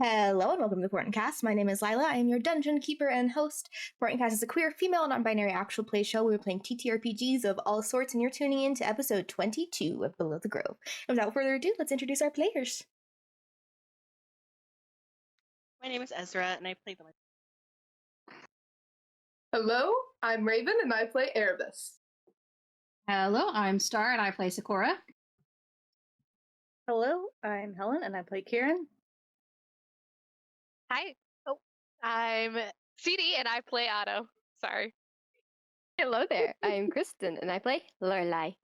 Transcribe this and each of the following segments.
Hello and welcome to the Portent Kast. My name is Lila. I am your dungeon keeper and host. Portent Kast is a queer, female, non-binary actual play show where we're playing TTRPGs of all sorts, and you're tuning in to episode 22 of Below the Grove. And without further ado, let's introduce our players. My name is Ezra, and I play the. Hello, I'm Raven, and I play Erebus. Hello, I'm Star, and I play Sakura. Hello, I'm Helen, and I play Kieran. Hi. Oh, I'm CD, and I play Otto. Sorry. Hello there, I'm Kristen, and I play Lorelai.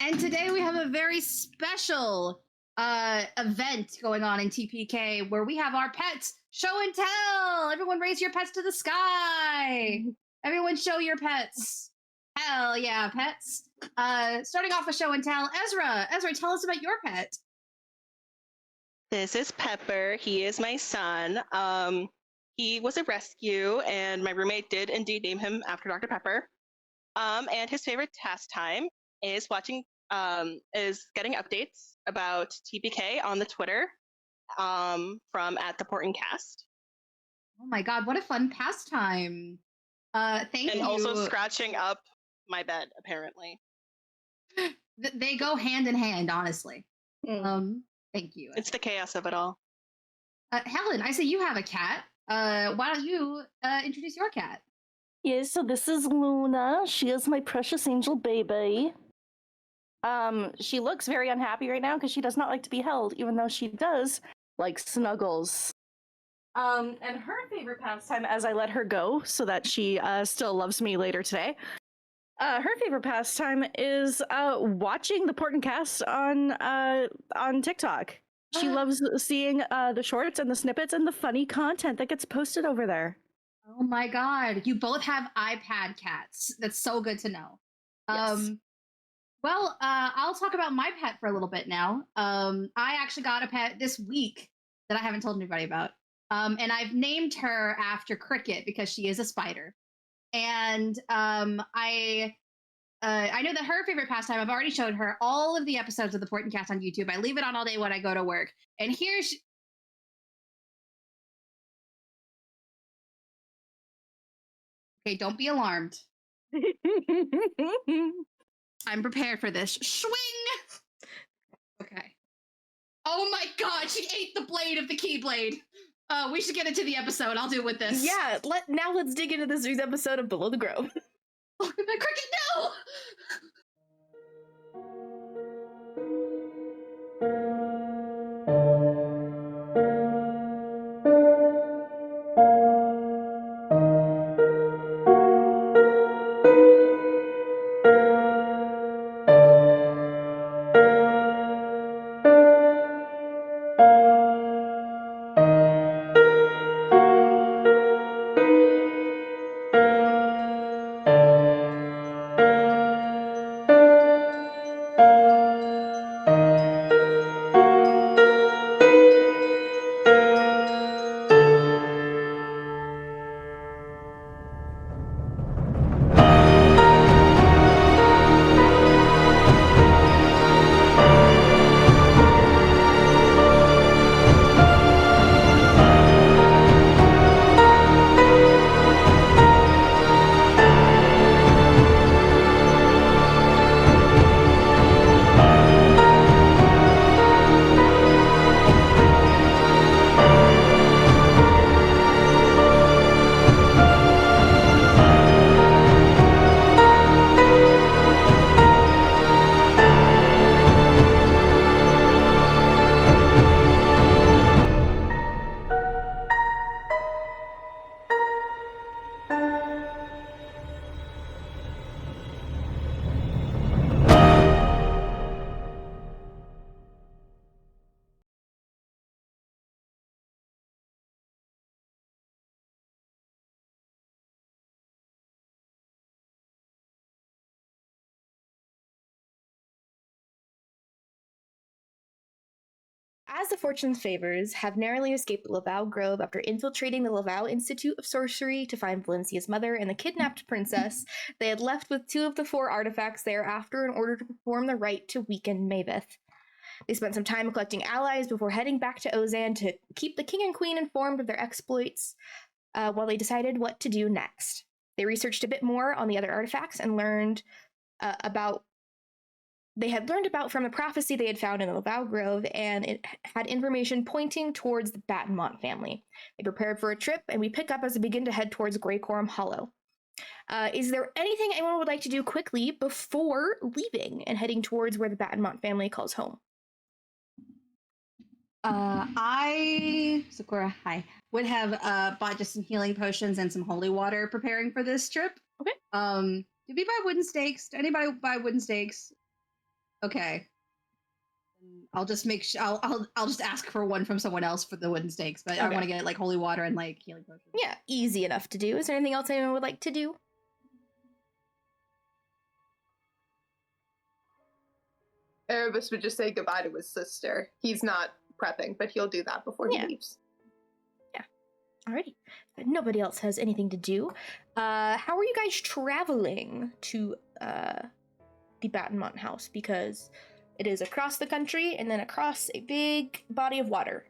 And today we have a very special event going on in TPK where we have our pets show and tell. Everyone raise your pets to the sky. Everyone show your pets. Hell yeah, pets. Starting off with show and tell, Ezra, tell us about your pet. This is Pepper. He is my son. He was a rescue, and my roommate did indeed name him after Dr. Pepper. And his favorite pastime is getting updates about TPK on the Twitter from at the Portent Kast. Oh my god, what a fun pastime. Thank you. And also scratching up my bed, apparently. They go hand in hand, honestly. Thank you. It's the chaos of it all. Helen, I say you have a cat. Why don't you introduce your cat? Yes, so this is Luna. She is my precious angel baby. She looks very unhappy right now because she does not like to be held, even though she does like snuggles. And her favorite pastime, as I let her go so that she still loves me later today, her favorite pastime is watching the Portent Kast on TikTok. She loves seeing the shorts and the snippets and the funny content that gets posted over there. Oh my god, you both have iPad cats. That's so good to know. Yes. Well, I'll talk about my pet for a little bit now. I actually got a pet this week that I haven't told anybody about. And I've named her after Cricket because she is a spider. And I know that her favorite pastime, I've already showed her all of the episodes of the Portent Kast on YouTube. I leave it on all day when I go to work. And here's... Okay, don't be alarmed. I'm prepared for this. Swing! Okay. Oh my god, she ate the blade of the Keyblade. We should get into the episode. I'll do it with this. Yeah, now let's dig into this week's episode of Below the Grove. Oh, my Cricket, no! As the fortune's favors have narrowly escaped Laval Grove after infiltrating the Laval Institute of Sorcery to find Valencia's mother and the kidnapped princess, they had left with 2 of the 4 artifacts thereafter in order to perform the rite to weaken Mavis. They spent some time collecting allies before heading back to Ozan to keep the king and queen informed of their exploits while they decided what to do next. They researched a bit more on the other artifacts and learned about from the prophecy they had found in the Laval Grove, and it had information pointing towards the Battenmont family. They prepared for a trip, and we pick up as we begin to head towards Greycorm Hollow. Is there anything anyone would like to do quickly before leaving and heading towards where the Battenmont family calls home? Sakura, would have bought just some healing potions and some holy water preparing for this trip. Okay. Did we buy wooden stakes? Did anybody buy wooden stakes? Okay. I'll just make sure. I'll just ask for one from someone else for the wooden stakes, but I want to get like holy water and like healing potions. Yeah, easy enough to do. Is there anything else anyone would like to do? Erebus would just say goodbye to his sister. He's not prepping, but he'll do that before he leaves. Yeah. Alrighty. But nobody else has anything to do. How are you guys traveling to the Battenmont house? Because it is across the country and then across a big body of water.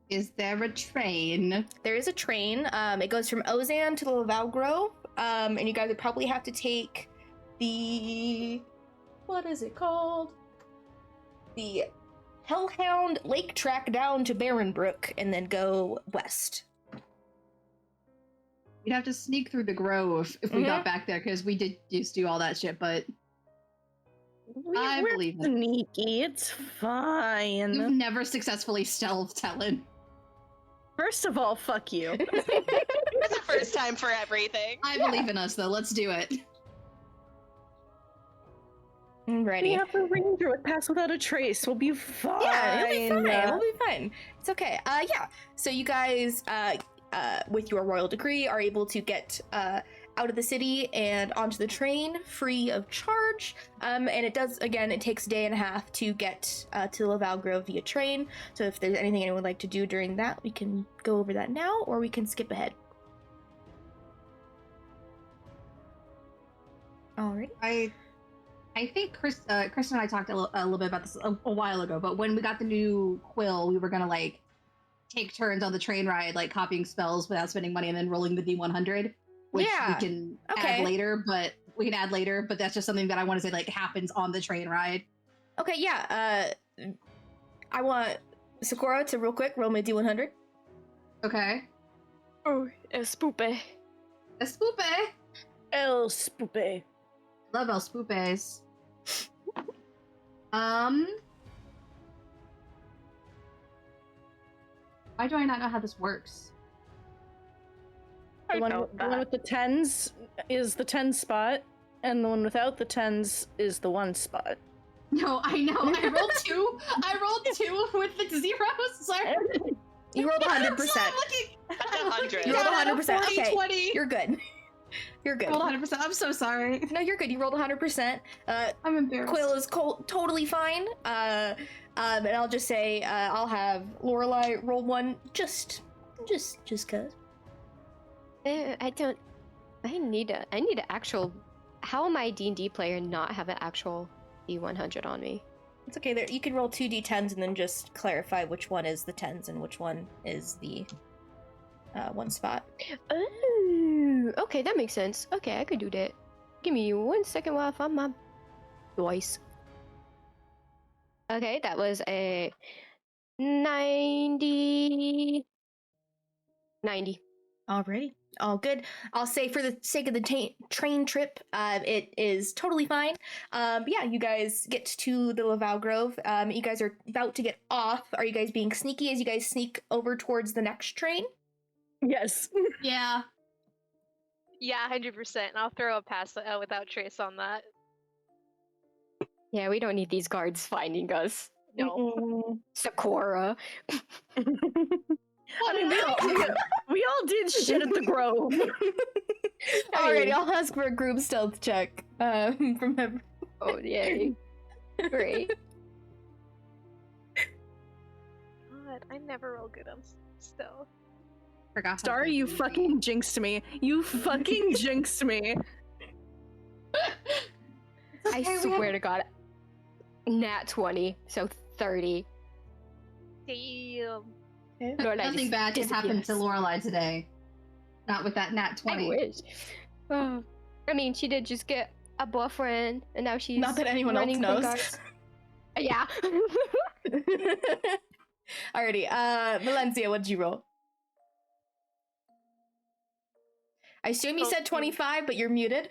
Is there a train? There is a train. It goes from Ozan to the Laval Grove. And you guys would probably have to take the... what is it called? The Hellhound Lake Track down to Barrenbrook and then go west. We'd have to sneak through the grove if we got back there, because we did just do all that shit, but I believe it. Sneaky, it's fine. You've never successfully stealthed, Helen. First of all, fuck you. It's the first time for everything. I believe in us, though. Let's do it. Ready. We have a ranger with Pass Without a Trace. We'll be fine. Yeah, it'll be fine. We'll be fine. It's okay. Yeah. So you guys, with your royal degree, are able to get out of the city and onto the train free of charge. And it does, again, it takes a day and a half to get to Laval Grove via train. So if there's anything anyone would like to do during that, we can go over that now, or we can skip ahead. Alrighty. I think Kristen and I talked a little bit about this a while ago, but when we got the new quill, we were gonna like take turns on the train ride, like copying spells without spending money and then rolling the D100, which we can add later, but that's just something that I want to say like happens on the train ride. Okay, yeah. I want Sakura to real quick roll me a D100. Okay. Oh, espoope. Espoope. El Spoope. Love El Spoopes. Why do I not know how this works? The one with the 10s is the 10 spot, and the one without the 10s is the 1 spot. No, I know. I rolled 2. I rolled 2 with the zeros. Sorry. You rolled 100%. That's 100. You rolled 100%. 40, Okay, 20. you're good. You're good. I rolled 100%. I'm so sorry. No, you're good. You rolled 100%. I'm embarrassed. Quill is totally fine. And I'll just say I'll have Lorelai roll one just cause. I need an actual. How am I a D&D player and not have an actual D100 on me? It's okay. There, you can roll 2 d10s and then just clarify which one is the 10s and which one is the 1 spot. Oh, okay, that makes sense. Okay, I could do that. Give me 1 second while I find my dice. Okay, that was a 90. Alrighty. All good. I'll say for the sake of the train trip, it is totally fine. Yeah, you guys get to the Laval Grove. You guys are about to get off. Are you guys being sneaky as you guys sneak over towards the next train? Yes. Yeah. Yeah, 100%. And I'll throw a pass without trace on that. Yeah, we don't need these guards finding us. No. Sakura. I mean, we all did shit at the Grove. Alrighty, I'll ask for a group stealth check from him. Oh, yay. Great. God, I never roll good on stealth. Forgot. Star, you fucking jinxed me. You fucking jinxed me. I swear to God. nat 20, so 30. Damn. Lorelai Nothing just bad just happened to disappears. Lorelai today. Not with that nat 20. I wish. Oh. I mean, she did just get a boyfriend, and now she's Not that anyone else running from knows. guards. Yeah. Alrighty, Valencia, what'd you roll? I assume you said 25, but you're muted.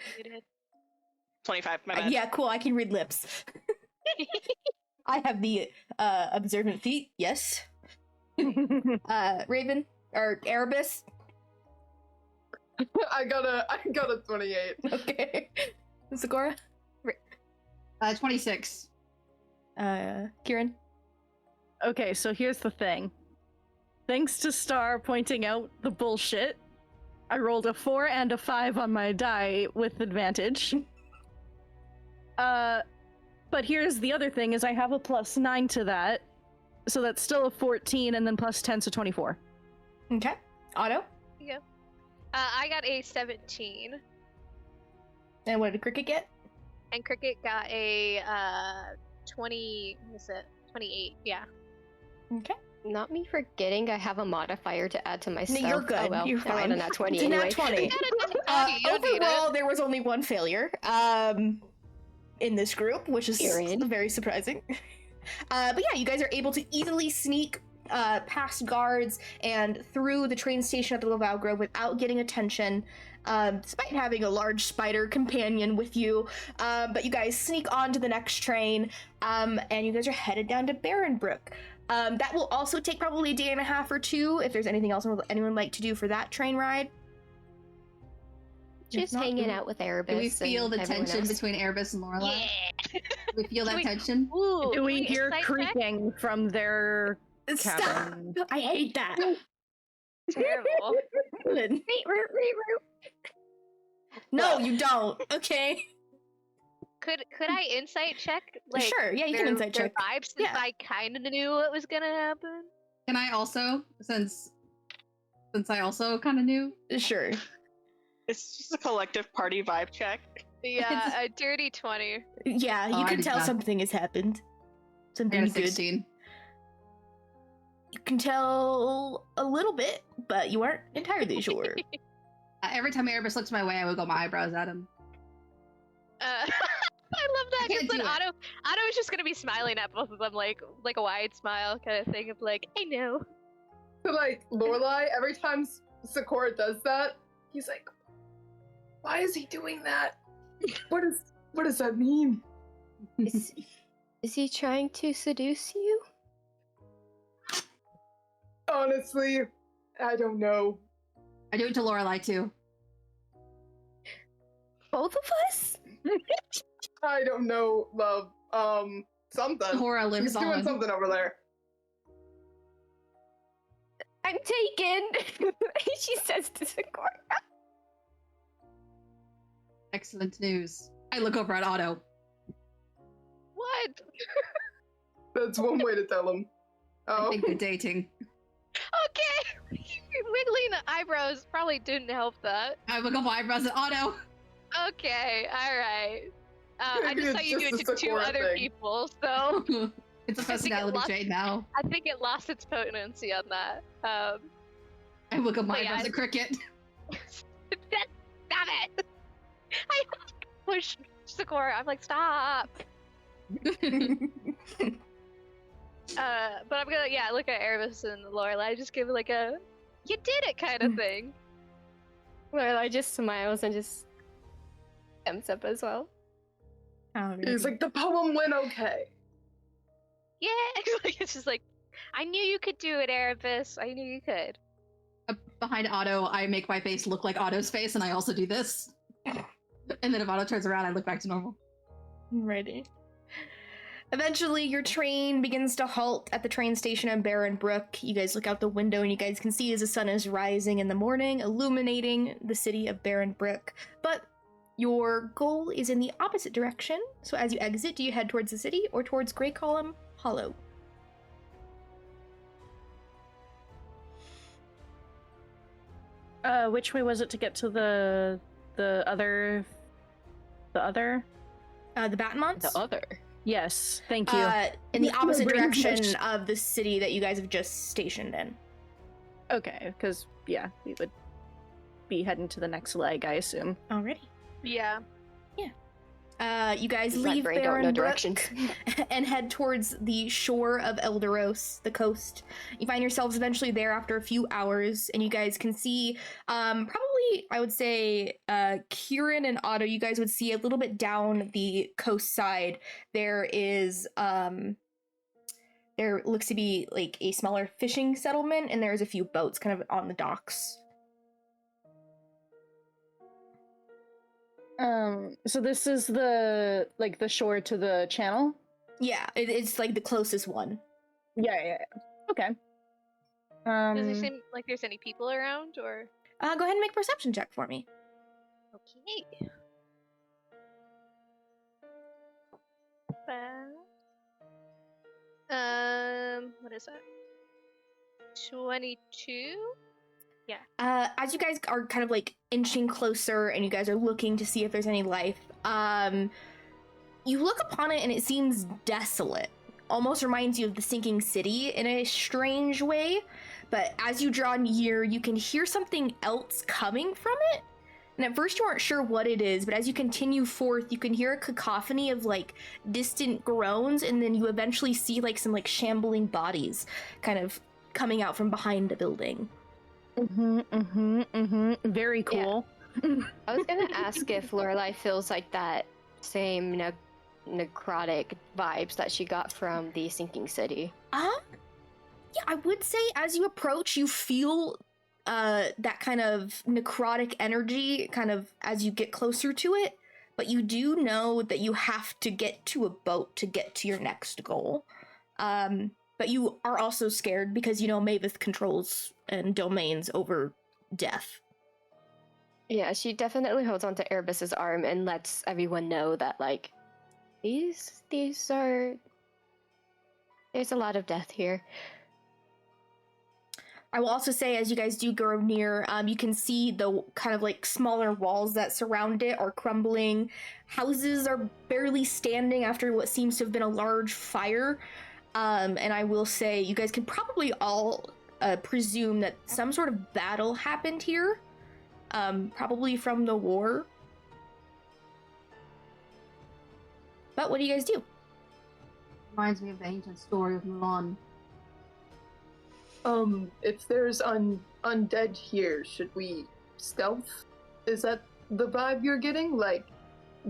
25, my bad. Yeah, cool, I can read lips. I have the observant feet, yes. Raven, or Erebus. I got a 28. Okay. Sakura? 26. Kieran? Okay, so here's the thing. Thanks to Star pointing out the bullshit, I rolled a 4 and a 5 on my die with advantage. But here's the other thing, is I have a +9 to that, so that's still a 14, and then +10, so 24. Okay. Otto? I got a 17, And what did Cricket get? and Cricket got a 20. What is it? 28. Yeah. Okay. Not me forgetting I have a modifier to add to my No, stuff. you're good. Oh, well, You're I rolled fine. a nat 20 It's a nat anyway. 20. You don't need Overall, it. there was only one failure in this group, which is Kieran. very surprising. But yeah, you guys are able to easily sneak past guards and through the train station at the Laval Grove without getting attention, despite having a large spider companion with you. But you guys sneak on to the next train, and you guys are headed down to Barrenbrook. That will also take probably a day and a half or two, if there's anything else anyone would like to do for that train ride. Just If not, hanging out with Erebus. Do we feel and the everyone tension else. between Erebus and Lorelai? Yeah. Do we feel that Can we- tension? Ooh, Do can we hear insight check? creaking from their Stop! cabin? I hate that. Terrible. No, you don't. Okay. Could I insight check? Like, Sure. Yeah, you can insight their check. vibes, since Yeah. I kind of knew what was gonna happen. Can I also, since I also kind of knew? Sure. It's just a collective party vibe check. Yeah, a dirty 20. Yeah, Oh, you I can did tell not. something has happened. I Something got a good. 16. You can tell a little bit, but you aren't entirely sure. Every time Erebus looks my way, I wiggle my eyebrows at him. I love that Can't because then do it. Otto is just gonna be smiling at both of them like a wide smile kind of thing of like, I know. So like Lorelai, every time Sakura does that, he's like, "Why is he doing that? What does that mean?" Is he trying to seduce you? Honestly, I don't know. I do it to Lorelai too. Both of us? I don't know, love. Something. Horror lives He's doing on. something over there. I'm taken. She says to Sakura. Excellent news. I look over at Otto. What? That's one way to tell him. I Oh, think we're dating. Okay. Wiggling eyebrows probably didn't help that. I wiggle my eyebrows at Otto. Okay, alright. I Maybe just saw it's you do just it a to two Sakura other thing. people, so It's a I think it personality lost- trait now. I think it lost its potency on that. I wiggle my But yeah, eyebrows at Cricket. Stop it! I push Sakura. I'm like, stop. But I'm gonna, look at Erebus and Lorelai. Just give like a, you did it kind of thing. Lorelai just smiles and just thumbs up as well. he's like, the poem went okay. Yeah, like, it's just like, I knew you could do it, Erebus. I knew you could. Behind Otto, I make my face look like Otto's face, and I also do this. And then if Otto turns around, I look back to normal. Ready. Eventually, your train begins to halt at the train station in Barrenbrook. You guys look out the window and you guys can see as the sun is rising in the morning, illuminating the city of Barrenbrook. But your goal is in the opposite direction. So as you exit, do you head towards the city or towards Grey Column Hollow? Which way was it to get to the other? The Battenmonts? The other. Yes, thank you. In the My opposite brain direction glitched. of the city that you guys have just stationed in. Okay, because, yeah, we would be heading to the next leg, I assume. Alrighty. Yeah. You guys That leave brain don't know Barren Brook directions. and head towards the shore of Elderos, the coast. You find yourselves eventually there after a few hours, and you guys can see, probably, I would say, Kieran and Otto, you guys would see a little bit down the coast side. There is, there looks to be like a smaller fishing settlement, and there's a few boats kind of on the docks. So this is the shore to the channel? Yeah, it's like the closest one. Yeah. Okay. Does it seem like there's any people around, or? Go ahead and make a perception check for me. Okay. What is that? 22? As you guys are kind of like inching closer and you guys are looking to see if there's any life, you look upon it and it seems desolate. Almost reminds you of the sinking city in a strange way. But as you draw near, you can hear something else coming from it. And at first you aren't sure what it is, but as you continue forth, you can hear a cacophony of like distant groans, and then you eventually see like some like shambling bodies kind of coming out from behind the building. Very cool. I was gonna ask if Lorelai feels like that same necrotic vibes that she got from the sinking city. Yeah, I would say as you approach, you feel that kind of necrotic energy kind of as you get closer to it, but you do know that you have to get to a boat to get to your next goal. But you are also scared because you know Mavis controls and domains over death. Yeah, she definitely holds onto Erebus's arm and lets everyone know that like these are there's a lot of death here. I will also say, as you guys do grow near, you can see the kind of like smaller walls that surround it are crumbling. Houses are barely standing after what seems to have been a large fire. And I will say, you guys can probably all presume that some sort of battle happened here, probably from the war. But what do you guys do? Reminds me of the ancient story of Mulan. If there's undead here, should we stealth? Is that the vibe you're getting? Like,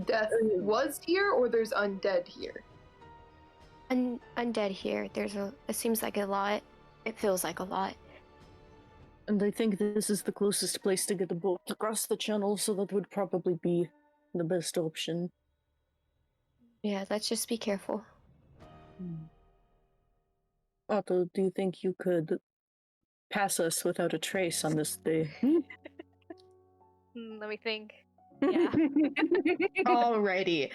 death was here, or there's undead here? Undead here. It seems like a lot. It feels like a lot. And I think this is the closest place to get a boat across the channel, so that would probably be the best option. Yeah, let's just be careful. Otto, do you think you could pass us without a trace on this day? Let me think. Yeah. Alrighty.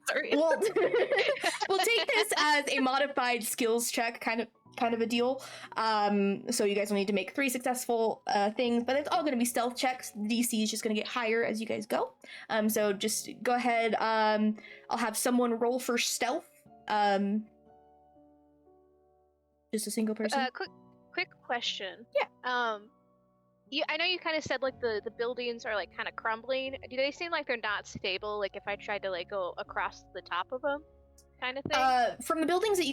Sorry. We'll take this as a modified skills check, kind of a deal. So you guys will need to make 3 successful things, but it's all going to be stealth checks. The DC is just going to get higher as you guys go. So just go ahead. I'll have someone roll for stealth. Just a single person. Quick question. Yeah. I know you kind of said like the buildings are like kind of crumbling. Do they seem like they're not stable? Like if I tried to like go across the top of them, kind of thing. From the buildings that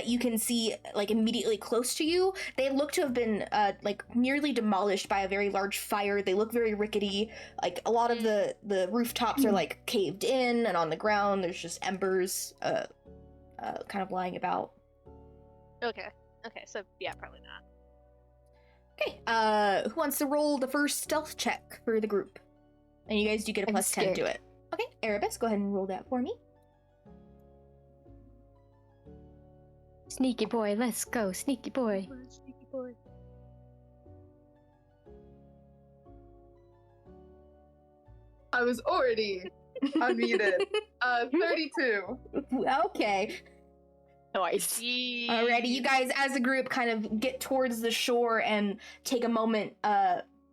you can see like immediately close to you, they look to have been like nearly demolished by a very large fire. They look very rickety. Like a lot of the rooftops are like caved in, and on the ground there's just embers kind of lying about. Okay, so yeah, probably not. Okay, who wants to roll the first stealth check for the group? And you guys do get a I'm plus 10 to scared. it. Okay, Erebus, go ahead and roll that for me. Sneaky boy, let's go, sneaky boy. Sneaky boy. I was already unmuted. 32. Okay. Nice. Alrighty, you guys as a group kind of get towards the shore and take a moment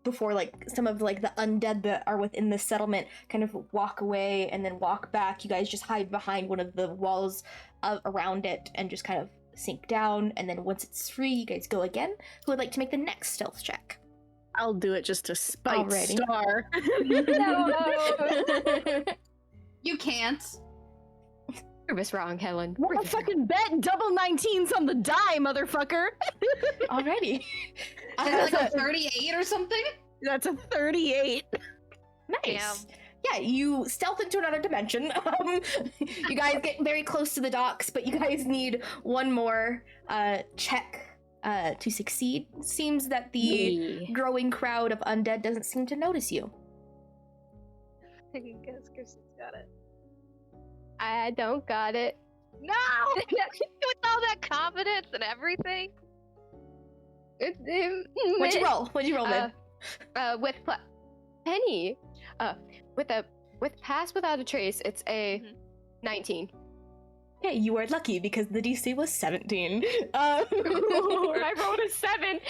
before like some of like the undead that are within the settlement kind of walk away and then walk back. You guys just hide behind one of the walls around it and just kind of sink down. And then once it's free, you guys go again. Who would like to make the next stealth check? I'll do it just to spite Alrighty. Star. You can't. You're was wrong, Helen. What a fucking bet! Double 19s on the die, motherfucker! Alrighty. Is it like a 38 or something? That's a 38. Nice. Yeah, you stealth into another dimension. You guys get very close to the docks, but you guys need one more check to succeed. Seems that the growing crowd of undead doesn't seem to notice you. I guess Kristen's got it. I don't got it. No! With all that confidence and everything. What'd you roll? What'd you roll, babe? With Penny. With pass without a trace, it's a 19. Okay, you are lucky because the DC was 17. I rolled a 7.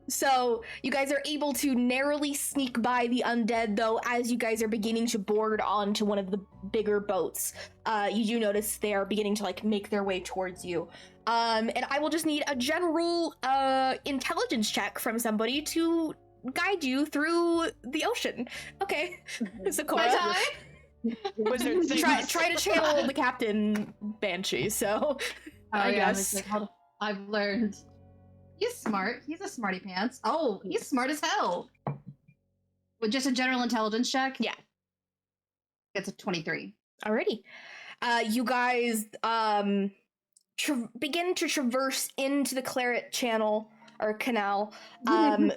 So you guys are able to narrowly sneak by the undead, though, as you guys are beginning to board onto one of the bigger boats. You do notice they are beginning to like make their way towards you. And I will just need a general intelligence check from somebody to guide you through the ocean. Okay, Sakura. Wizard Try to channel the captain Banshee. So I guess I've learned. He's smart. He's a smarty pants. Oh, he's smart as hell. With just a general intelligence check? Yeah. It's a 23. Alrighty. You guys begin to traverse into the Claret Channel or Canal. And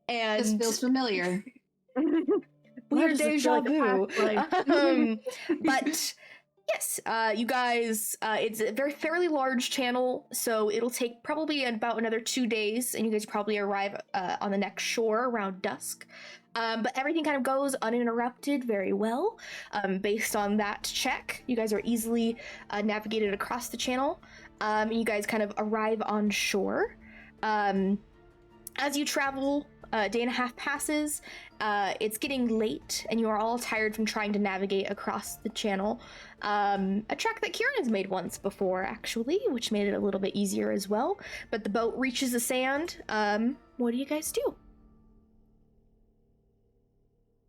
This feels familiar. Weird deja like a vu. past life? But yes, you guys, it's a fairly large channel, so it'll take probably about another 2 days, and you guys probably arrive on the next shore around dusk. But everything kind of goes uninterrupted very well. Based on that check, you guys are easily navigated across the channel. And you guys kind of arrive on shore. As you travel, a day and a half passes. It's getting late, and you are all tired from trying to navigate across the channel. A track that Kieran has made once before, actually, which made it a little bit easier as well. But the boat reaches the sand. What do you guys do?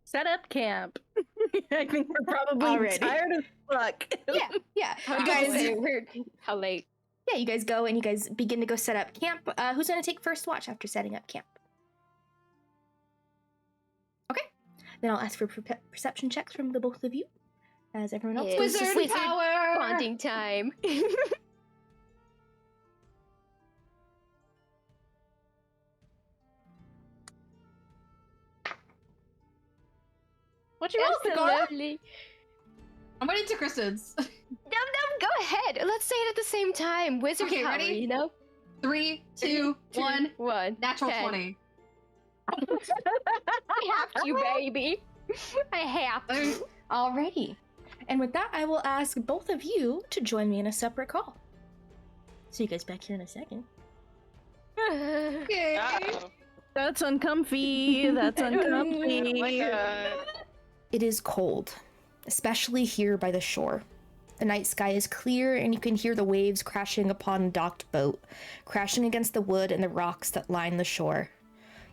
Set up camp. I think we're probably Already. tired as fuck. Yeah. You guys, Weird. How late? yeah, you guys go and you guys begin to go set up camp. Who's gonna take first watch after setting up camp? Okay. Then I'll ask for perception checks from the both of you, as everyone else. Yeah. does. Wizard Wizard power! Bonding time. What you roll, Sakura? Absolutely. I'm waiting to Kristen's. No, go ahead. Let's say it at the same time. Wizard Okay, power, ready? you know? 3, 2, 1. 1. Natural 10. 20. I have to, baby. I have to. Alrighty. And with that, I will ask both of you to join me in a separate call. See you guys back here in a second. Okay. Uh-oh. That's uncomfy. That's uncomfy. Oh my god. It is cold, especially here by the shore. The night sky is clear, and you can hear the waves crashing upon a docked boat, crashing against the wood and the rocks that line the shore.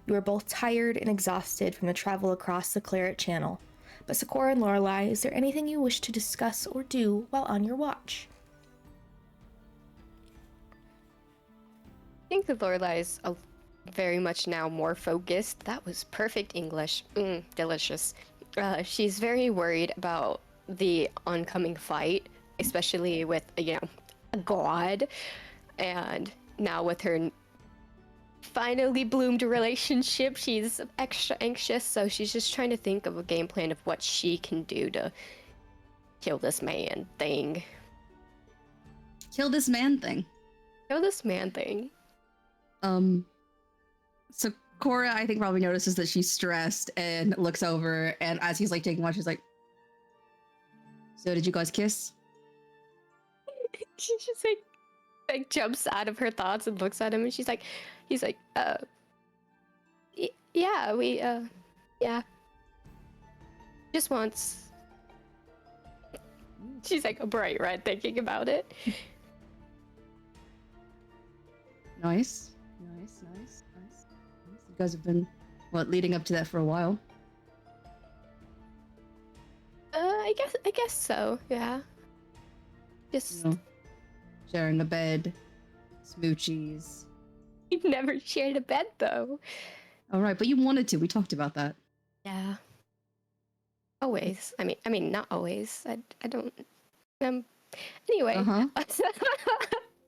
You are both tired and exhausted from the travel across the Claret Channel. But Sakura and Lorelei, is there anything you wish to discuss or do while on your watch? I think that Lorelai is very much now more focused. That was perfect English. Delicious. She's very worried about the oncoming fight, especially with, a god. And now with her finally bloomed relationship, she's extra anxious, so she's just trying to think of a game plan of what she can do to kill this man thing. Kill this man thing. Kill this man thing. So Cora, I think, probably notices that she's stressed and looks over, and as he's like taking one, she's like, "So did you guys kiss?" She just like jumps out of her thoughts and looks at him, and he's like, Yeah, yeah. Just once. She's like a bright red thinking about it. Nice. You guys have been, leading up to that for a while. I guess so, yeah. Just Sharing a bed, smoochies. we've never shared a bed though. All right, but you wanted to. We talked about that. Yeah. Always. I mean, not always. I don't. Anyway. Uh-huh.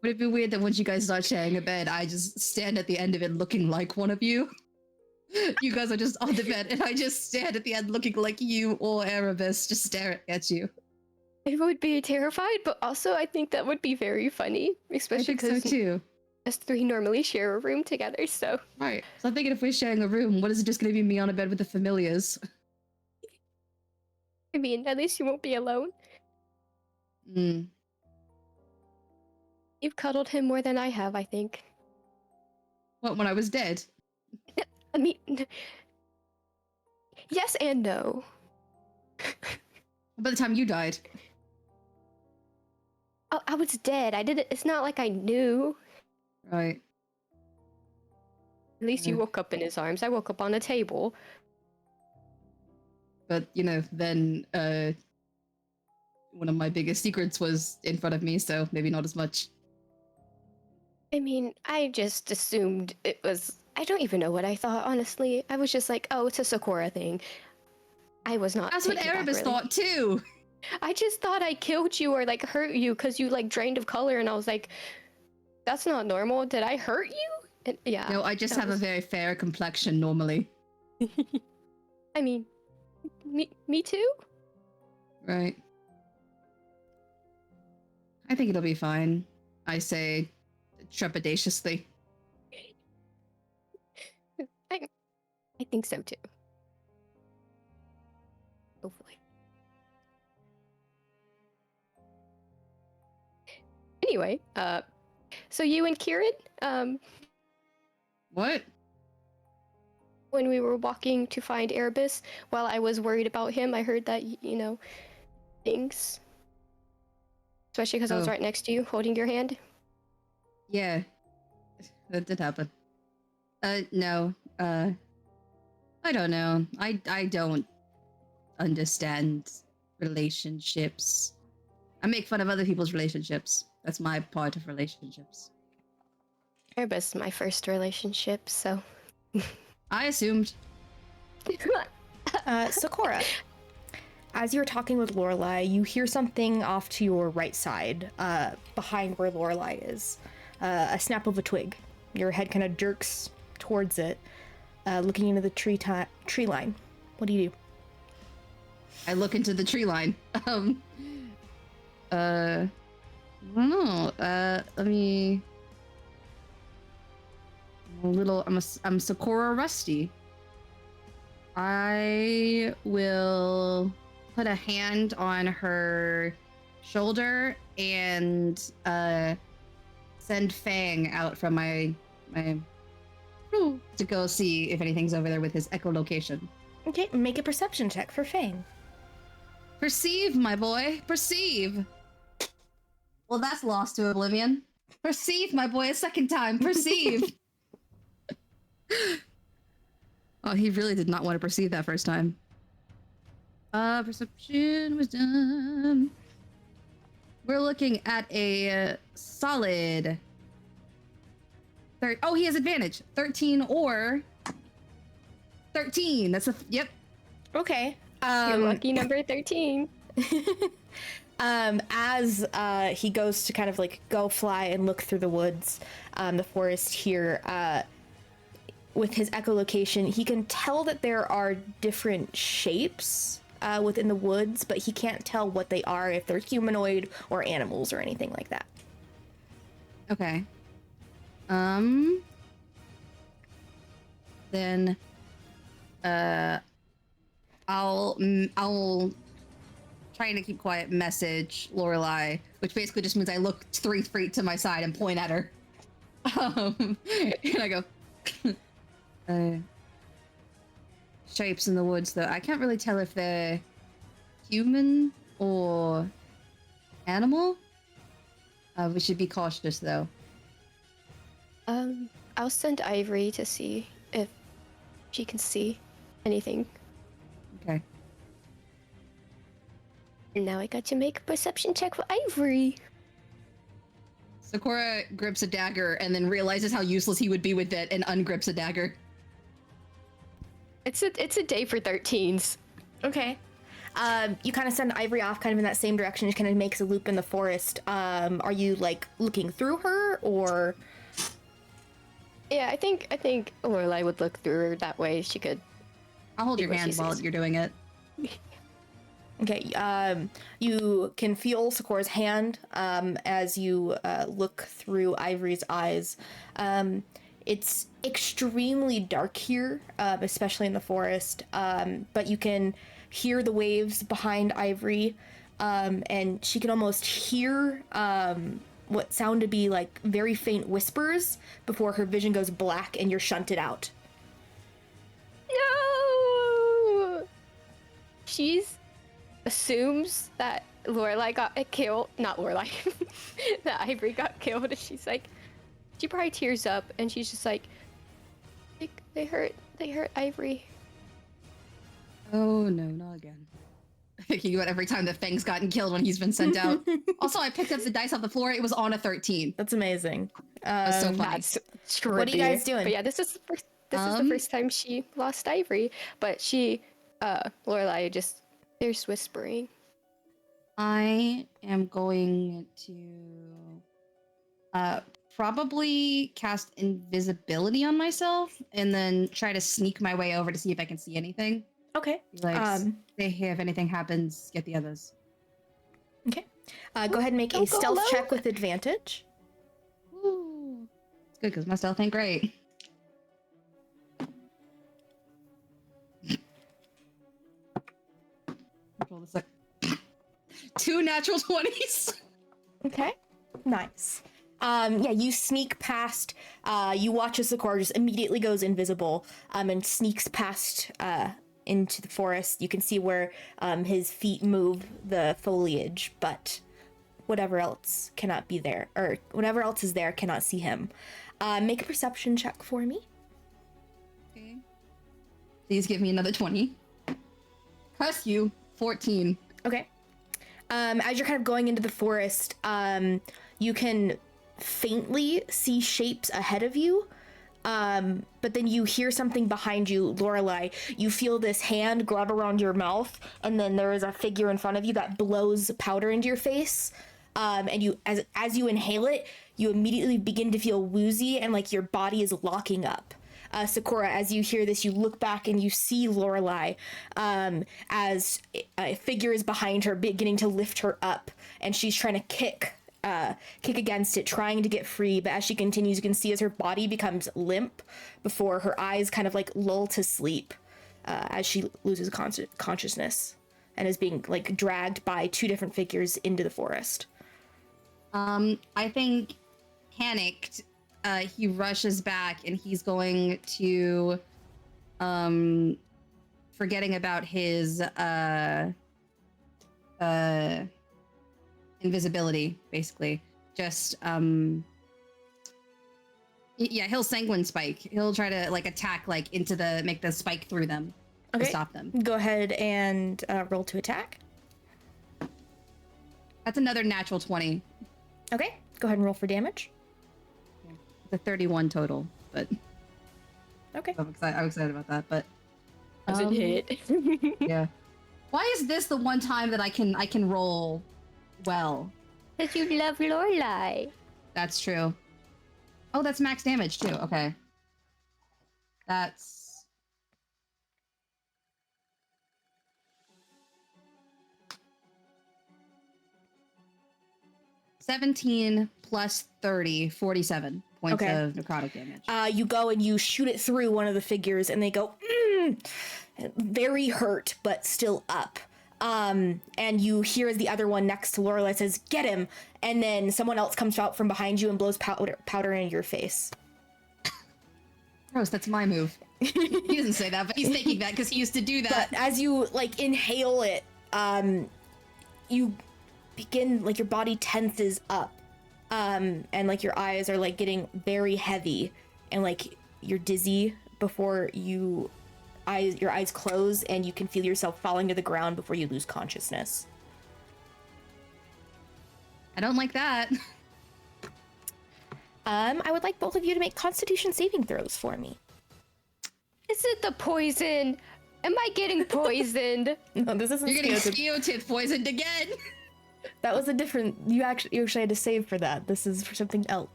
Would it be weird that once you guys start sharing a bed, I just stand at the end of it looking like one of you? You guys are just on the bed, and I just stand at the end looking like you or Erebus, just staring at you. I would be terrified, but also I think that would be very funny, especially I think so because too. us three normally share a room together. So. Right. So I'm thinking if we're sharing a room, what is it just going to be me on a bed with the familiars? I mean, at least you won't be alone. Hmm. You've cuddled him more than I have, I think. What, when I was dead? I mean, yes and no. By the time you died. Oh, I was dead. I didn't. It's not like I knew. Right. At least you woke up in his arms. I woke up on a table. But, then, one of my biggest secrets was in front of me, so maybe not as much. I mean, I just assumed it was. I don't even know what I thought, honestly. I was just like, oh, it's a Sakura thing. I was not. That's what taken aback, Erebus really. thought, too! I just thought I killed you or, hurt you because you, drained of color, and I was like, that's not normal. Did I hurt you? And, yeah. No, I just have a very fair complexion, normally. I mean, me too? Right. I think it'll be fine. I say trepidatiously. I think so too. Hopefully. Anyway, so you and Kieran, What? when we were walking to find Erebus, while I was worried about him, I heard that, things. Especially because I was Oh. right next to you, holding your hand. Yeah. That did happen. No. I don't know. I don't understand relationships. I make fun of other people's relationships. That's my part of relationships. Erebus is my first relationship, so. I assumed. Sakura, as you're talking with Lorelai, you hear something off to your right side, behind where Lorelai is. A snap of a twig. Your head kind of jerks towards it, looking into the tree line. What do you do? I look into the tree line. I don't know. Let me. I'm Sakura Rusty. I will put a hand on her shoulder and send Fang out from my to go see if anything's over there with his echolocation. Okay, make a perception check for Fang. Perceive, my boy. Perceive. Well, that's lost to oblivion. Perceive, my boy, a second time. Perceive. Oh, he really did not want to perceive that first time. Perception was done. We're looking at a solid. Oh, he has advantage. 13 or 13. That's yep. Okay. You're lucky number 13. As he goes to kind of go fly and look through the woods, the forest here, with his echolocation, he can tell that there are different shapes within the woods, but he can't tell what they are, if they're humanoid or animals or anything like that. Okay. Then, I'll trying to keep quiet message Lorelai, which basically just means I look 3 feet to my side and point at her. And I go, shapes in the woods, though. I can't really tell if they're human or animal. We should be cautious, though. I'll send Ivory to see if she can see anything. Okay. And now I got to make a perception check for Ivory. Sakura grips a dagger and then realizes how useless he would be with it and ungrips a dagger. It's a day for 13s. Okay. You kind of send Ivory off kind of in that same direction. She kind of makes a loop in the forest. Are you like looking through her or? Yeah, I think Lorelai would look through her that way. She could. I'll hold see your what hand she while sees. you're doing it. Okay. You can feel Sakura's hand as you look through Ivory's eyes. It's extremely dark here, especially in the forest. But you can hear the waves behind Ivory, and she can almost hear what sound to be like very faint whispers before her vision goes black and you're shunted out. No. She's assumes that Lorelai got killed. Not Lorelai. That Ivory got killed. And she's like, she probably tears up and she's just like they hurt Ivory. Oh no, not again. Thinking about every time that Fang's gotten killed when he's been sent out. Also, I picked up the dice off the floor. It was on a 13. That's amazing. That's so funny. That's trippy. What are you guys doing? But yeah, this is the first time she lost Ivory. But Lorelai just there's whispering. I am going to probably cast invisibility on myself and then try to sneak my way over to see if I can see anything. Okay. Like, say, hey, if anything happens, get the others. Okay. Go ahead and make a Don't go stealth alone. check with advantage. Ooh. It's good because my stealth ain't great. Roll this like 2 natural 20s. Okay. Nice. Yeah, you sneak past, you watch as Sakura just immediately goes invisible, and sneaks past, into the forest. You can see where, his feet move the foliage, but whatever else cannot be there, or whatever else is there cannot see him. Make a perception check for me. Okay. Please give me another 20. Press you, 14. Okay. As you're kind of going into the forest, you can faintly see shapes ahead of you, but then you hear something behind you, Lorelai. You feel this hand grab around your mouth, and then there is a figure in front of you that blows powder into your face. And you, as you inhale it, you immediately begin to feel woozy and like your body is locking up. Sakura, as you hear this, you look back and you see Lorelai, as a figure is behind her, beginning to lift her up, and she's trying to kick against it, trying to get free. But as she continues, you can see as her body becomes limp before her eyes kind of like lull to sleep, as she loses consciousness and is being like dragged by 2 different figures into the forest. I think panicked, he rushes back and he's going to, forgetting about his, invisibility, basically. Just, yeah, he'll sanguine spike. He'll try to, like, attack, like, make the spike through them to stop them. Go ahead and roll to attack. That's another natural 20. Okay, go ahead and roll for damage. It's a 31 total, but Okay. I'm excited about that, but Does it hit? yeah. Why is this the one time that I can roll well? Because you love Lorelai. That's true. Oh, that's max damage too. Okay. That's 17 plus 30, 47 points of necrotic damage. You go and you shoot it through one of the figures, and they go, very hurt, but still up. And you hear as the other one next to Lorelai says, "Get him!" And then someone else comes out from behind you and blows powder in your face. Gross, that's my move. He doesn't say that, but he's thinking that because he used to do that. But as you like inhale it, you begin like your body tenses up, and like your eyes are like getting very heavy, and like you're dizzy before your eyes close, and you can feel yourself falling to the ground before you lose consciousness. I don't like that. I would like both of you to make Constitution saving throws for me. Is it the poison? Am I getting poisoned? No, this isn't. You're getting Skeotit. poisoned again. That was a different. You actually had to save for that. This is for something else.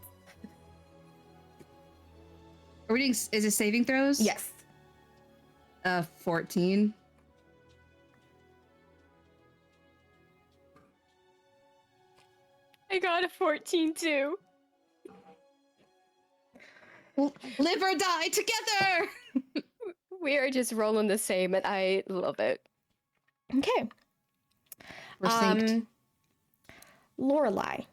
Are we doing? Is it saving throws? Yes. 14. I got a 14 too. Live or die together. We are just rolling the same, and I love it. Okay. We're synced. Lorelai,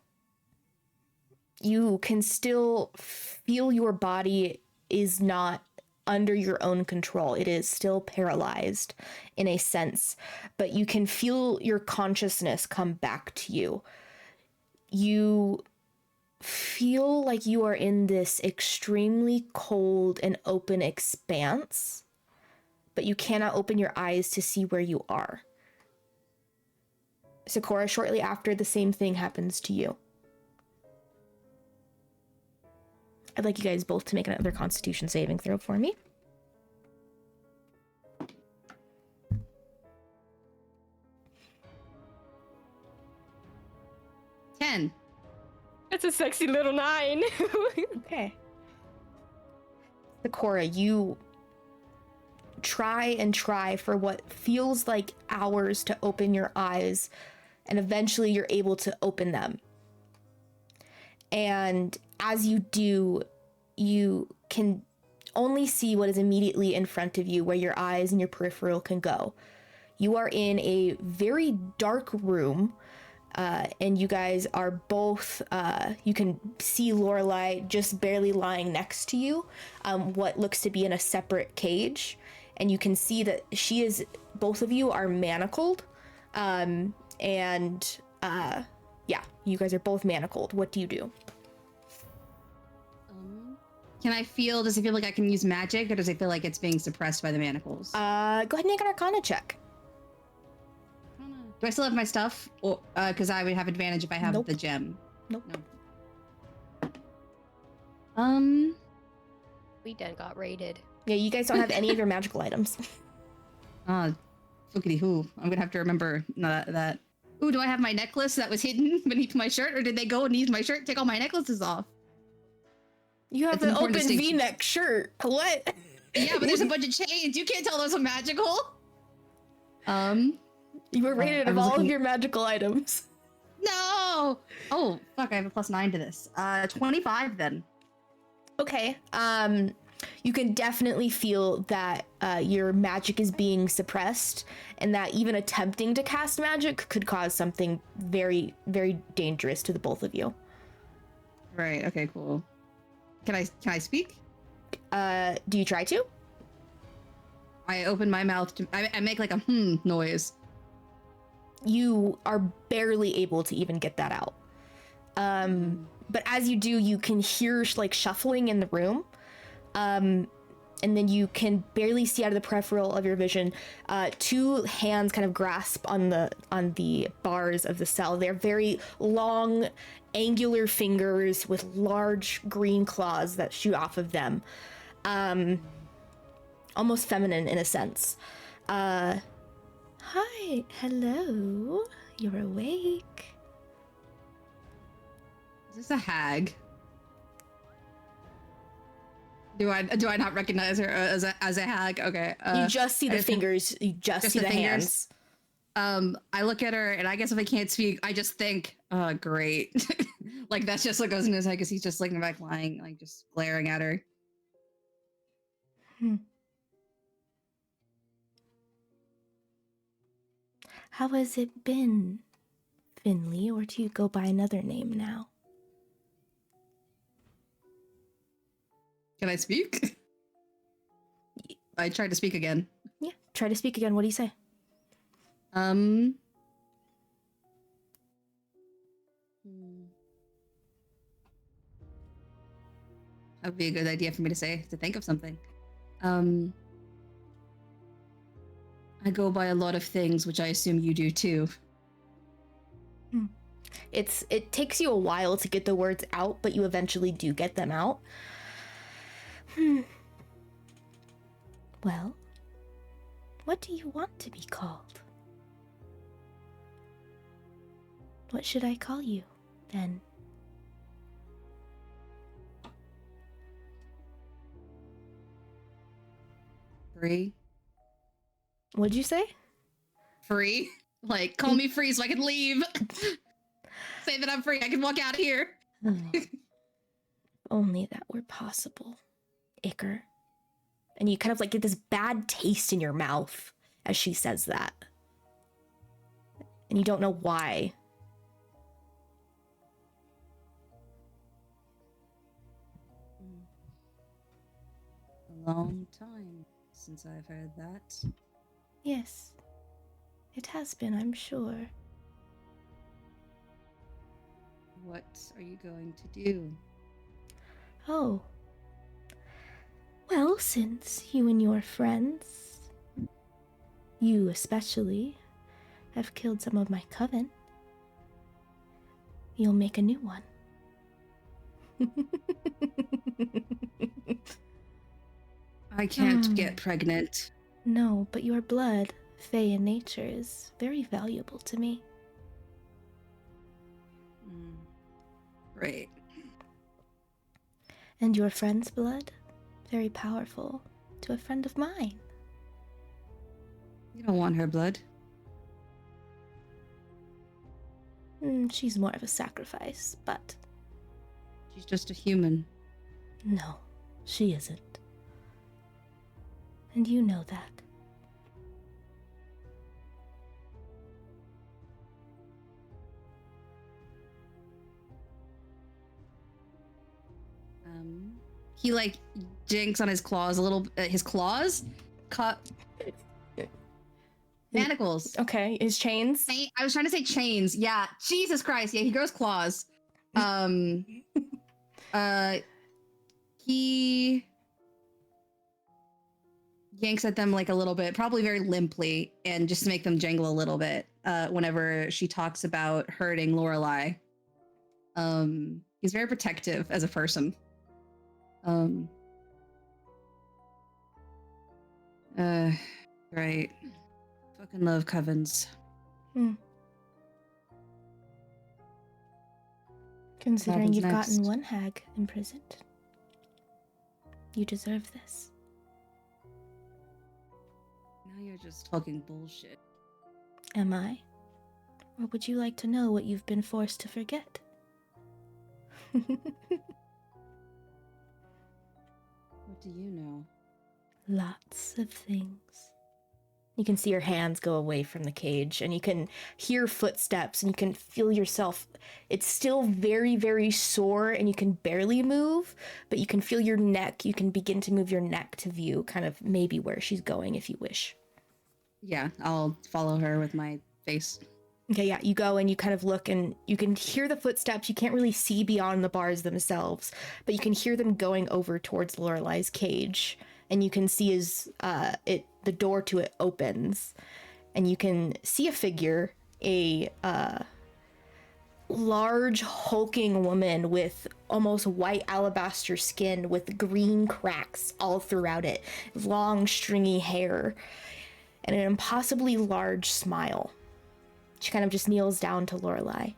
you can still feel your body is not under your own control. It is still paralyzed in a sense, but you can feel your consciousness come back to you. You feel like you are in this extremely cold and open expanse, but you cannot open your eyes to see where you are. Sakura, shortly after, the same thing happens to you. I'd like you guys both to make another Constitution saving throw for me. Ten. That's a sexy little 9. Okay. Sakura, you try for what feels like hours to open your eyes, and eventually you're able to open them. And as you do, you can only see what is immediately in front of you, where your eyes and your peripheral can go. You are in a very dark room, and you guys are both, you can see Lorelai just barely lying next to you, what looks to be in a separate cage. And you can see that both of you are manacled. Yeah, you guys are both manacled. What do you do? Does it feel like I can use magic, or does it feel like it's being suppressed by the manacles? Go ahead and make an Arcana check. Do I still have my stuff? Or, because I would have advantage if I have Nope. the gem. Nope. No. We done got raided. Yeah, you guys don't have any of your magical items. Flickety hoo. I'm gonna have to remember that. Ooh, do I have my necklace that was hidden beneath my shirt, or did they go and use my shirt, take all my necklaces off? You have That's an an important open distinction. V-neck shirt. What? Yeah, but there's a bunch of chains. You can't tell those are magical. You were rated I of was all of looking- your magical items. No! Oh, fuck, I have a +9 to this. 25 then. Okay. You can definitely feel that your magic is being suppressed, and that even attempting to cast magic could cause something very, very dangerous to the both of you. Right, okay, cool. Can I speak? Do you try to? I open my mouth to I make like a noise. You are barely able to even get that out. But as you do, you can hear like shuffling in the room. And then you can barely see out of the peripheral of your vision, two hands kind of grasp on the bars of the cell. They're very long, angular fingers with large green claws that shoot off of them. Almost feminine in a sense. Hi, hello, you're awake. Is this a hag? Do I not recognize her as a hag? Okay. You just see the fingers. You just see the hands. I look at her, and I guess if I can't speak, I just think, oh, great. Like, that's just what goes in his head, because he's just looking back, lying, like, just glaring at her. How has it been, Finley, or do you go by another name now? Can I speak? I tried to speak again. Yeah. Try to speak again. What do you say? That would be a good idea for me to say, to think of something. I go by a lot of things, which I assume you do too. It takes you a while to get the words out, but you eventually do get them out. Well, what do you want to be called? What should I call you, then? Free? What'd you say? Free? Like, call me free so I can leave. Say that I'm free. I can walk out of here. Oh, only that were possible, Iker. And you kind of like get this bad taste in your mouth as she says that. And you don't know why. A long time since I've heard that. Yes, it has been, I'm sure. What are you going to do? Oh. Well, since you and your friends, you especially, have killed some of my coven, you'll make a new one. I can't get pregnant. No, but your blood, Fae in nature, is very valuable to me. Right. And your friend's blood, very powerful to a friend of mine. You don't want her blood. She's more of a sacrifice, but She's just a human. no, she isn't. And you know that. He like jinks on his claws a little. His claws, manacles. Okay, his chains. I was trying to say chains. Yeah, Jesus Christ. Yeah, he grows claws. He yanks at them like a little bit, probably very limply, and just to make them jangle a little bit. Whenever she talks about hurting Lorelai, he's very protective as a person. Right. Fucking love covens. Considering Happens you've gotten next. one hag imprisoned, you deserve this. Now you're just talking bullshit. Am I? Or would you like to know what you've been forced to forget? What do you know? Lots of things. You can see your hands go away from the cage, and you can hear footsteps, and you can feel yourself. It's still very, very sore, and you can barely move, but you can feel your neck. You can begin to move your neck to view kind of maybe where she's going if you wish. Yeah, I'll follow her with my face. Okay, yeah, you go and you kind of look, and you can hear the footsteps. You can't really see beyond the bars themselves, but you can hear them going over towards Lorelai's cage, and you can see as the door to it opens, and you can see a figure, a large hulking woman with almost white alabaster skin with green cracks all throughout it, long stringy hair, and an impossibly large smile. She kind of just kneels down to Lorelai.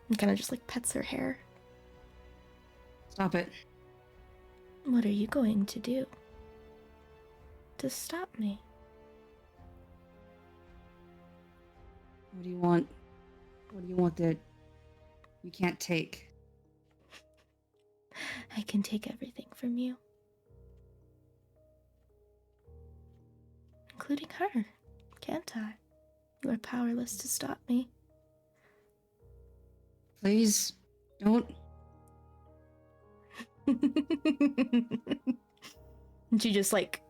And kind of just like pets her hair. Stop it. What are you going to do to stop me? What do you want? What do you want that you can't take? I can take everything from you. Including her, can't I? You are powerless to stop me. Please, don't. And she just like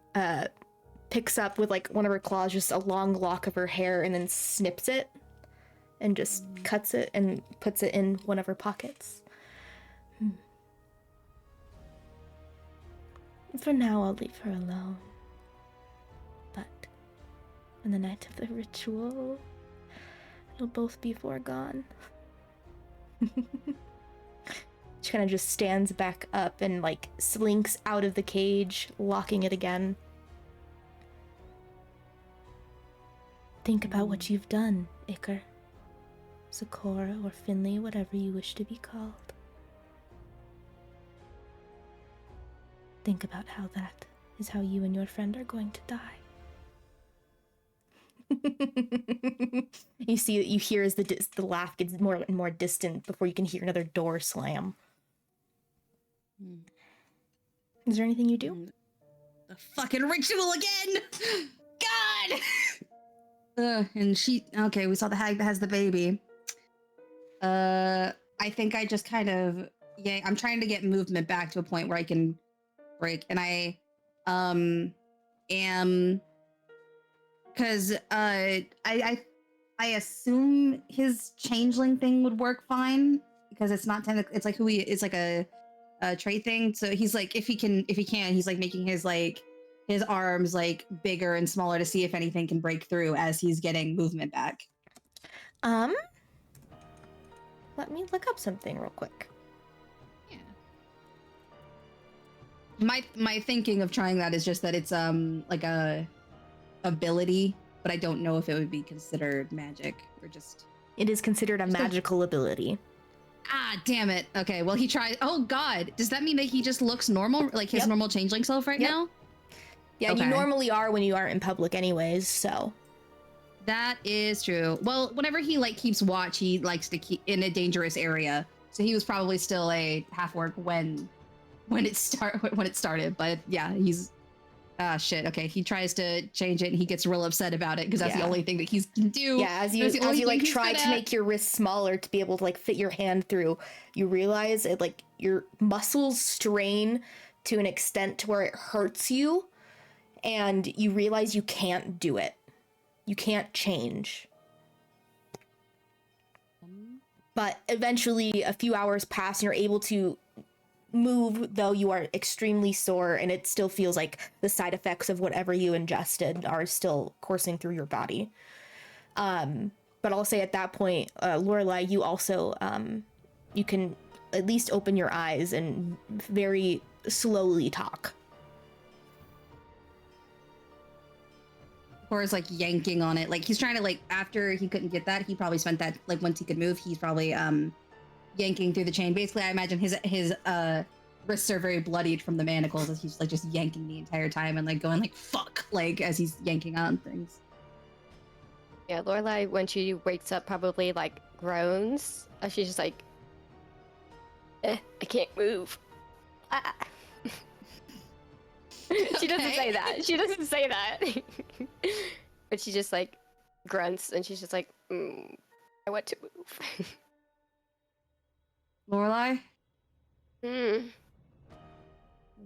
picks up with like one of her claws just a long lock of her hair and then snips it and just cuts it and puts it in one of her pockets. For now, I'll leave her alone. But on the night of the ritual, you'll both be foregone. She kind of just stands back up and like slinks out of the cage, locking it again. Think about what you've done, Iker. Sakura or Finley, whatever you wish to be called. Think about how that is how you and your friend are going to die. You hear as the laugh gets more and more distant before you can hear another door slam. Is there anything you do? The fucking ritual again! God! And she... Okay, we saw the hag that has the baby. I think I just kind of... Yeah, I'm trying to get movement back to a point where I can break. And I am... Because I assume his changeling thing would work fine. Because it's not it's like who he... It's like a trait thing. So he's like, if he can, he's like making his arms like bigger and smaller to see if anything can break through as he's getting movement back. Let me look up something real quick. Yeah. My thinking of trying that is just that it's like a ability, but I don't know if it would be considered magic or just. It is considered a magical ability. Ah, damn it. Okay, well, he tried. Oh, God. Does that mean that he just looks normal, like his normal changeling self right now? Yeah, okay. You normally are when you aren't in public anyways, so. That is true. Well, whenever he, like, keeps watch, he likes to keep in a dangerous area. So he was probably still a half-orc when it started. But, yeah, he's... Ah, shit. Okay, he tries to change it, and he gets real upset about it, because that's the only thing that he can do. Yeah, as you like try to make your wrist smaller to be able to like fit your hand through, you realize it like your muscles strain to an extent to where it hurts you, and you realize you can't do it. You can't change. But eventually, a few hours pass, and you're able to move, though you are extremely sore, and it still feels like the side effects of whatever you ingested are still coursing through your body. But I'll say at that point, Lorelai, you also you can at least open your eyes and very slowly talk. Or is like yanking on it, like he's trying to like after he couldn't get that, he probably spent that like once he could move, he's probably yanking through the chain. Basically, I imagine his wrists are very bloodied from the manacles as he's like just yanking the entire time and like going like fuck, like as he's yanking on things. Yeah, Lorelai, when she wakes up, probably like groans. She's just like, I can't move. Ah. She doesn't say that. She doesn't say that. But she just like grunts and she's just like, I want to move. Lorelai?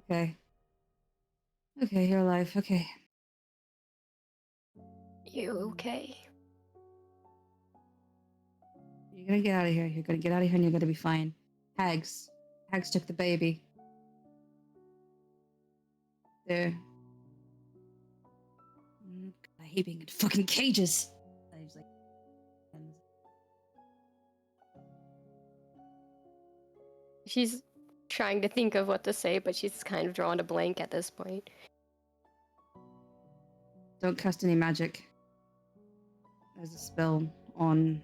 Okay. Okay, you're alive. Okay. You okay? You're gonna get out of here. You're gonna get out of here and you're gonna be fine. Hags took the baby. There. God, I hate being in fucking cages. I was like, she's trying to think of what to say, but she's kind of drawn a blank at this point. Don't cast any magic. There's a spell on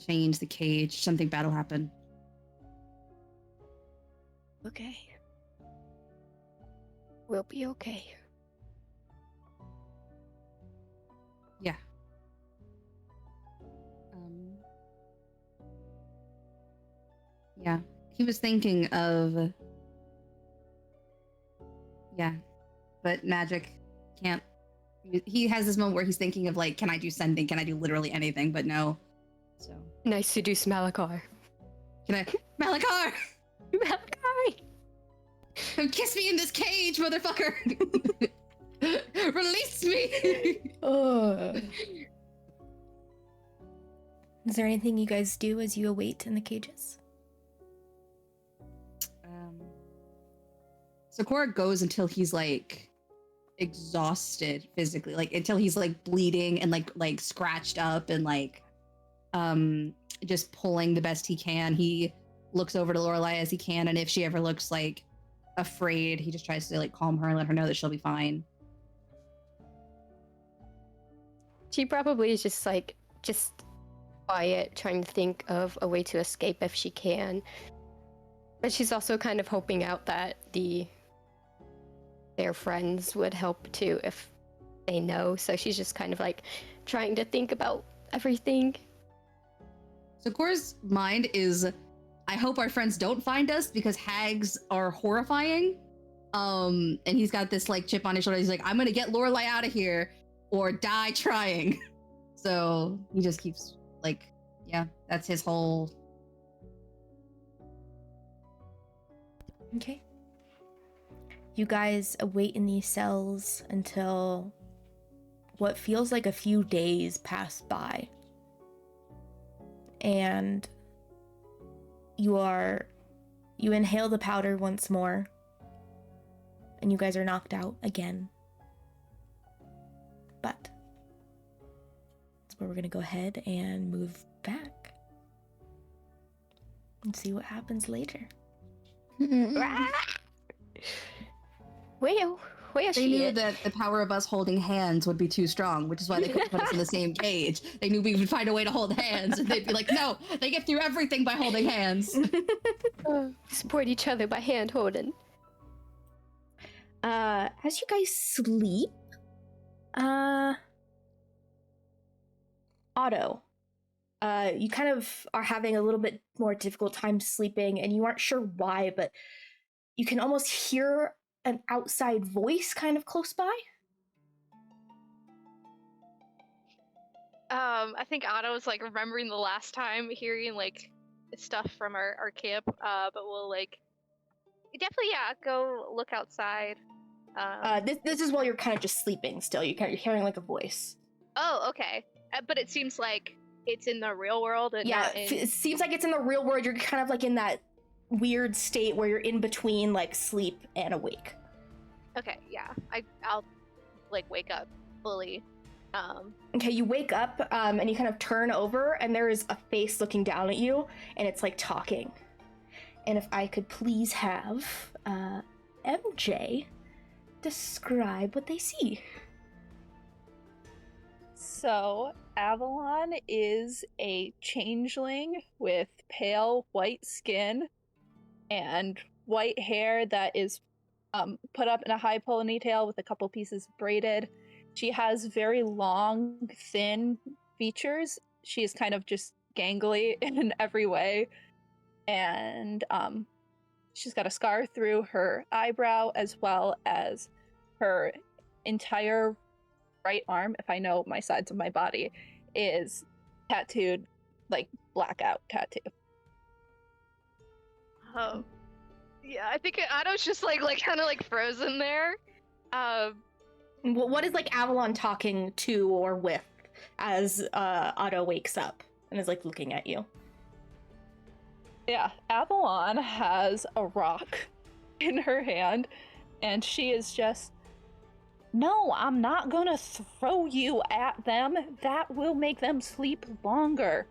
change the cage. Something bad will happen. Okay. We'll be okay. Yeah. Yeah. He was thinking of... Yeah. But magic can't... He has this moment where he's thinking of like, can I do sending? Can I do literally anything? But no. So... Nice seduce Malachar. Can I... Malachar! Malachar! Kiss me in this cage, motherfucker! Release me! Is there anything you guys do as you await in the cages? So Cora goes until he's like exhausted physically, like until he's like bleeding and like scratched up and like just pulling the best he can. He looks over to Lorelai as he can, and if she ever looks like afraid, he just tries to like calm her and let her know that she'll be fine. She probably is just quiet, trying to think of a way to escape if she can. But she's also kind of hoping out that their friends would help too if they know. So she's just kind of like trying to think about everything. So Cora's mind is, I hope our friends don't find us because hags are horrifying. And he's got this like chip on his shoulder. He's like, I'm gonna get Lorelai out of here or die trying. So he just keeps like, yeah, that's his whole. Okay. You guys await in these cells until what feels like a few days pass by. And you inhale the powder once more, and you guys are knocked out again. But that's where we're gonna go ahead and move back and see what happens later. Well, They knew that the power of us holding hands would be too strong, which is why they couldn't put us in the same cage. They knew we would find a way to hold hands, and they'd be like, no, they get through everything by holding hands. Support each other by hand holding. As you guys sleep, Otto, you kind of are having a little bit more difficult time sleeping, and you aren't sure why, but you can almost hear an outside voice kind of close by. I think Otto's like remembering the last time hearing like stuff from our camp, but we'll like definitely go look outside. This is while you're kind of just sleeping still. You're hearing like a voice. Oh, okay. But it seems like it's in the real world. And Yeah, not in... it seems like it's in the real world. You're kind of like in that weird state where you're in between like sleep and awake. Okay, yeah. I'll like wake up fully. Okay, you wake up and you kind of turn over, and there is a face looking down at you, and it's like talking. And if I could please have MJ describe what they see. So, Avalon is a changeling with pale white skin and white hair that is put up in a high ponytail with a couple pieces braided. She has very long, thin features. She is kind of just gangly in every way. And she's got a scar through her eyebrow as well as her entire right arm, if I know my sides of my body, is tattooed, like blackout tattoo. Oh, yeah. I think Otto's just like kind of like frozen there. What is like Avalon talking to or with as Otto wakes up and is like looking at you? Yeah, Avalon has a rock in her hand, and she is just, no, I'm not gonna throw you at them. That will make them sleep longer.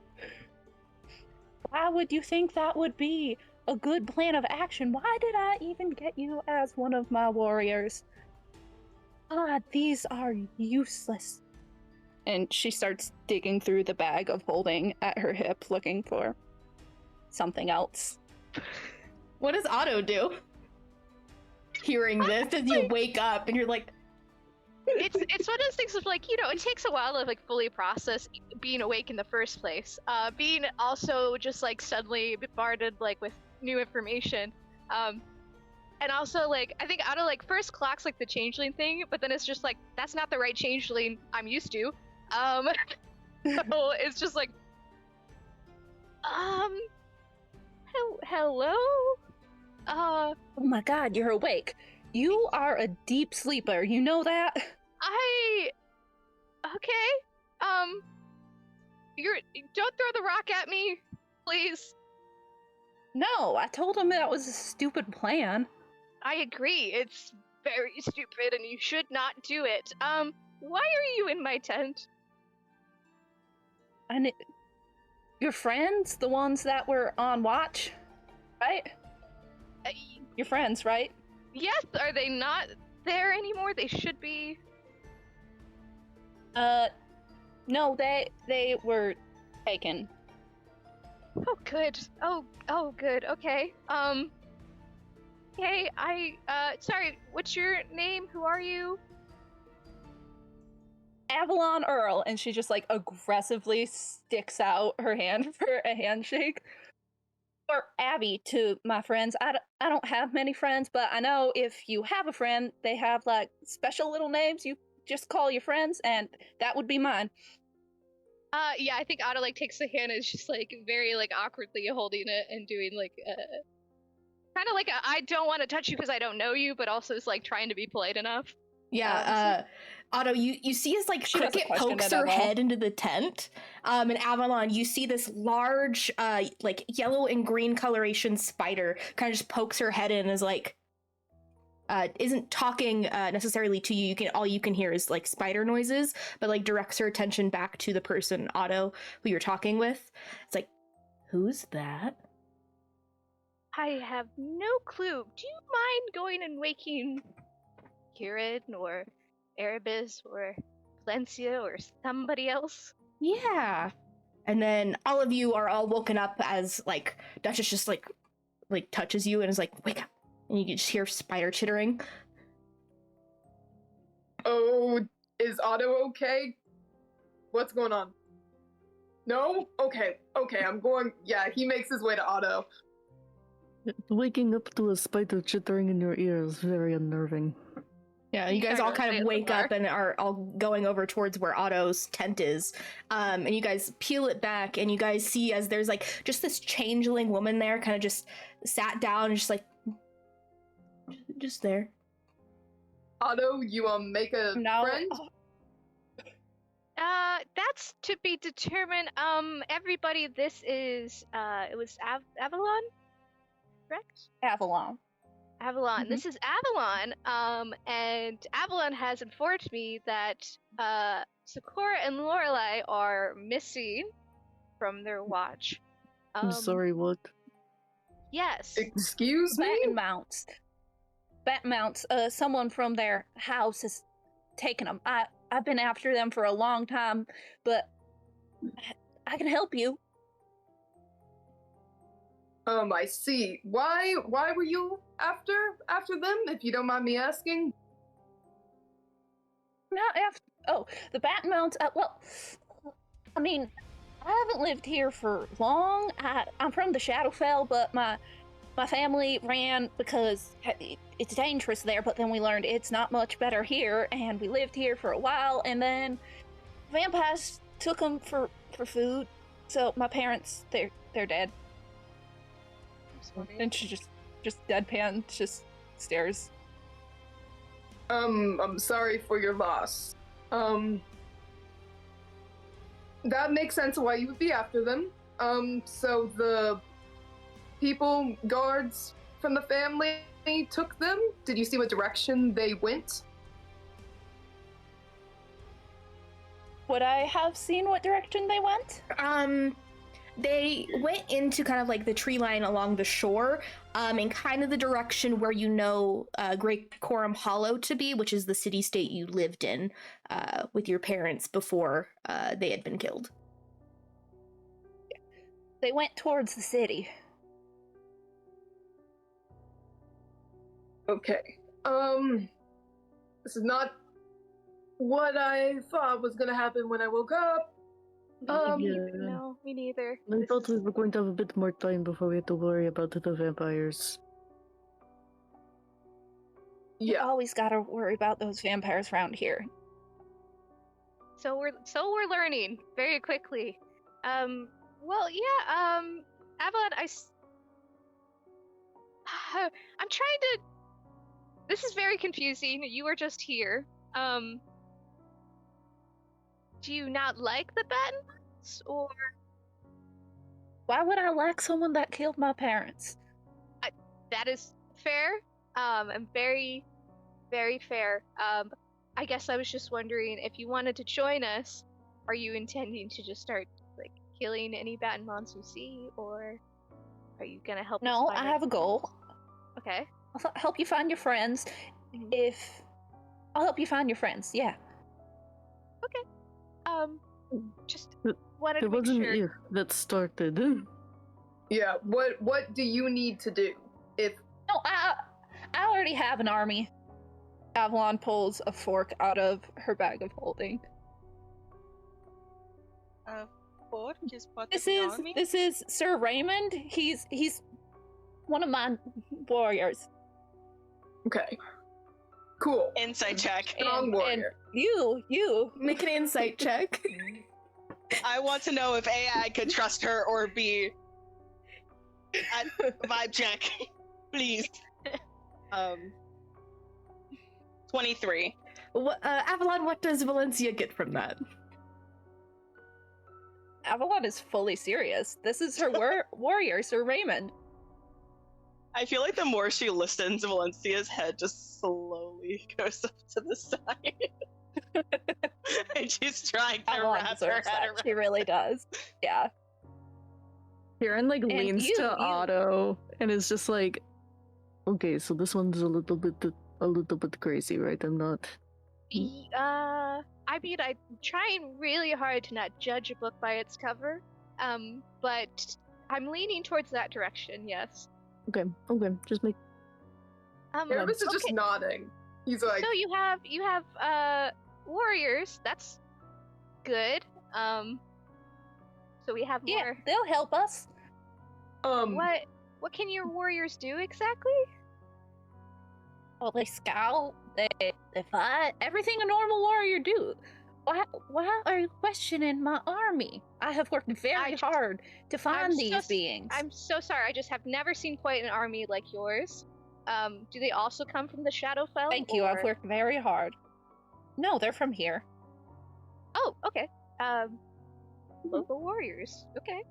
Why would you think that would be a good plan of action? Why did I even get you as one of my warriors? These are useless. And she starts digging through the bag of holding at her hip, looking for something else. What does Otto do? Hearing this as you wake up and you're like, it's one of those things of like, you know, it takes a while to like fully process being awake in the first place. Being also just like suddenly bombarded like with new information. And also like I think Otto like first clocks like the changeling thing, but then it's just like that's not the right changeling I'm used to. So it's just like hello? Uh, Oh my god, you're awake. You are a deep sleeper, you know that? okay. Don't throw the rock at me, please. No, I told him that was a stupid plan. I agree. It's very stupid and you should not do it. Why are you in my tent? And your friends, the ones that were on watch, right? Uh, Your friends, right? yes, are they not there anymore? They should be. No, they were taken. Oh, good. Oh, good. Okay. Hey, sorry, what's your name? Who are you? Avalon Earl, and she just like aggressively sticks out her hand for a handshake. Or Abby to my friends. I don't have many friends, but I know if you have a friend, they have like special little names you just call your friends, and that would be mine. Yeah, I think Otto like takes the hand and is just like very like awkwardly holding it and doing like kind of like a I don't want to touch you because I don't know you, but also is like trying to be polite enough. Yeah, Otto, you see as like She doesn't Cricket question pokes it at her all. head into the tent, and Avalon, you see this large, like yellow and green coloration spider kind of just pokes her head in and is like, isn't talking necessarily to you. All you can hear is like spider noises, but like directs her attention back to the person, Otto, who you're talking with. It's like, who's that? I have no clue. Do you mind going and waking Kieran or Erebus or Valencia or somebody else? Yeah. And then all of you are all woken up as like Duchess just like touches you and is like, wake up. And you can just hear spider chittering. Oh, is Otto okay? What's going on? No? Okay, I'm going. Yeah, he makes his way to Otto. Waking up to a spider chittering in your ear is very unnerving. Yeah, you guys all kind of wake up and are all going over towards where Otto's tent is. And you guys peel it back and you guys see as there's like just this changeling woman there kind of just sat down and just like, just there. Otto, you make a friend? That's to be determined. Everybody, this is, it was Avalon? Correct? Avalon. Avalon. Mm-hmm. This is Avalon. And Avalon has informed me that, Sakura and Lorelei are missing from their watch. I'm sorry, what? Yes. Excuse me? Battenmont, someone from their house has taken them. I've been after them for a long time, but I can help you. I see. Why were you after them, if you don't mind me asking? Not after. Oh, the Battenmont. Well, I mean, I haven't lived here for long. I'm from the Shadowfell, but my family ran because it's dangerous there. But then we learned it's not much better here, and we lived here for a while. And then vampires took them for food. So my parents, they're dead. And she just deadpan, just stares. I'm sorry for your loss. That makes sense why you would be after them. So the guards from the family took them? Did you see what direction they went? Would I have seen what direction they went? They went into kind of like the tree line along the shore, in kind of the direction where you know Great Coram Hollow to be, which is the city-state you lived in with your parents before they had been killed. They went towards the city. Okay. This is not what I thought was gonna happen when I woke up. No, me neither. I thought we were going to have a bit more time before we had to worry about the vampires. You always gotta worry about those vampires around here. So we're learning very quickly. Well, yeah, Avalon, I'm trying to. This is very confusing. You were just here. Do you not like the Battenmonts, or Why would I like someone that killed my parents? that is fair? And very, very fair. I guess I was just wondering if you wanted to join us. Are you intending to just start like killing any Battenmonts you see, or are you gonna help? No, us I find have a goal. Okay. I'll help you find your friends. I'll help you find your friends. Yeah. Just It- wanted to It make wasn't sure. you that started. Yeah, what do you need to do? If No, I already have an army. Avalon pulls a fork out of her bag of holding. Fork is part This of the is army? this is Sir Raymond. He's one of my warriors. okay. Cool. Insight check. Strong warrior. You. Make an insight check. I want to know if AI could trust her or be at vibe check. Please. 23. Avalon, what does Valencia get from that? Avalon is fully serious. This is her warrior, Sir Raymond. I feel like the more she listens, Valencia's head just slowly goes up to the side. And she's trying to Avalon wrap her deserves head that. around. She really does. Yeah. Kieran like leans you- to you- Otto and is just like, okay, so this one's a little bit crazy, right? I'm not. I mean, I'm trying really hard to not judge a book by its cover, but I'm leaning towards that direction. Yes. Okay, just make. Aramis is just okay. nodding. He's like, So you have warriors. That's good. So we have Yeah, more. they'll help us. What can your warriors do exactly? Well, they scout, they fight, everything a normal warrior do. Why are you questioning my army? I have worked very hard to find these beings. I'm so sorry. I just have never seen quite an army like yours. Do they also come from the Shadowfell? Thank you. I've worked very hard. No, they're from here. Oh, okay. Local warriors. Okay.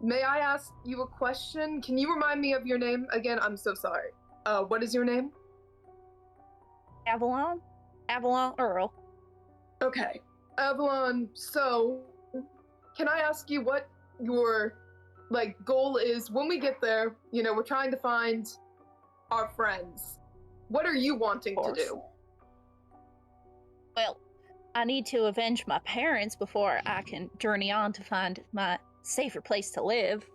may I ask you a question? Can you remind me of your name again? I'm so sorry. What is your name? Avalon Earl. Okay. Avalon, so can I ask you what your goal is when we get there? You know, we're trying to find our friends. What are you wanting to do? Well, I need to avenge my parents before I can journey on to find my safer place to live.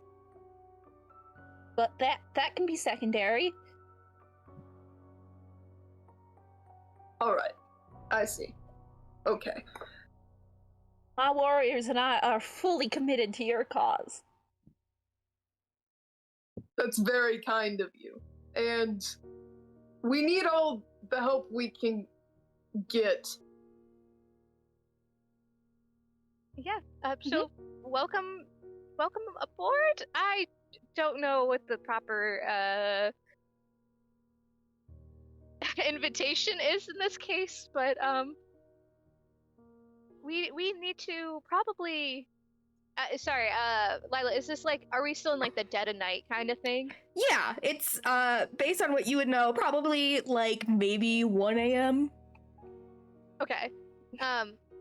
But that can be secondary. Alright. I see. Okay. My warriors and I are fully committed to your cause. That's very kind of you. And we need all the help we can get. Yeah. So welcome aboard. I don't know what the proper invitation is in this case, but we need to probably sorry, Lila, is this are we still in the dead of night kind of thing? Yeah, it's based on what you would know, probably maybe 1 a.m. Okay.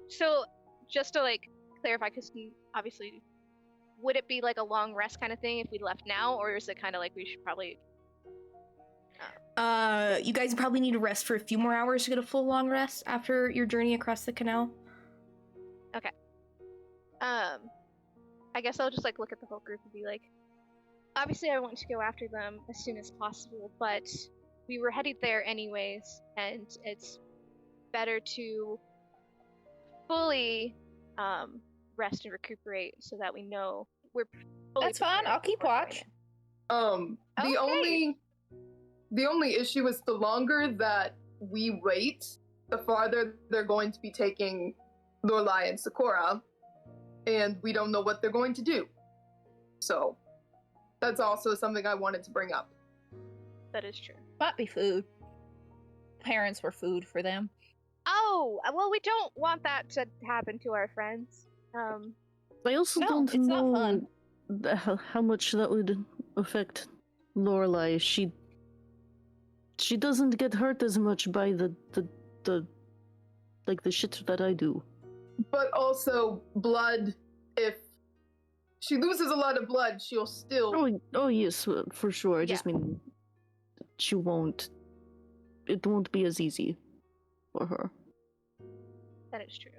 So just to clarify, because obviously, would it be a long rest kind of thing if we left now, or is it kind of we should probably? You guys probably need to rest for a few more hours to get a full long rest after your journey across the canal. Okay. I guess I'll just look at the whole group and be obviously I want to go after them as soon as possible, but we were headed there anyways, and it's better to fully rest and recuperate so that we know we're fully That's fine. prepared I'll keep before watch. going. The only issue is the longer that we wait, the farther they're going to be taking Lorelai and Sakura, and we don't know what they're going to do. So that's also something I wanted to bring up. That is true. Might be food. Parents were food for them. Oh, well, we don't want that to happen to our friends. I also No, don't it's not know fun. how much that would affect Lorelai. She doesn't get hurt as much by the like the shit that I do. But also, blood, if she loses a lot of blood, she'll still... Oh yes, for sure. I just Yeah. mean she won't. It won't be as easy for her. That is true.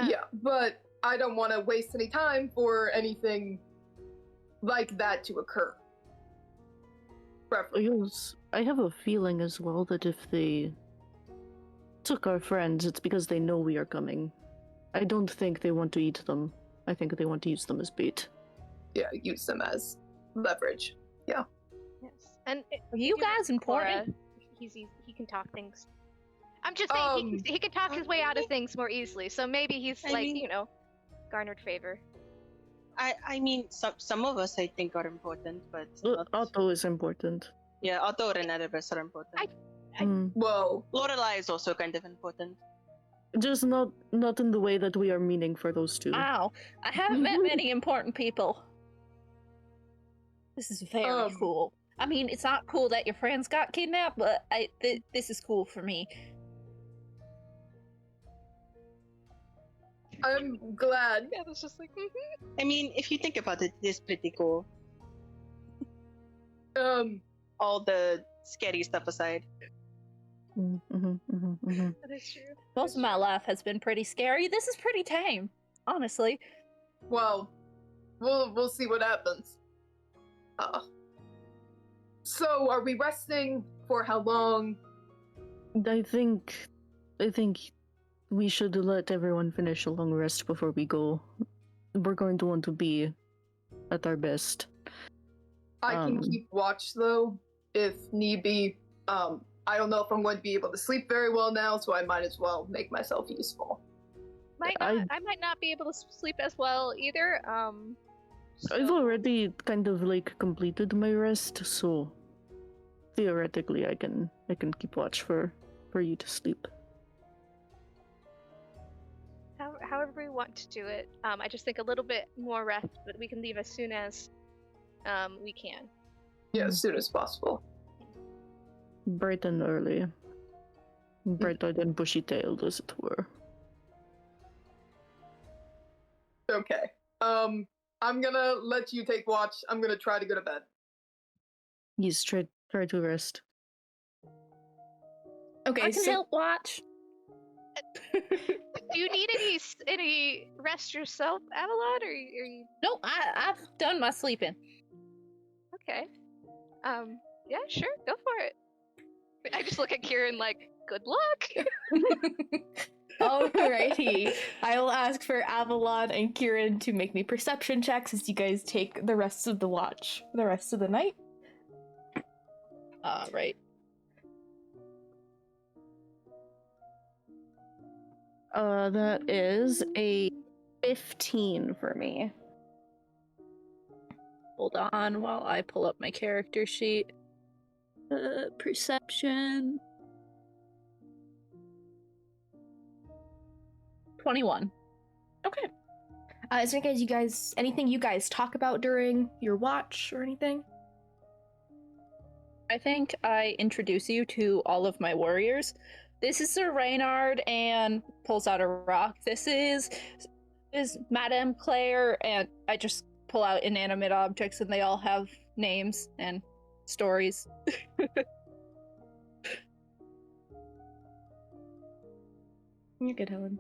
Yeah, but I don't want to waste any time for anything like that to occur. Preferably. Yes, I have a feeling as well that if they took our friends, it's because they know we are coming. I don't think they want to eat them. I think they want to use them as bait. Yeah, use them as leverage. Yeah. Yes. And Are you if guys important? He can talk things. I'm just saying he can talk his way out of things more easily. So maybe he's garnered favor. I mean, some of us I think are important, but Otto is important. yeah, Otto and Erebus are important. Whoa. Lorelai is also kind of important. Just not in the way that we are meaning for those two. Wow. I haven't met many important people. This is very cool. I mean, it's not cool that your friends got kidnapped, but this is cool for me. I'm glad. Yeah, that's just like. I mean, if you think about it, it is pretty cool. All the scary stuff aside. That is true. Most of my life has been pretty scary. This is pretty tame, honestly. Well, we'll see what happens. So, are we resting for how long? I think we should let everyone finish a long rest before we go. We're going to want to be at our best. I can keep watch though, if need be. I don't know if I'm going to be able to sleep very well now, so I might as well make myself useful. I might not be able to sleep as well either. I've already kind of like completed my rest, so theoretically I can keep watch for you to sleep. However we want to do it. I just think a little bit more rest, but we can leave as soon as we can. Yeah, as soon as possible. Bright and early. Bright-eyed and bushy-tailed, as it were. Okay. I'm gonna let you take watch. I'm gonna try to go to bed. Yes, try to rest. Okay, I can help watch. Do you need any rest yourself, Avalon, or are you? No, I've done my sleeping. Okay. Yeah, sure, go for it. I just look at Kieran like, good luck. Alrighty. I will ask for Avalon and Kieran to make me perception checks as you guys take the rest of the watch, the rest of the night. Right. That is a 15 for me. Hold on while I pull up my character sheet. Perception. 21. Okay. Is there anything you guys talk about during your watch or anything? I think I introduce you to all of my warriors. This is Sir Reynard, and pulls out a rock. This is Madame Claire, and I just pull out inanimate objects, and they all have names and stories. You're good, Helen.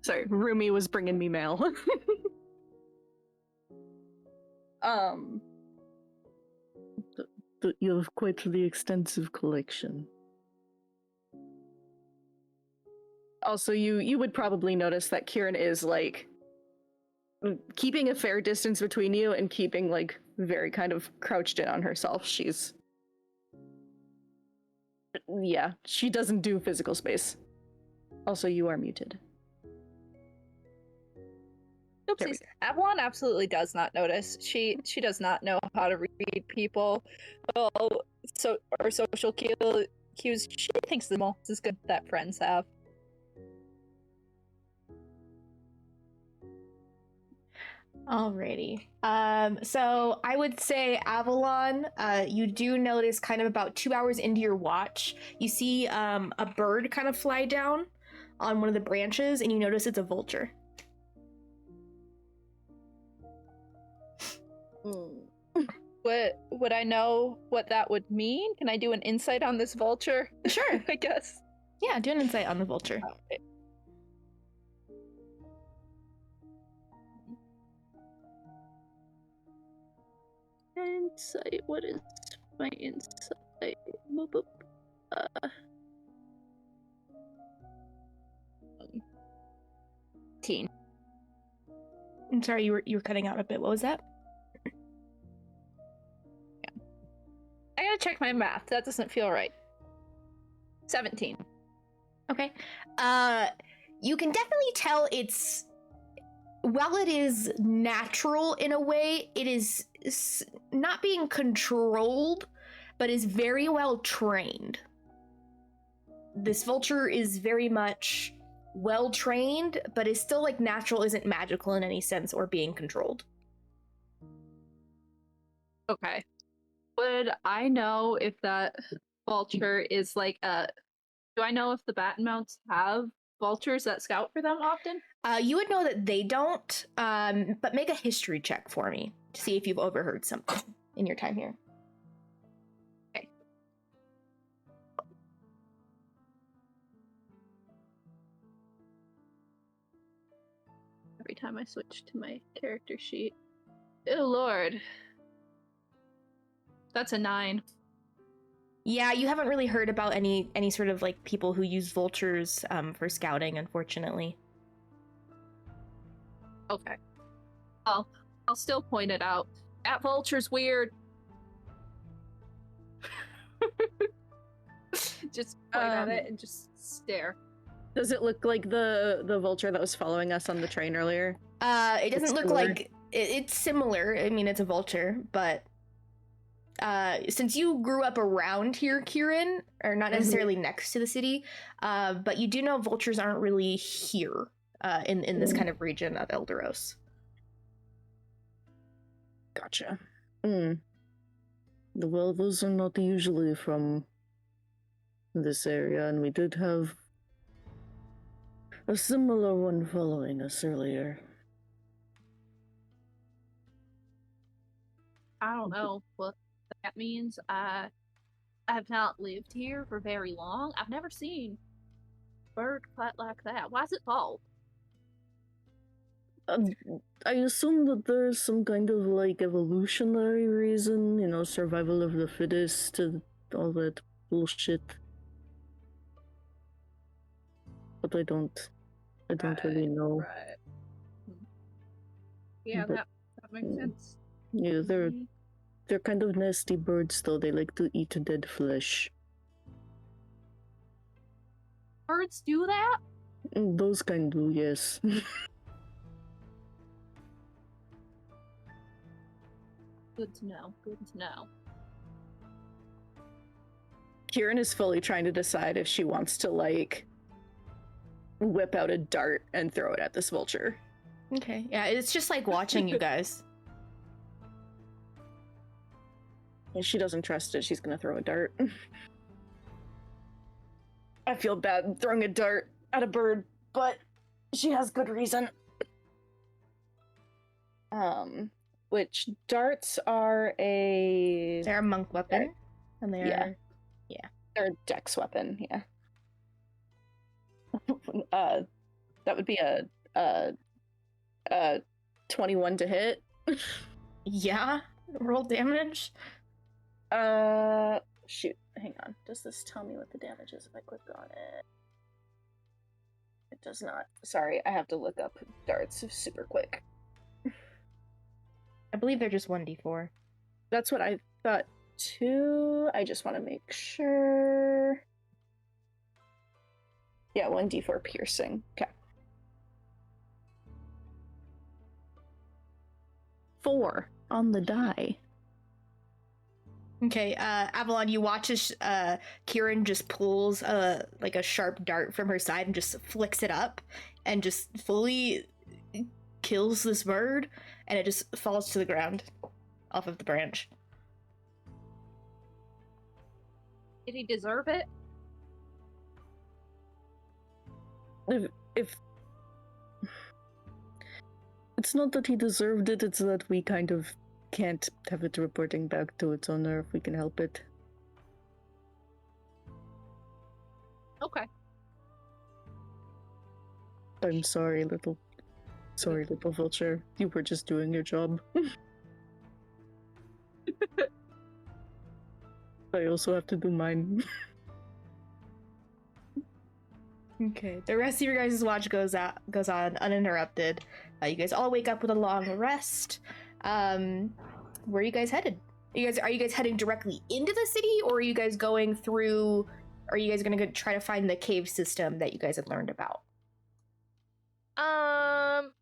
Sorry, Rumi was bringing me mail. You have quite the extensive collection. Also, you would probably notice that Kieran is, like, keeping a fair distance between you and keeping, like, very kind of crouched in on herself. She's Yeah, she doesn't do physical space. Also, you are muted. There we Oopsies. Avalon absolutely does not notice. She does not know how to read people. Or social cues. She thinks the most is good that friends have. Alrighty. So I would say Avalon, you do notice kind of about 2 hours into your watch, you see a bird kind of fly down on one of the branches, and you notice it's a vulture. Would I know what that would mean? Can I do an insight on this vulture? Sure. I guess. Yeah, do an insight on the vulture. Okay. Insight. What is my insight? Boop, boop. 18. I'm sorry, you were cutting out a bit. What was that? I gotta check my math. That doesn't feel right. 17. Okay. You can definitely tell it's, while it is natural in a way, it is not being controlled, but is very well trained. This vulture is very much well trained, but is still like natural, isn't magical in any sense or being controlled. Okay. Would I know if that vulture is like a... Do I know if the Battenmounts have vultures that scout for them often? You would know that they don't, but make a history check for me to see if you've overheard something in your time here. Okay. Every time I switch to my character sheet. Oh lord. That's a 9. Yeah, you haven't really heard about any sort of like people who use vultures for scouting, unfortunately. Okay. I'll still point it out. That vulture's weird. Just point at it and just stare. Does it look like the vulture that was following us on the train earlier? It doesn't It's look similar? like it's similar. I mean, it's a vulture, but since you grew up around here, Kieran, or not necessarily next to the city, but you do know vultures aren't really here in this kind of region of Elderos. Gotcha. Well, those are not usually from this area, and we did have a similar one following us earlier. I don't know what that means. I have not lived here for very long. I've never seen a bird quite like that. Why is it bald? I assume that there's some kind of like evolutionary reason, you know, survival of the fittest, and all that bullshit. But I don't really know. Right. Yeah, But- that makes sense. Yeah, they're kind of nasty birds, though. They like to eat dead flesh. Birds do that? Those kind do, yes. Good to know. Good to know. Kieran is fully trying to decide if she wants to, like, whip out a dart and throw it at this vulture. Okay, yeah, it's just like watching you guys. If she doesn't trust it, she's gonna throw a dart. I feel bad throwing a dart at a bird, but she has good reason. Which darts are a... They're a monk weapon, and they're They're a dex weapon, yeah. That would be a 21 to hit. yeah. Roll damage. Shoot, hang on. Does this tell me what the damage is if I click on it? It does not. Sorry, I have to look up darts super quick. I believe they're just 1d4. That's what I thought 2. I just want to make sure. Yeah, 1d4 piercing. Okay. 4 on the die. Okay, Avalon, you watch as Kieran just pulls like a sharp dart from her side and just flicks it up and just fully kills this bird, and it just falls to the ground off of the branch. Did he deserve it? If it's not that he deserved it, it's that we kind of can't have it reporting back to its owner if we can help it. Okay. I'm sorry, little vulture. You were just doing your job. I also have to do mine. Okay, the rest of your guys' watch goes on uninterrupted. You guys all wake up with a long rest. Where are you guys headed? Are you guys heading directly into the city, or are you guys going through? Are you guys gonna try to find the cave system that you guys had learned about?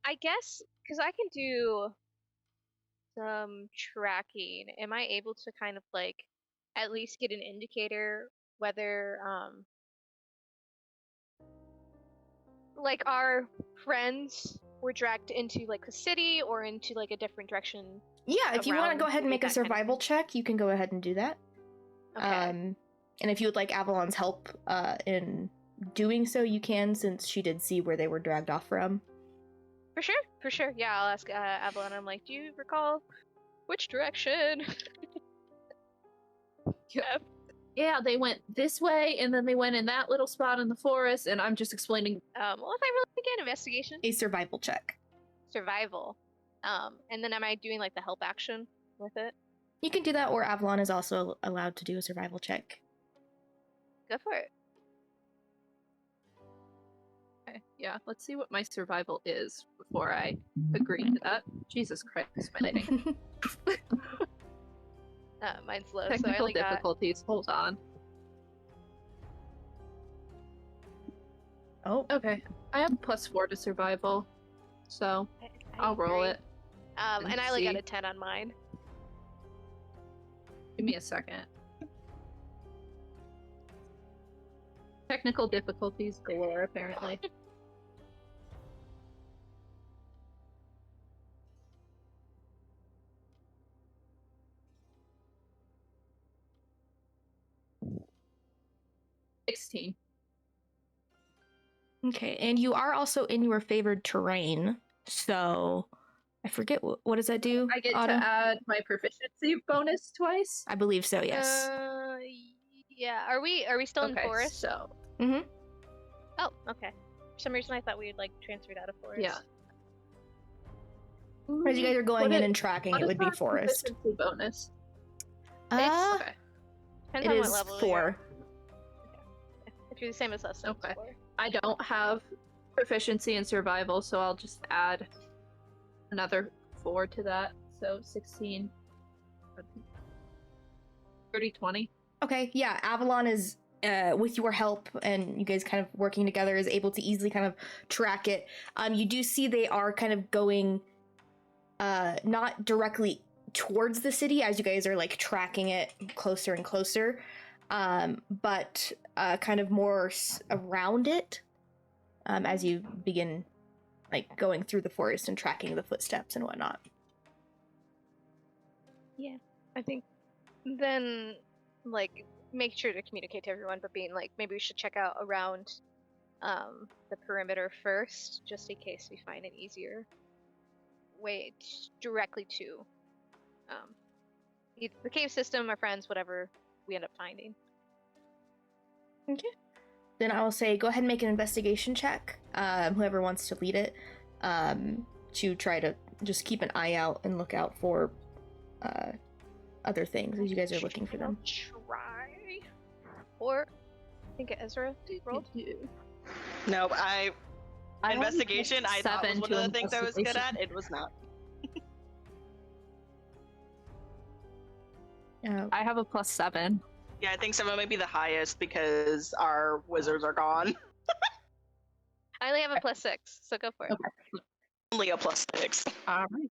I guess because I can do some tracking. Am I able to kind of like at least get an indicator whether like our friends were dragged into like the city or into like a different direction? Yeah, if you want to go ahead and make a that kind of survival thing? check, you can go ahead and do that. Okay. And if you would like Avalon's help in doing so, you can, since she did see where they were dragged off from. For sure. Yeah, I'll ask Avalon. I'm like, do you recall which direction? Yeah, they went this way, and then they went in that little spot in the forest, and I'm just explaining. Well, if I really begin investigation, A survival check. survival, and then am I doing like the help action with it? You can do that, or Avalon is also allowed to do a survival check. Go for it. Okay, yeah, let's see what my survival is before I agree to that. Jesus Christ, my lighting. Mine's low, so I Technical only got... difficulties. Hold on. Oh, Okay, I have +4 to survival, so I'll roll agree. it. And I only got see. a 10 on mine. Give me a second. Technical difficulties galore, apparently. $16. okay. And you are also in your favored terrain, so I forget what does that do? I get Autumn? to add my proficiency bonus twice. I believe so. Yes. Yeah. Are we still in Okay, forest? so Mm-hmm. Oh, okay. For some reason, I thought we had like transferred out of forest. yeah. As you guys are going What in is- and tracking, what it is would be our forest. proficiency bonus? Depends Okay. It on is what level 4. If you're the same as us, then it's Okay. 4. I don't have proficiency in survival, so I'll just add another 4 to that. So 16. 30, 20. Okay, yeah, Avalon is, with your help and you guys kind of working together, is able to easily kind of track it. You do see they are kind of going, not directly towards the city as you guys are like tracking it closer and closer, but kind of more around it, as you begin like going through the forest and tracking the footsteps and whatnot. Yeah, I think then like make sure to communicate to everyone, but being like maybe we should check out around the perimeter first, just in case we find an easier way directly to either the cave system, our friends, whatever we end up finding. Okay. Then I will say go ahead and make an investigation check. Whoever wants to lead it, to try to just keep an eye out and look out for other things as you guys are looking for them. Try. Or I think Ezra rolled. Nope, I only investigation, get I thought was 7 one to of the things I was good at. investigation. It was not. I have a +7. Yeah, I think 7 might be the highest because our wizards are gone. I only have a +6, so go for it. Okay. Only a +6. All right.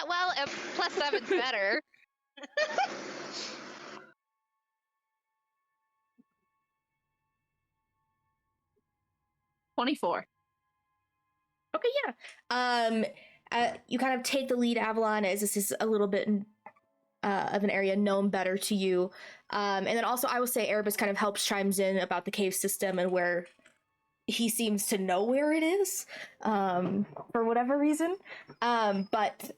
Well, a +7's better. 24. Okay, yeah. You kind of take the lead, Avalon, as this is a little bit of an area known better to you. And then also, I will say Erebus kind of chimes in about the cave system and where he seems to know where it is, for whatever reason. But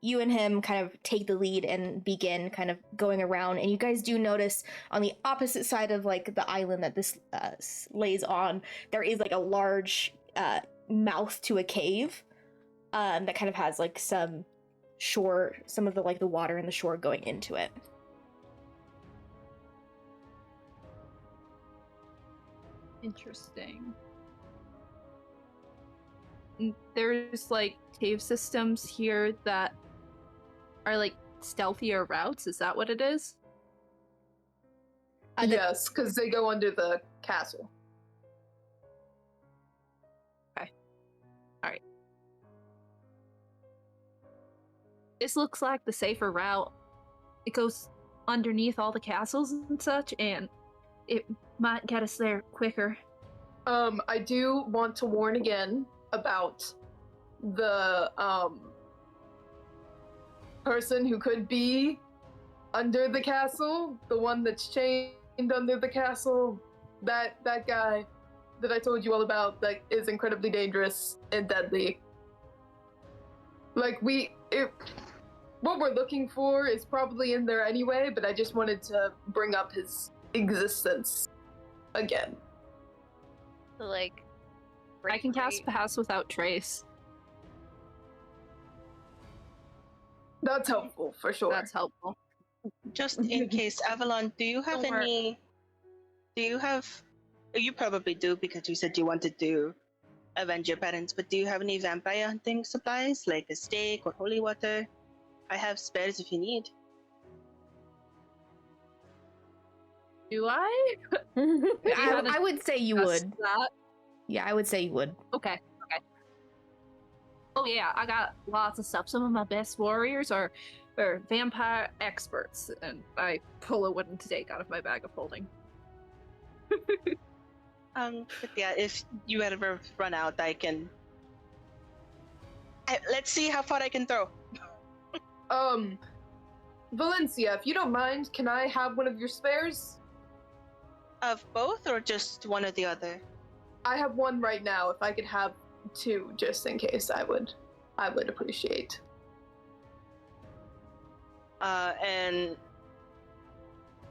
you and him kind of take the lead and begin kind of going around, and you guys do notice on the opposite side of like the island that this lays on, there is like a large mouth to a cave that kind of has like some of the like the water and the shore going into it. Interesting. There's like cave systems here that are like stealthier routes. Is that what it is? Yes, because they go under the castle. Okay. All right. This looks like the safer route. It goes underneath all the castles and such, and it might get us there quicker. I do want to warn again about the person who could be under the castle, the one that's chained under the castle. That guy that I told you all about, that is incredibly dangerous and deadly. Like what we're looking for is probably in there anyway, but I just wanted to bring up his existence again. So, like, I can cast Pass Without Trace. That's helpful for sure. That's helpful. Just in case, Avalon, do you have you probably do because you said you wanted to avenge your parents, but do you have any vampire hunting supplies like a stake or holy water? I have spares if you need. Do I? I would say you would. That? Yeah, I would say you would. Okay. Oh yeah, I got lots of stuff. Some of my best warriors are vampire experts, and I pull a wooden stake out of my bag of holding. But yeah, if you ever run out, let's see how far I can throw. Valencia, if you don't mind, can I have one of your spares? Of both, or just one or the other? I have one right now. If I could have two, just in case, I would appreciate. And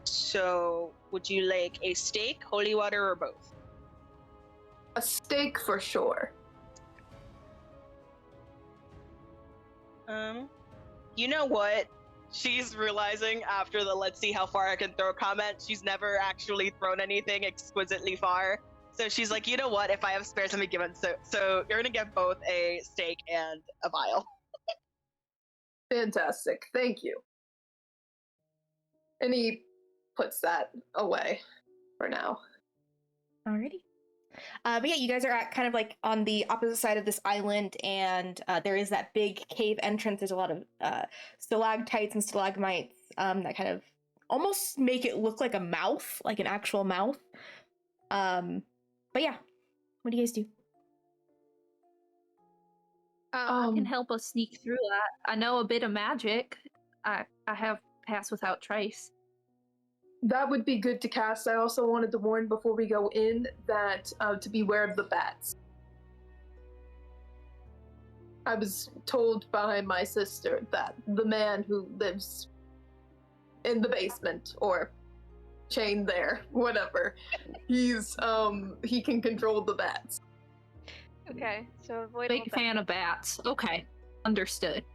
so, would you like a stake, holy water, or both? A stake for sure. You know what? She's realizing after the "let's see how far I can throw" comment, she's never actually thrown anything exquisitely far. So she's like, you know what? If I have spares, let me give it. So you're gonna get both a stake and a vial. Fantastic. Thank you. And he puts that away for now. Alrighty. But yeah, you guys are at kind of like on the opposite side of this island, and there is that big cave entrance. There's a lot of stalactites and stalagmites that kind of almost make it look like a mouth, like an actual mouth. But yeah, what do you guys do? I can help us sneak through that. I know a bit of magic. I have Pass Without Trace. That would be good to cast. I also wanted to warn before we go in that to beware of the bats. I was told by my sister that the man who lives in the basement, or chained there, whatever, he can control the bats. Okay, so avoid all Big that. fan of bats. Okay, understood.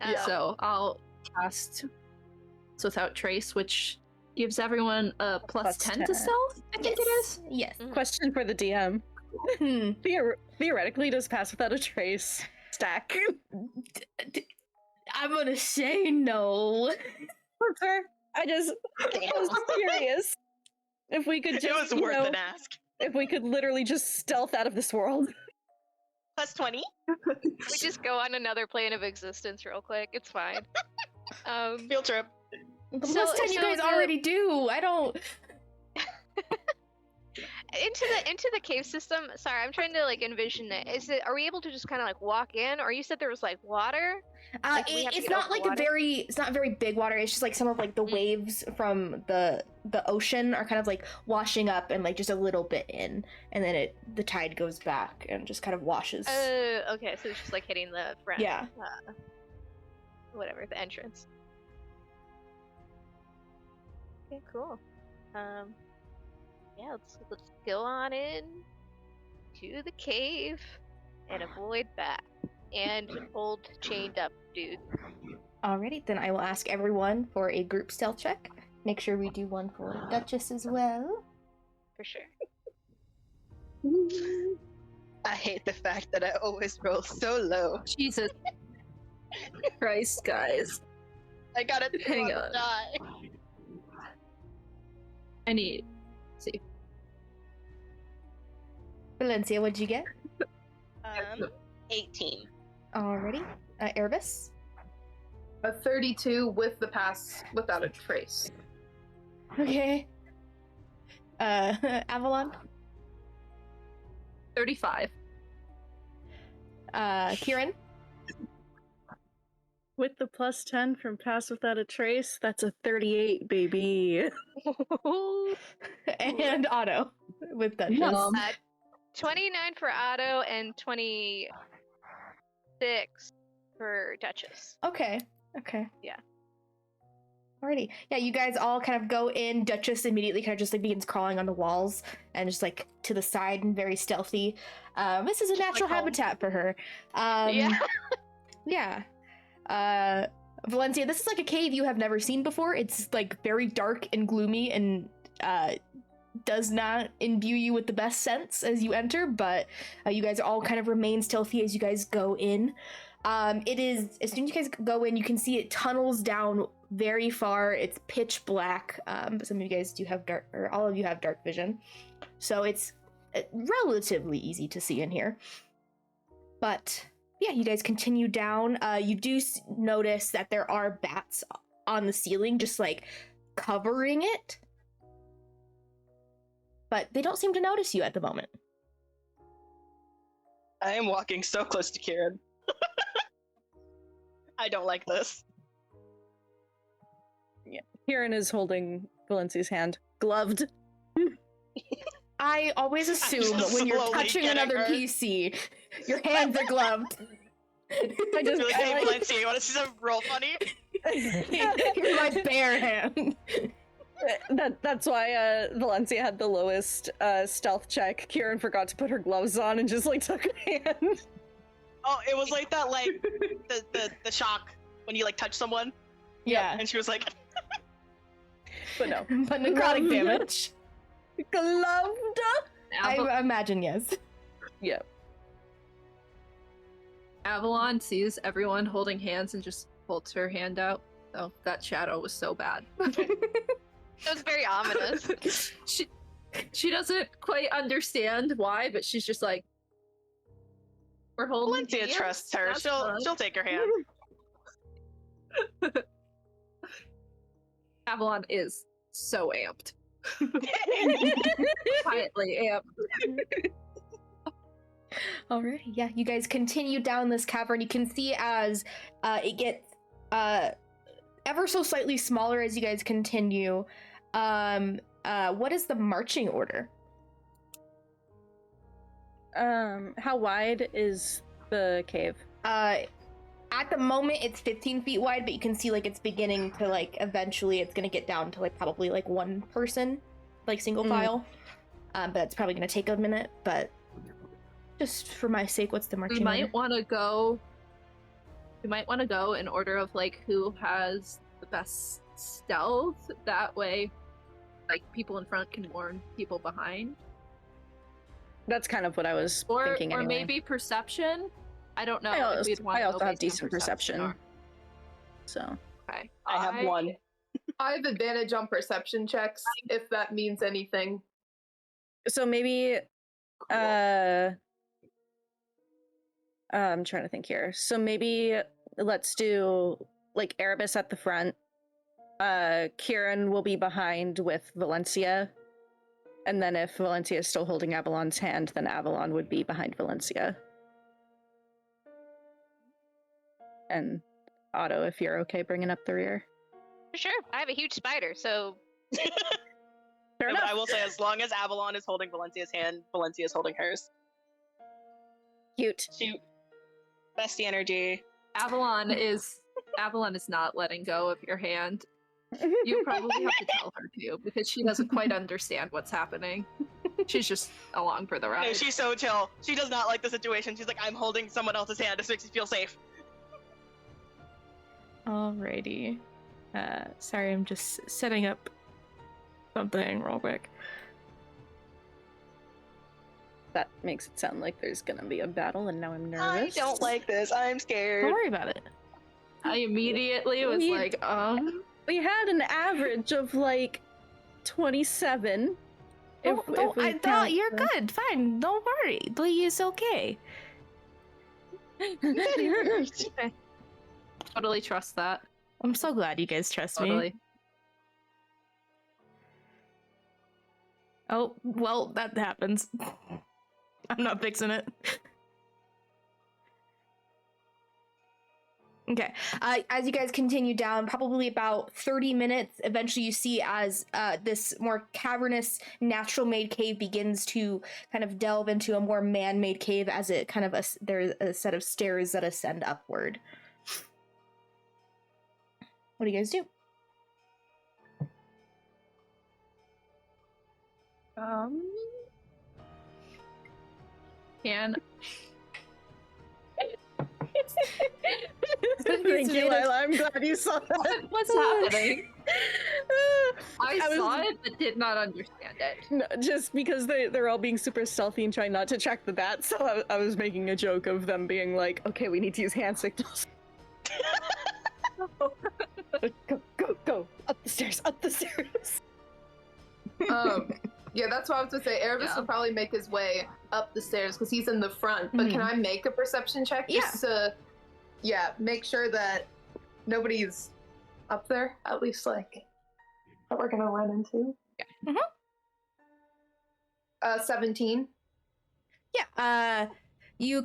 Yeah. So I'll cast Without Trace, which gives everyone a plus 10 to stealth, I think it is. Yes. Question for the DM. Theoretically, does Pass Without a Trace stack? I'm gonna say no. I was curious if we could just, It was worth an ask. if we could literally just stealth out of this world. Plus 20. We just go on another plane of existence real quick. It's fine. Field trip. Plus 10 you guys already do. I don't. into the cave system. Sorry, I'm trying to like envision it. Are we able to just kind of like walk in, or you said there was like water? Like, It's not like it's not very big water. It's just like some of like the waves from the ocean are kind of like washing up and like just a little bit in, and then the tide goes back and just kind of washes. Okay, so it's just like hitting the front. Yeah. Whatever, the entrance. Okay, cool. Yeah, let's go on in to the cave and avoid that and old chained up dude. Alrighty, then I will ask everyone for a group stealth check. Make sure we do one for Duchess as well. For sure. I hate the fact that I always roll so low. Jesus Christ, guys. I gotta Hang on. die. I need. See. Valencia, what'd you get? 18. Alrighty. Erebus? A 32 with the pass without a trace. Okay. Avalon? 35. Kieran? With the plus 10 from Pass Without a Trace, that's a 38, baby. And Otto with Duchess. 29 for Otto and 26 for Duchess. Okay. Yeah. Alrighty. Yeah, you guys all kind of go in. Duchess immediately kind of just like begins crawling on the walls and just like to the side and very stealthy. This is a natural habitat for her. Yeah. Valencia, this is like a cave you have never seen before. It's like very dark and gloomy and does not imbue you with the best sense as you enter, but you guys all kind of remain stealthy as you guys go in. It is, as soon as you guys go in, you can see it tunnels down very far. It's pitch black, but some of you guys do have dark, or all of you have dark vision. So it's relatively easy to see in here. But yeah, you guys continue down. You do notice that there are bats on the ceiling, just like covering it. But they don't seem to notice you at the moment. I am walking so close to Kieran. I don't like this. Yeah. Kieran is holding Valencia's hand, gloved. I always assume when you're touching another PC, your hands are gloved. I just really hate Valencia. You want to see something real funny? Here's my bare hand. That's why Valencia had the lowest stealth check. Kieran forgot to put her gloves on and just like took her hand. Oh, it was like that, like the shock when you like touch someone. Yeah. And she was like, but no. But necrotic damage. Gloved. I imagine yes. Yeah. Avalon sees everyone holding hands and just holds her hand out. Oh, that shadow was so bad. It was very ominous. She doesn't quite understand why, but she's just like, we're holding Valencia hands? trusts her. That's She'll take her hand. Avalon is so amped. Quietly amped. Alrighty, yeah, you guys continue down this cavern. You can see as it gets ever so slightly smaller as you guys continue. What is the marching order? How wide is the cave? At the moment it's 15 feet wide, but you can see like it's beginning to like eventually it's gonna get down to like probably like one person, like single file. But that's probably gonna take a minute, but just for my sake, what's the marching We order? might want to go. We might want to go in order of like who has the best stealth. That way, like people in front can warn people behind. That's kind of what I was Or thinking anyway. maybe perception. I don't know. I if we'd want also to go have based on decent perception. So Okay. I have one. I have advantage on perception checks, if that means anything. so maybe I'm trying to think here. So maybe let's do like Erebus at the front. Kieran will be behind with Valencia. And then if Valencia is still holding Avalon's hand, then Avalon would be behind Valencia. And Otto, if you're okay bringing up the rear. For sure. I have a huge spider, so Fair But enough. I will say, as long as Avalon is holding Valencia's hand, Valencia is holding hers. Cute. Shoot. Bestie energy. Avalon is not letting go of your hand. You probably have to tell her to, because she doesn't quite understand what's happening. She's just along for the ride. No, she's so chill. She does not like the situation. She's like, I'm holding someone else's hand. This makes me feel safe. Alrighty. Sorry, I'm just setting up something real quick. That makes it sound like there's gonna be a battle, and now I'm nervous. I don't like this. I'm scared. Don't worry about it. I immediately was like, We had an average of like 27. I thought you're count good. Fine. Don't worry. It's okay. totally trust that. I'm so glad you guys trust me. Totally. Oh, well, that happens. I'm not fixing it. Okay, as you guys continue down, probably about 30 minutes, eventually you see as this more cavernous, natural-made cave begins to kind of delve into a more man-made cave as it kind of, there's a set of stairs that ascend upward. What do you guys do? Can Thank you, Lila. I'm glad you saw that. what's happening? I was- saw it but did not understand it. No, just because they're all being super stealthy and trying not to track the bats, so I was making a joke of them being like, okay, we need to use hand signals. Go, up the stairs. Yeah, that's what I was gonna say. Erebus Yeah. will probably make his way up the stairs because he's in the front. But can I make a perception check just to, make sure that nobody's up there? At least like that we're gonna run into. Yeah. 17. Yeah, you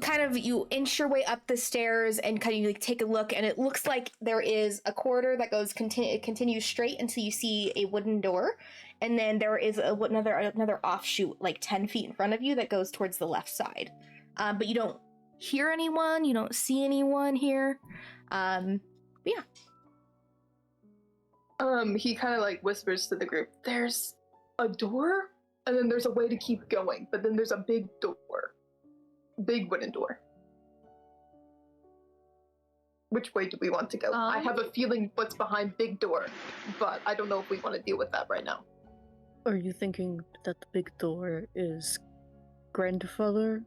inch your way up the stairs and kind of like take a look, and it looks like there is a corridor that goes continues straight until you see a wooden door, and then there is another offshoot like 10 feet in front of you that goes towards the left side. But you don't hear anyone, you don't see anyone here. But yeah. He kind of like whispers to the group, "There's a door, and then there's a way to keep going, but then there's a big door." Big wooden door. Which way do we want to go? I have a feeling what's behind big door, but I don't know if we want to deal with that right now. Are you thinking that the big door is grandfather?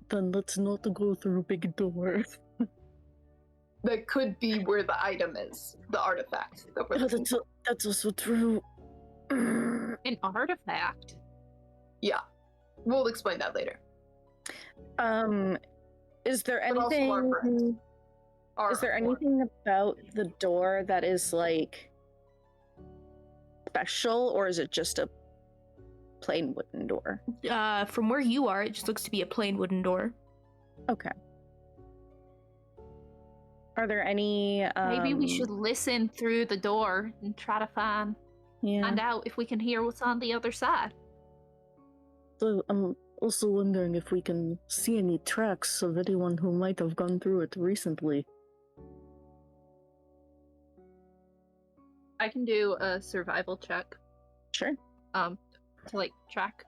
Then let's not go through big door. That could be where the item is, the artifact that we're looking for. That's also true. An artifact? Yeah, we'll explain that later. Is there But also our friend. anything? Is there anything about the door that is like special, or is it just a plain wooden door? From where you are, it just looks to be a plain wooden door. Okay. Are there any? Maybe we should listen through the door and try to find out if we can hear what's on the other side. So I'm also wondering if we can see any tracks of anyone who might have gone through it recently. I can do a survival check. Sure. To like track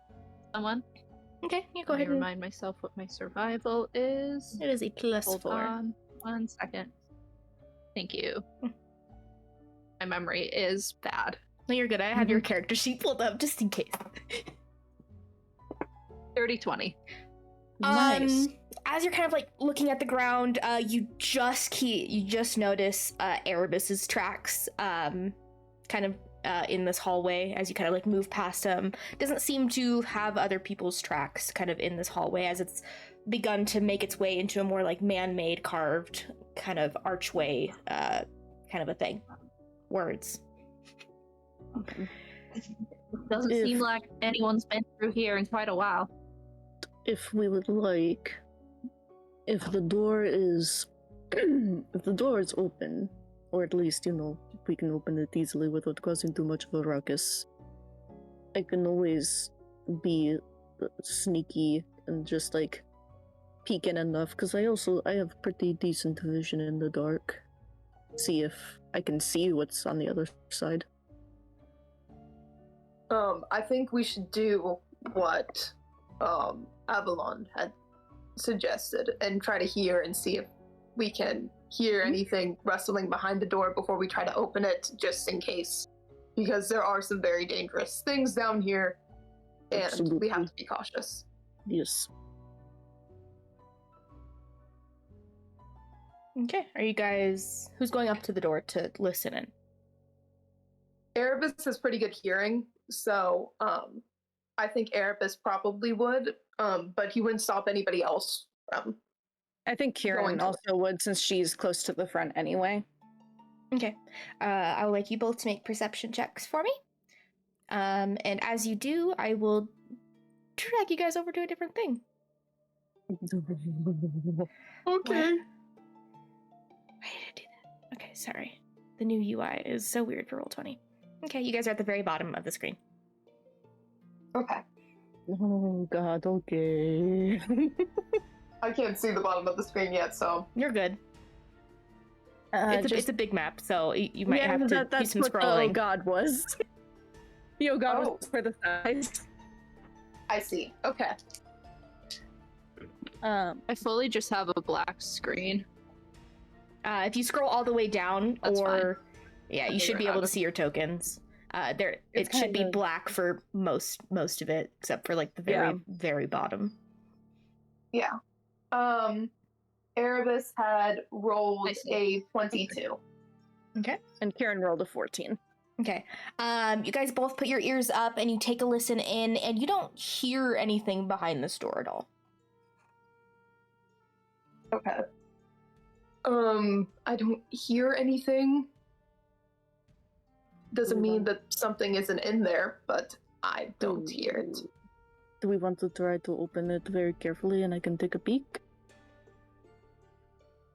someone. Okay, you go Let me ahead and remind myself what my survival is. it is a +4. Hold on 1 second. Thank you. My memory is bad. No, you're good. I have your character sheet pulled up just in case. 30-20. Nice. as you're kind of like looking at the ground, you just notice Erebus's tracks, kind of in this hallway as you kind of like move past him. Doesn't seem to have other people's tracks kind of in this hallway, as it's begun to make its way into a more like man-made carved kind of archway, kind of a thing. Words. Okay. Doesn't seem like anyone's been through here in quite a while. If we would like, if the door is open, or at least, we can open it easily without causing too much of a ruckus, I can always be sneaky and just like peek in enough, because I have pretty decent vision in the dark. See if I can see what's on the other side. I think we should do what Avalon had suggested and try to hear and see if we can hear anything rustling behind the door before we try to open it, just in case, because there are some very dangerous things down here, and Absolutely. we have to be cautious. Yes. Okay, are you guys... Who's going up to the door to listen in? Erebus has pretty good hearing, so I think Erebus probably would, but he wouldn't stop anybody else from. I think Kieran also would, since she's close to the front anyway. Okay. I would like you both to make perception checks for me. And as you do, I will drag you guys over to a different thing. Okay. Why did I do that? Okay, sorry. The new UI is so weird for Roll20. Okay, you guys are at the very bottom of the screen. Okay. Oh god, okay. I can't see the bottom of the screen yet, so... You're good. It's a big map, so you might have to do some what scrolling. the god was. The god was for the size. I see. Okay. I fully just have a black screen. If you scroll all the way down, That's or... Yeah, you should be able to see your tokens. It should be black for most of it, except for like the very bottom. Yeah. Erebus had rolled a 22. Okay. And Kieran rolled a 14. Okay. You guys both put your ears up and you take a listen in, and you don't hear anything behind this door at all. Okay. I don't hear anything. Doesn't mean that something isn't in there, but I don't hear it. Do we want to try to open it very carefully and I can take a peek?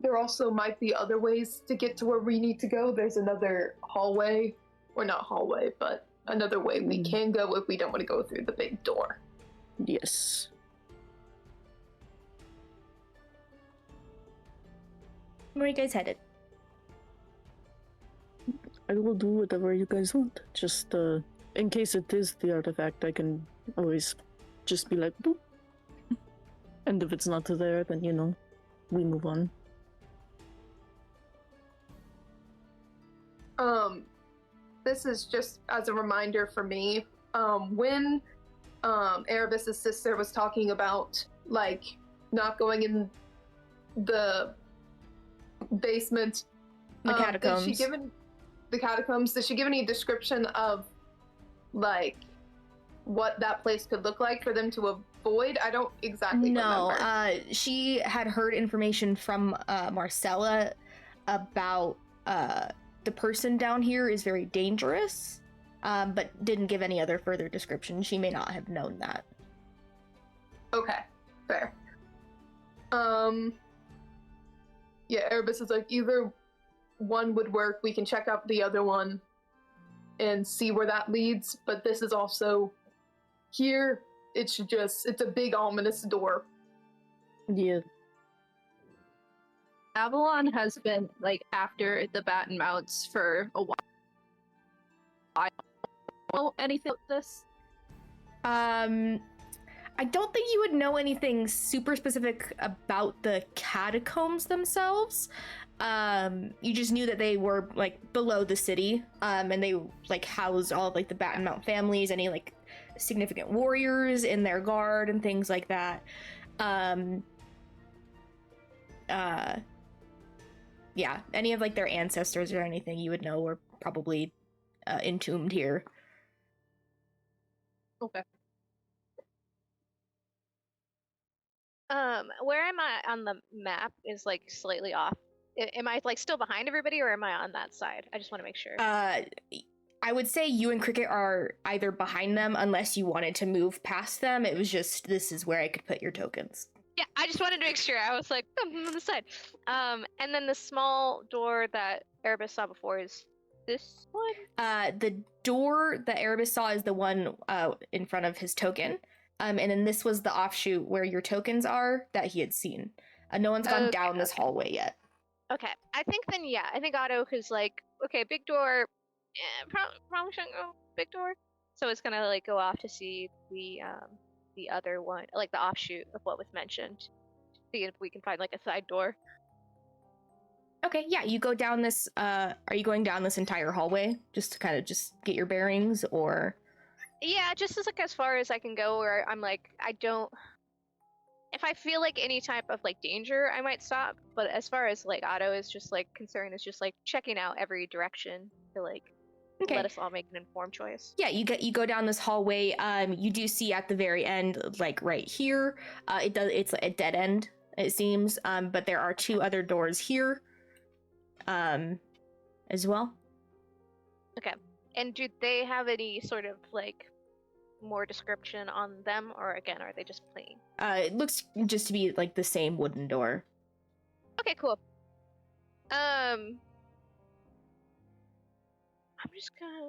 There also might be other ways to get to where we need to go. There's another hallway, or not hallway, but another way we can go if we don't want to go through the big door. Yes. Where are you guys headed? I will do whatever you guys want. Just, in case it is the artifact, I can always just be like, boop. And if it's not there, then, we move on. This is just as a reminder for me. When Erebus's sister was talking about, like, not going in the basement, The catacombs. The catacombs, did she give any description of, like, what that place could look like for them to avoid? I don't exactly remember. She had heard information from Marcella about the person down here is very dangerous, but didn't give any other further description. She may not have known that. Okay, fair. Yeah, Erebus is like, either one would work, we can check out the other one and see where that leads, but this is also here, it's a big ominous door. Yeah. Avalon has been, like, after the Battenmounts for a while. Oh, anything about this? I don't think you would know anything super specific about the catacombs themselves. You just knew that they were, like, below the city, and they, like, housed all of, like, the Battenmont families, any, like, significant warriors in their guard and things like that. yeah, any of like their ancestors or anything you would know were probably entombed here. Okay. Where am I on the map is like slightly off. Am I like still behind everybody, or am I on that side? I just want to make sure. I would say you and Cricket are either behind them unless you wanted to move past them. It was just, this is where I could put your tokens. Yeah, I just wanted to make sure. I was like, I'm on the side. And then the small door that Erebus saw before is this one? The door that Erebus saw is the one in front of his token. And then this was the offshoot where your tokens are that he had seen. No one's gone down this hallway yet. Okay, I think then, yeah, I think Otto is like, okay, big door, probably shouldn't go big door. So it's gonna like go off to see the other one, like the offshoot of what was mentioned. See if we can find like a side door. Okay, yeah, you go down this, are you going down this entire hallway just to kind of just get your bearings, or? Yeah, just as far as I can go, where I'm like, I don't, if I feel like any type of like danger, I might stop. But as far as like Otto is just like concerned, is just like checking out every direction to like let us all make an informed choice. Yeah, you go down this hallway. You do see at the very end, like right here, it's a dead end, it seems. But there are two other doors here, as well. Okay. And do they have any sort of like more description on them, or again, are they just plain? It looks just to be like the same wooden door. Okay, cool. I'm just gonna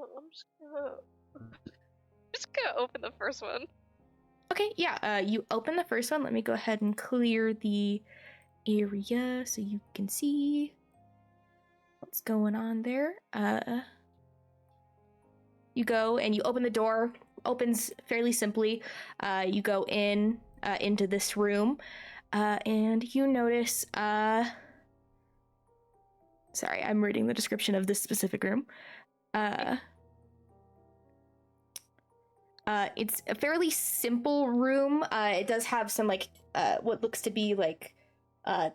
open the first one. Okay, yeah. You open the first one. Let me go ahead and clear the area so you can see what's going on there. You go and you open the door. Opens fairly simply. You go into this room, and you notice. Sorry, I'm reading the description of this specific room. It's a fairly simple room. It does have some like what looks to be like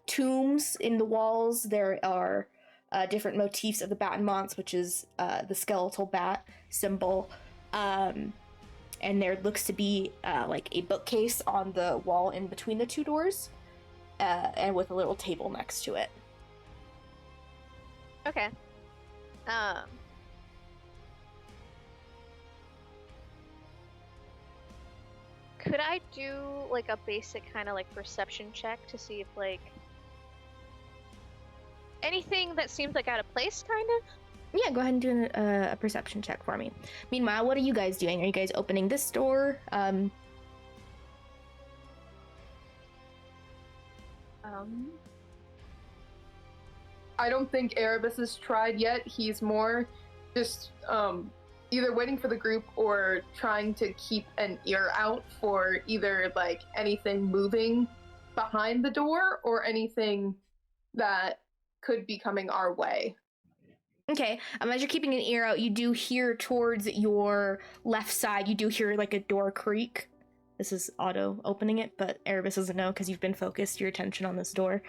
tombs in the walls. There are different motifs of the Battenmonts, which is the skeletal bat symbol. And there looks to be like a bookcase on the wall in between the two doors, and with a little table next to it. Okay. Could I do like a basic kind of like perception check to see if like anything that seems like out of place, kind of? Yeah, go ahead and do a perception check for me. Meanwhile, what are you guys doing? Are you guys opening this door? I don't think Erebus has tried yet. He's more just either waiting for the group or trying to keep an ear out for either like anything moving behind the door or anything that could be coming our way. Okay, as you're keeping an ear out, you do hear towards your left side, you do hear like a door creak. This is Otto opening it, but Erebus doesn't know because you've been focused your attention on this door.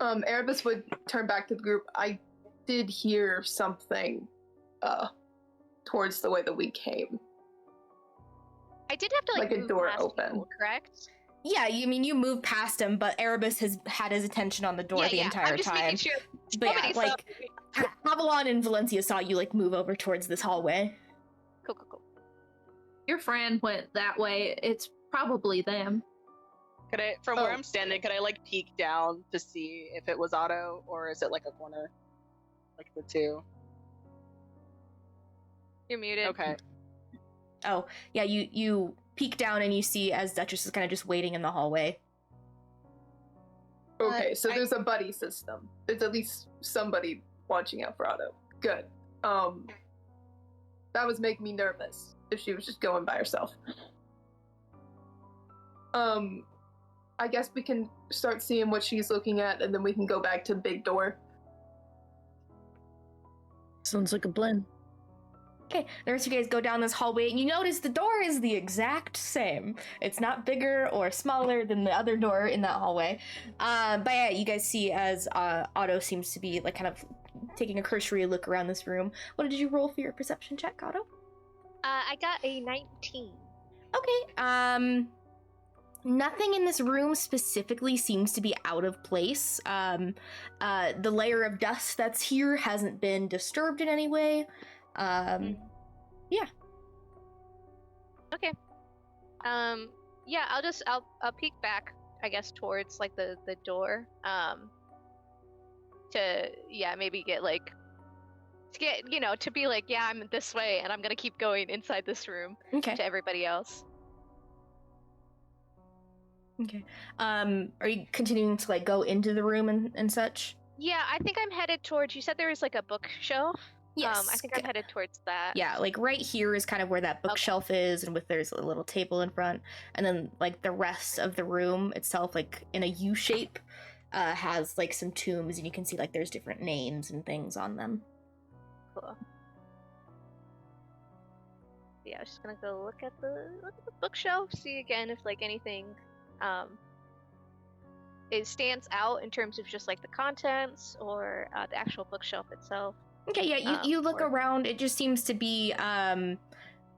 Erebus would turn back to the group. I did hear something towards the way that we came. I did have to like a move door past open. people, correct? Yeah, you move past him, but Erebus has had his attention on the door the entire I'm just time. making sure. But yeah, like Avalon and Valencia saw you like move over towards this hallway. Cool. Your friend went that way. It's probably them. Could I, from where I'm standing, could I like peek down to see if it was Otto, or is it like a corner, like the two? You're muted. Okay. Oh yeah, you peek down and you see as Duchess is kind of just waiting in the hallway. Okay, so there's a buddy system. There's at least somebody watching out for Otto. Good. That was making me nervous if she was just going by herself. I guess we can start seeing what she's looking at, and then we can go back to the big door. Sounds like a plan. Okay, the rest of you guys go down this hallway, and you notice the door is the exact same. It's not bigger or smaller than the other door in that hallway. But yeah, you guys see as Otto seems to be like kind of taking a cursory look around this room. What did you roll for your perception check, Otto? I got a 19. Okay. Nothing in this room specifically seems to be out of place. The layer of dust that's here hasn't been disturbed in any way. Yeah. Okay. Yeah, I'll peek back, I guess, towards like the door. To maybe get like to be like, yeah, I'm this way and I'm gonna keep going inside this room Okay. to everybody else. Okay. Are you continuing to like go into the room and such? Yeah, I think I'm headed towards. You said there was like a bookshelf. Yes. I think I'm headed towards that. Yeah, like right here is kind of where that bookshelf is, and there's a little table in front, and then like the rest of the room itself, like in a U shape, has like some tombs, and you can see like there's different names and things on them. Cool. Yeah, I was just gonna go look at the bookshelf, see again if like anything it stands out in terms of just like the contents or the actual bookshelf itself. Okay, yeah, you look around. It just seems to be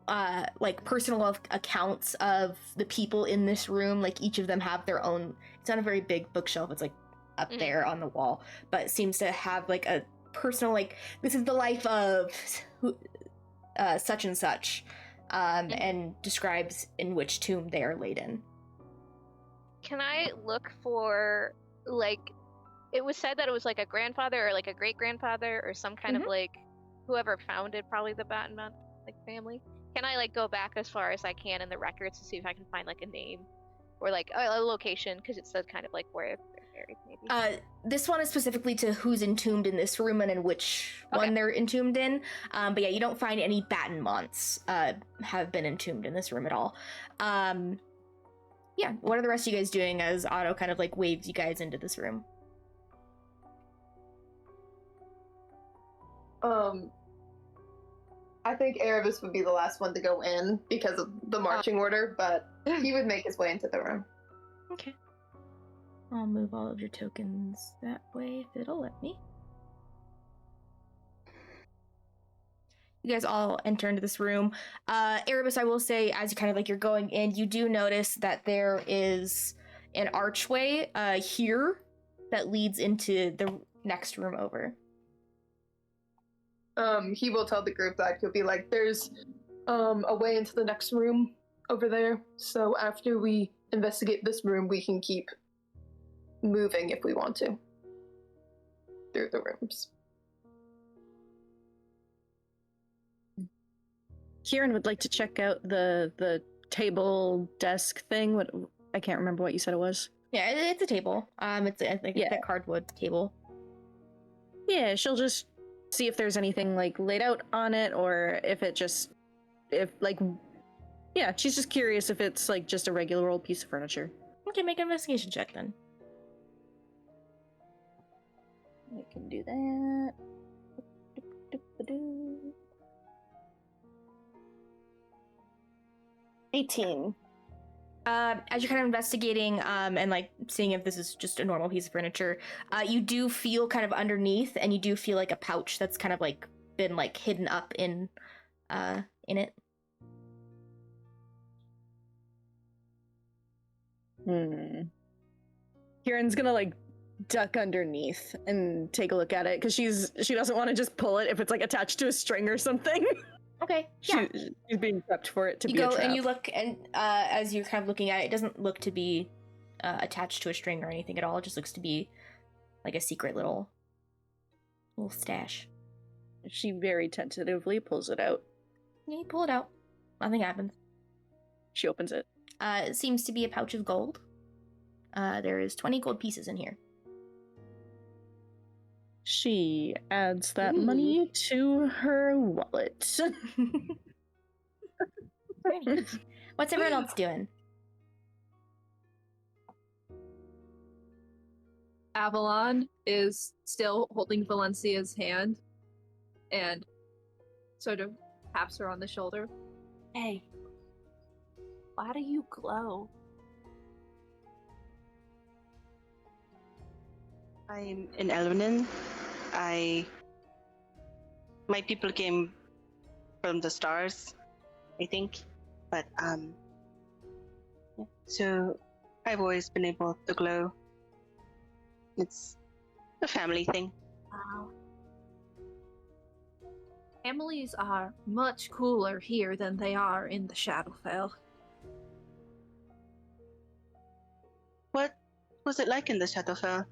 like personal accounts of the people in this room. Like each of them have their own. It's not a very big bookshelf. It's like up there on the wall, but it seems to have like a personal, like, this is the life of such and such, and describes in which tomb they are laid in. Can I look for, like, it was said that it was like a grandfather or like a great grandfather or some kind of like whoever founded probably the Battenmont like family. Can I like go back as far as I can in the records to see if I can find like a name or like a location, because it said kind of like where they're buried maybe. This one is specifically to who's entombed in this room and in which one they're entombed in. But yeah, you don't find any Battenmonts have been entombed in this room at all. Yeah, what are the rest of you guys doing as Otto kind of like waves you guys into this room? I think Erebus would be the last one to go in because of the marching order, but he would make his way into the room. Okay. I'll move all of your tokens that way if it'll let me. You guys all enter into this room. Erebus, I will say, as you kind of like you're going in, you do notice that there is an archway here that leads into the next room over. He will tell the group that he'll be like, there's a way into the next room over there. So after we investigate this room, we can keep moving if we want to through the rooms. Kieran would like to check out the table desk thing. What, I can't remember what you said it was. Yeah, it's a table. It's a cardboard table. Yeah, she'll just see if there's anything like laid out on it, or if she's just curious if it's like just a regular old piece of furniture. Okay, make an investigation check then. I can do that. 18. As you're kind of investigating and like seeing if this is just a normal piece of furniture, you do feel kind of underneath, and you do feel like a pouch that's kind of like been like hidden up in it. Kieran's gonna like duck underneath and take a look at it because she doesn't want to just pull it if it's like attached to a string or something. Okay, yeah. She's being prepped for it to be a You go trap. and you look, and as you're kind of looking at it, it doesn't look to be attached to a string or anything at all. It just looks to be like a secret little stash. She very tentatively pulls it out. You pull it out. Nothing happens. She opens it. It seems to be a pouch of gold. There is 20 gold pieces in here. She adds that money to her wallet. What's everyone else doing? Avalon is still holding Valencia's hand and sort of taps her on the shoulder. Hey, why do you glow? I'm in Elvenin. My people came from the stars, I think. But so I've always been able to glow. It's a family thing. Wow. Families are much cooler here than they are in the Shadowfell. What was it like in the Shadowfell?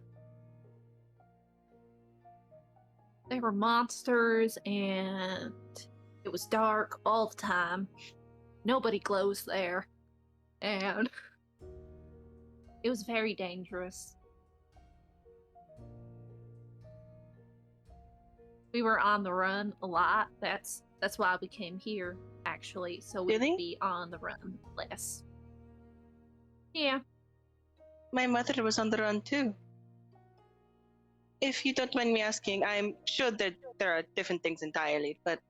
There were monsters and it was dark all the time. Nobody glows there. And it was very dangerous. We were on the run a lot. That's why we came here, actually, so we Really? would be on the run less. Yeah. My mother was on the run too. If you don't mind me asking, I'm sure that there are different things entirely, but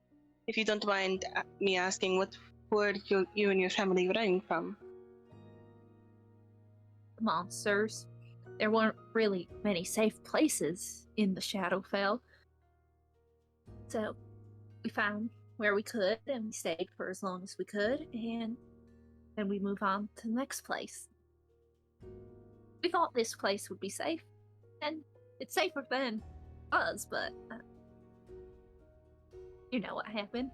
if you don't mind me asking, what were you and your family running from? Monsters. There weren't really many safe places in the Shadowfell. So we found where we could and we stayed for as long as we could, and then we move on to the next place. We thought this place would be safe, and it's safer than us, but you know what happened.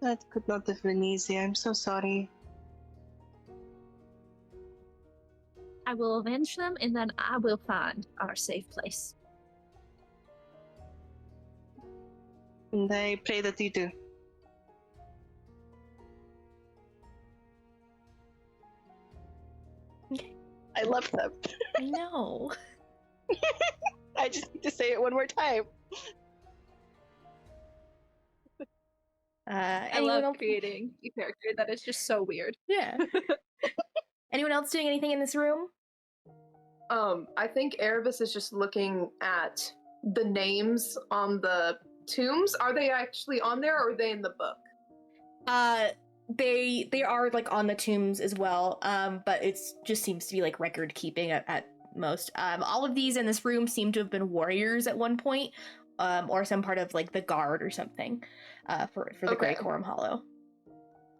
That could not have been easy. I'm so sorry. I will avenge them, and then I will find our safe place. And I pray that you do. Okay. I love them. I know. I just need to say it one more time. I Anyone love else? creating a character that is just so weird. Yeah. Anyone else doing anything in this room? I think Erebus is just looking at the names on the tombs. Are they actually on there, or are they in the book? They are like on the tombs as well. But it's just seems to be like record keeping at most. All of these in this room seem to have been warriors at one point, or some part of like the guard or something, for the Grey Okay. Quorum Hollow.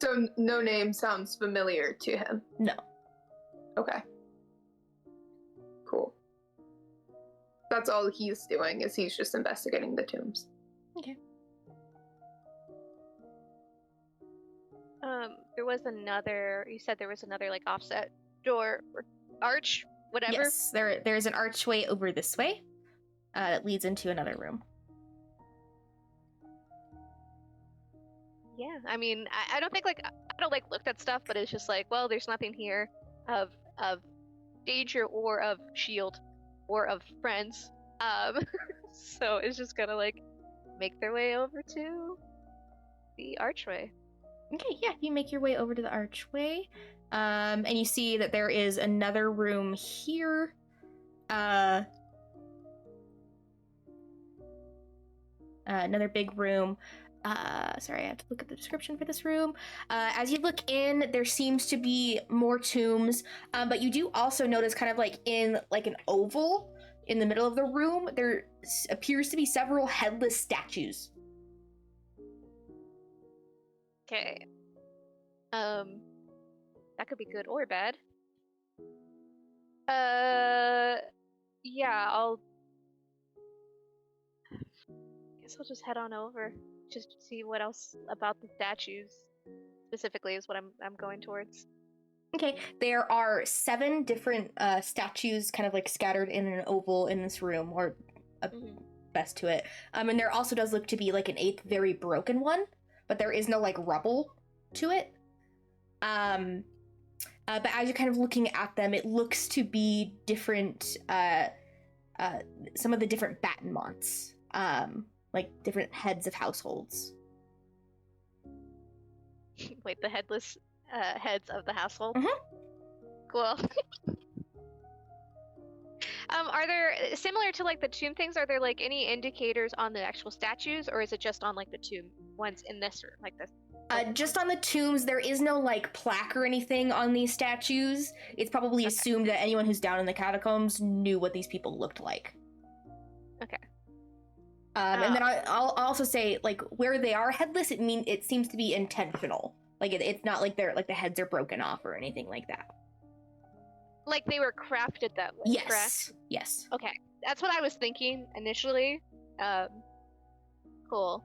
So no name sounds familiar to him. No. Okay. Cool. That's all he's doing, is he's just investigating the tombs. Okay. There was another. You said there was another like offset door or arch, whatever. Yes, there's an archway over this way, that leads into another room. Yeah, I mean, I don't think like I don't like looked at stuff, but it's just like, well, there's nothing here of danger or of shield or of friends. So it's just gonna like make their way over to the archway. Okay, yeah, you make your way over to the archway, and you see that there is another room here. Another big room. Sorry, I have to look at the description for this room. As you look in, there seems to be more tombs, but you do also notice kind of like in like an oval in the middle of the room, there appears to be several headless statues. Okay. That could be good or bad. Yeah, guess I'll just head on over. Just to see what else about the statues specifically is what I'm going towards. Okay, there are 7 different statues kind of like scattered in an oval in this room, or best to it. And there also does look to be like an 8th very broken one, but there is no like rubble to it. But as you're kind of looking at them, it looks to be different, some of the different Battenmonts, like different heads of households. Wait, the headless heads of the household? Mhm. Cool. Are there similar to like the tomb things? Are there like any indicators on the actual statues, or is it just on like the tomb ones in this room, like this? Just on the tombs, there is no like plaque or anything on these statues. It's probably assumed that anyone who's down in the catacombs knew what these people looked like. Okay. And then I'll also say, like, where they are headless, it seems to be intentional. Like it's not like they're like the heads are broken off or anything like that. Like they were crafted that way, Yes. correct? Yes. Okay, that's what I was thinking initially. Cool.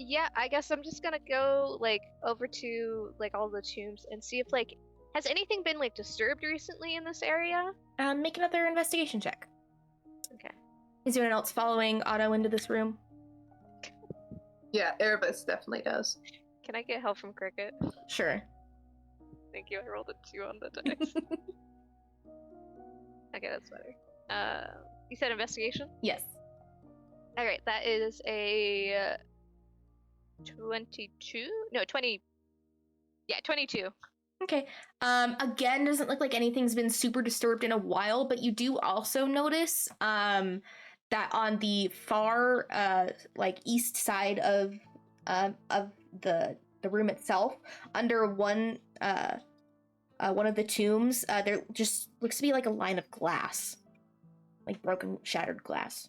Yeah, I guess I'm just gonna go like over to like all the tombs and see if like has anything been like disturbed recently in this area? Make another investigation check. Okay. Is anyone else following Otto into this room? Yeah, Erebus definitely does. Can I get help from Cricket? Sure. Thank you. I rolled a 2 on the dice. Okay, that's better. You said investigation? Yes. All right, that is a 22. No, 20. Yeah, 22. Okay. Again, doesn't look like anything's been super disturbed in a while, but you do also notice that on the far like east side of the room itself, under one of the tombs, there just looks to be like a line of glass, like broken, shattered glass.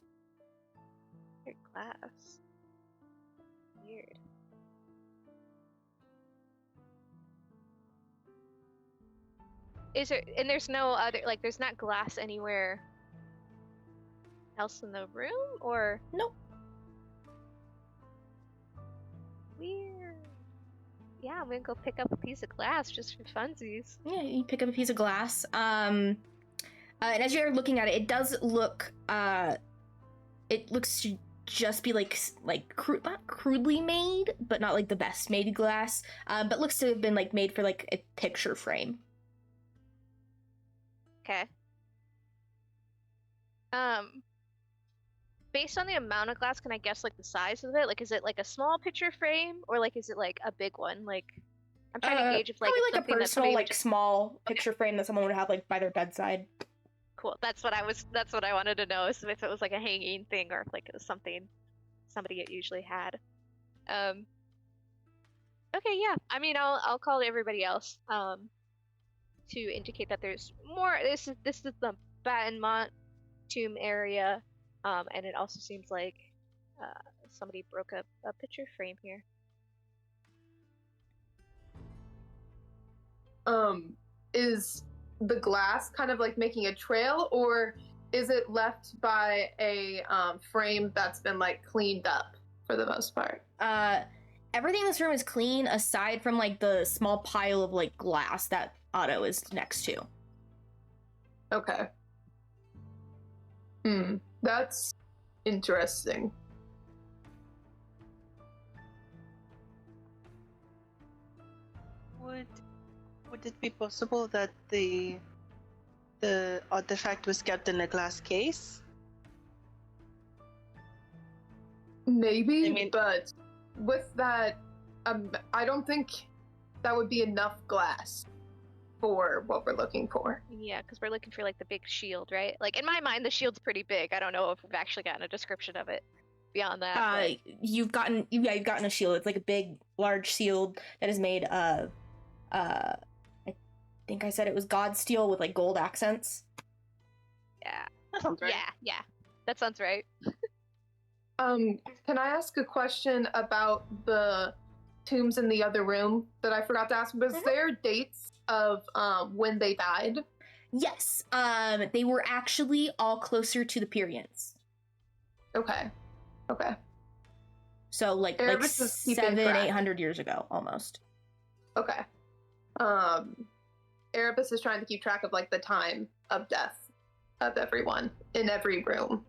Glass. Weird. Is there, and there's no other, like, there's not glass anywhere else in the room, or? Nope. Weird. Yeah, I'm gonna go pick up a piece of glass just for funsies. Yeah, you pick up a piece of glass. And as you're looking at it, it does look, it looks to just be not crudely made, but not like the best made glass. But looks to have been like made for like a picture frame. Okay. Based on the amount of glass, can I guess like the size of it? Like, is it like a small picture frame, or like is it like a big one? Like, I'm trying to gauge if like probably it's like a something that personal, somebody would like just... small picture frame that someone would have like by their bedside. Cool. That's what I wanted to know, is if it was like a hanging thing or if like it was something somebody usually had. Okay, yeah. I mean, I'll call everybody else to indicate that there's more. This is the Battenmont tomb area, and it also seems like somebody broke up a picture frame here. Is the glass kind of like making a trail, or is it left by a frame that's been like cleaned up for the most part? Everything in this room is clean aside from like the small pile of like glass that Otto is next to. Okay. That's interesting. Would it be possible that the artifact was kept in a glass case? Maybe, I mean- but with that, I don't think that would be enough glass for what we're looking for. Yeah, because we're looking for like the big shield, right? Like in my mind, the shield's pretty big. I don't know if we've actually gotten a description of it beyond that. You've gotten a shield. It's like a big, large shield that is made of I think I said it was god steel with like gold accents. Yeah. That sounds right. Yeah. That sounds right. Can I ask a question about the tombs in the other room that I forgot to ask? Was there dates of when they died? Yes. They were actually all closer to the periods. Okay. So like Erebus is keeping 700-800 years ago, almost. Okay. Erebus is trying to keep track of like the time of death of everyone in every room.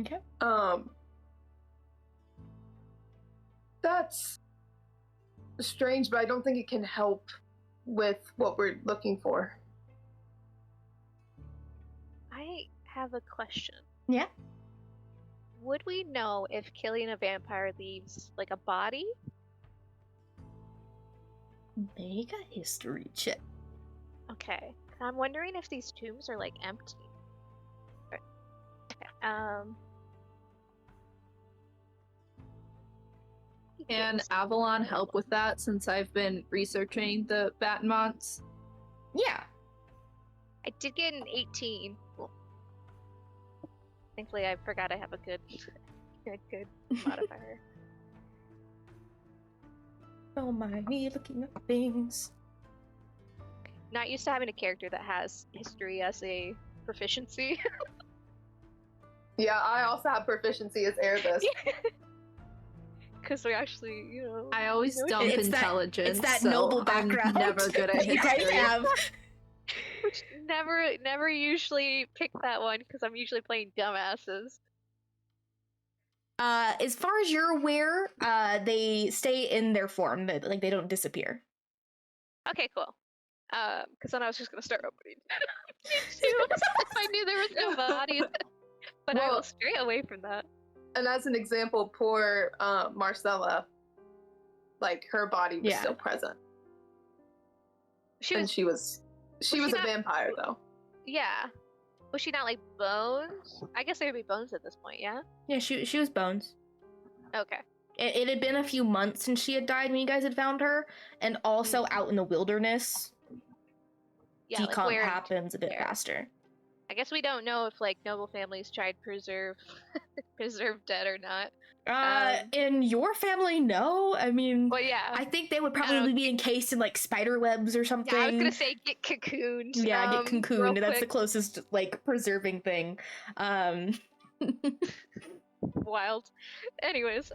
Okay. That's strange, but I don't think it can help with what we're looking for. I have a question. Yeah. Would we know if killing a vampire leaves like a body? Make a history check. Okay. I'm wondering if these tombs are like empty. Okay. Can Avalon help with that since I've been researching the Battenmonts? Yeah. I did get an 18. Cool. Thankfully, I forgot I have a good modifier. Don't mind me looking up things. Not used to having a character that has history as a proficiency. Yeah, I also have proficiency as Erebus. Because we actually, you know. I always know dump It's that- intelligence. It's that so noble background. I'm never good at that you guys history. have. Which never usually pick that one because I'm usually playing dumbasses. As far as you're aware, they stay in their form. They don't disappear. Okay, cool. Because then I was just gonna start opening. Me too. I knew there was no bodies, but I Well- will stray away from that. And as an example, poor Marcella, like her body was Yeah. still present, She and was, she was she a not- vampire though. yeah. Was she not like bones? I guess they would be bones at this point, yeah. Yeah, she was bones. Okay. It had been a few months since she had died when you guys had found her, and also out in the wilderness, Yeah, like decomp where? happens a bit where? faster. I guess we don't know if like noble families tried preserve dead or not. In your family, no. I mean, Well, yeah. I think they would don't- probably be encased in like spider webs or something. Yeah, I was gonna say get cocooned. Yeah, get real cocooned. That's the quick. closest like preserving thing. Wild. Anyways,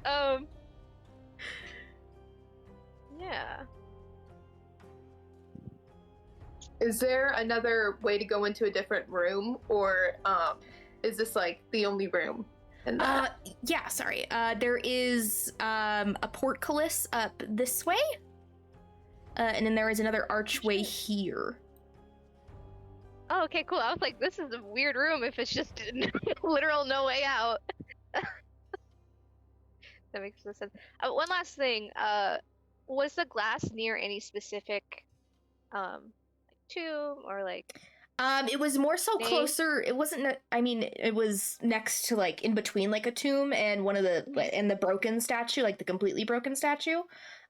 yeah. Is there another way to go into a different room, or is this like the only room? In that? Yeah, sorry. There is a portcullis up this way. And then there is another archway here. Oh, okay, cool. I was like, this is a weird room if it's just literal no way out. That makes no sense. One last thing. Was the glass near any specific tomb or like? It was more so Name? closer. It wasn't. I mean, it was next to like in between like a tomb and one of the and the broken statue, like the completely broken statue.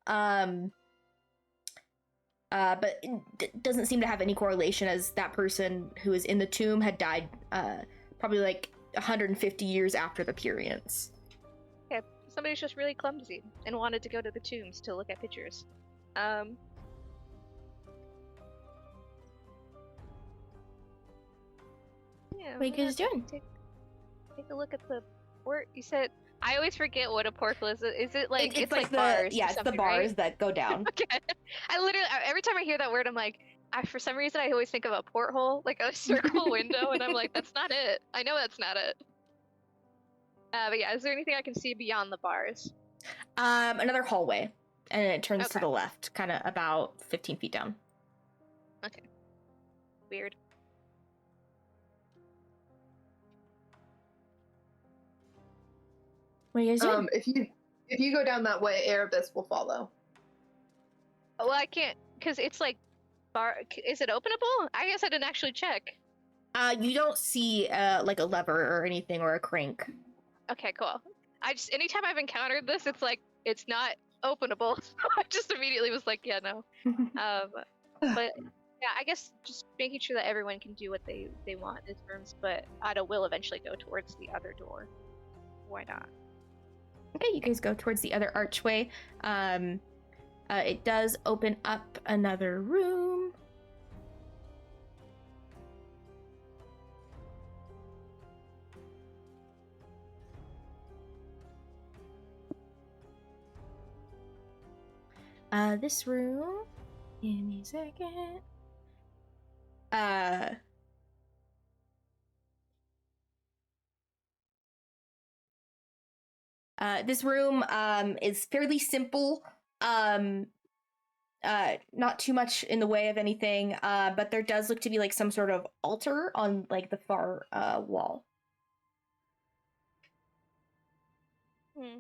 But it doesn't seem to have any correlation, as that person who is in the tomb had died probably like 150 years after the appearance. Okay, somebody's just really clumsy and wanted to go to the tombs to look at pictures. Yeah, What are you why guys not doing? Take a look at the port. You said I always forget what a portal is. Is it like it's like the bars? yeah, or it's the something, bars right? that go down. Okay. I literally every time I hear that word, I'm like, for some reason I always think of a porthole, like a circle window, and I'm like, that's not it. I know that's not it. But yeah, is there anything I can see beyond the bars? Another hallway, and it turns to Okay. the left, kind of about 15 feet down. Okay. Weird. What are you guys doing? If you go down that way, Erebus will follow. Well, I can't because it's like bar. Is it openable? I guess I didn't actually check. You don't see like a lever or anything or a crank. Okay, cool. I just anytime I've encountered this, it's like it's not openable. So I just immediately was like, yeah, no. But yeah, I guess just making sure that everyone can do what they want in these rooms, but Ada will eventually go towards the other door. Why not? Okay, you guys go towards the other archway. It does open up another room. This room. Give me a second. This room is fairly simple. Not too much in the way of anything, but there does look to be like some sort of altar on like the far wall. Hmm.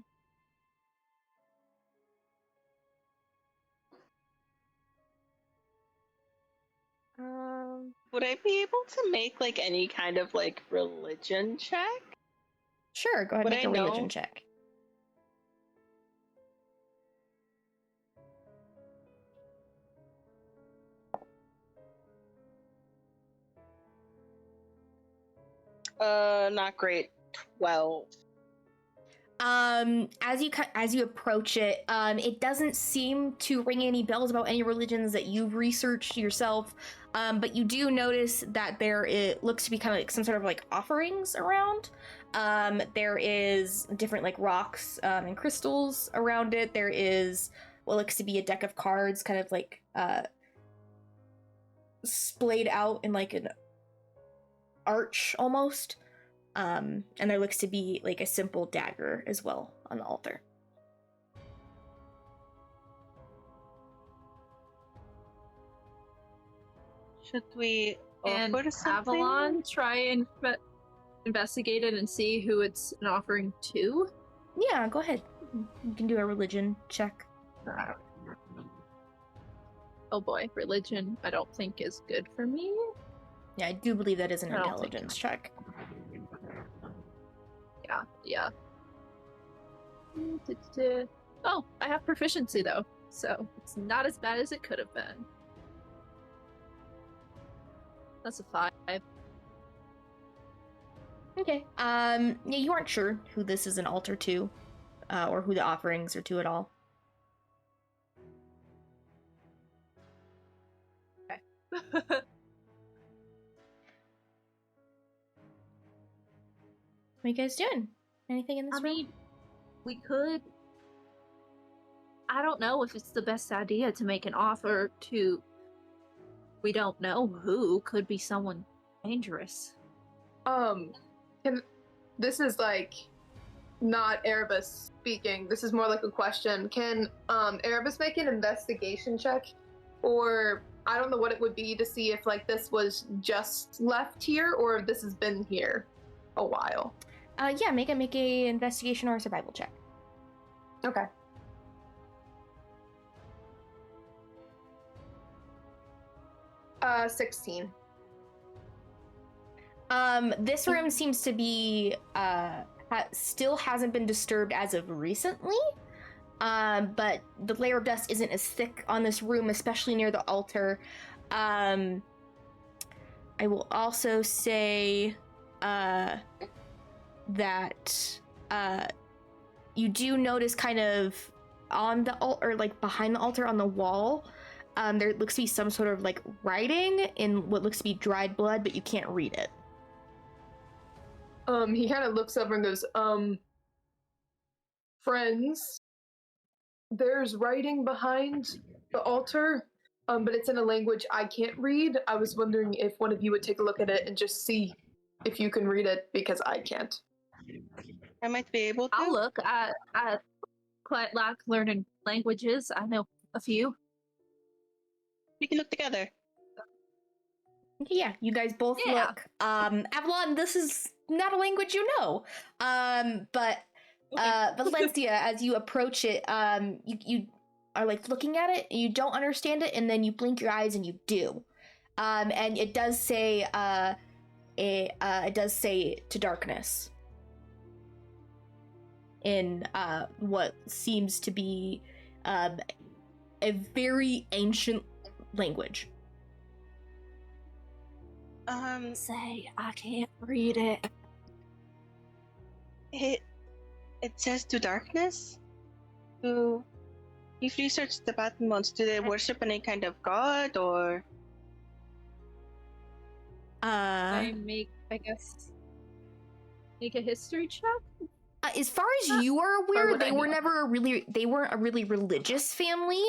Would I be able to make like any kind of like religion check? Sure, go ahead Would and make I a religion know? check. Not great. 12. As you approach it, it doesn't seem to ring any bells about any religions that you've researched yourself. But you do notice that it looks to be kind of like some sort of like offerings around. There is different like rocks and crystals around it. There is what looks to be a deck of cards, kind of like splayed out in like an arch almost. And there looks to be like a simple dagger as well on the altar. Should we And offer something? Avalon try and investigate it and see who it's an offering to? Yeah, go ahead. You can do a religion check. Oh boy, religion I don't think is good for me. Yeah, I do believe that is an I don't think- intelligence check. Yeah. Oh, I have proficiency though, so it's not as bad as it could have been. That's a 5. Okay. Yeah, you aren't sure who this is an altar to, or who the offerings are to at all. What are you guys doing? Anything in this I room? mean, we could. I don't know if it's the best idea to make an offer to. We don't know who. Could be someone dangerous. This is like not Erebus speaking. This is more like a question. Can Erebus make an investigation check, or I don't know what it would be to see if like this was just left here or if this has been here a while. Yeah, make a investigation or a survival check. Okay. Uh, 16. This room seems to be still hasn't been disturbed as of recently. But the layer of dust isn't as thick on this room, especially near the altar. I will also say that you do notice kind of on the altar, or like behind the altar on the wall, there looks to be some sort of like writing in what looks to be dried blood, but you can't read it. He kind of looks over and goes, friends, there's writing behind the altar, but it's in a language I can't read. I was wondering if one of you would take a look at it and just see if you can read it, because I can't. I might be able to. I'll look. I quite like learning languages. I know a few. We can look together. Okay, yeah, you guys both Yeah. look. Avalon, this is not a language you know. But Valencia, as you approach it, you are like looking at it, and you don't understand it, and then you blink your eyes and you do. And it does say it does say to darkness in what seems to be a very ancient language. Say, I can't read it. It says to darkness. Do you've researched the Battenmont? Do they worship any kind of god or? I guess, make a history check. As far as you are aware, would I they weren't know? a really religious family.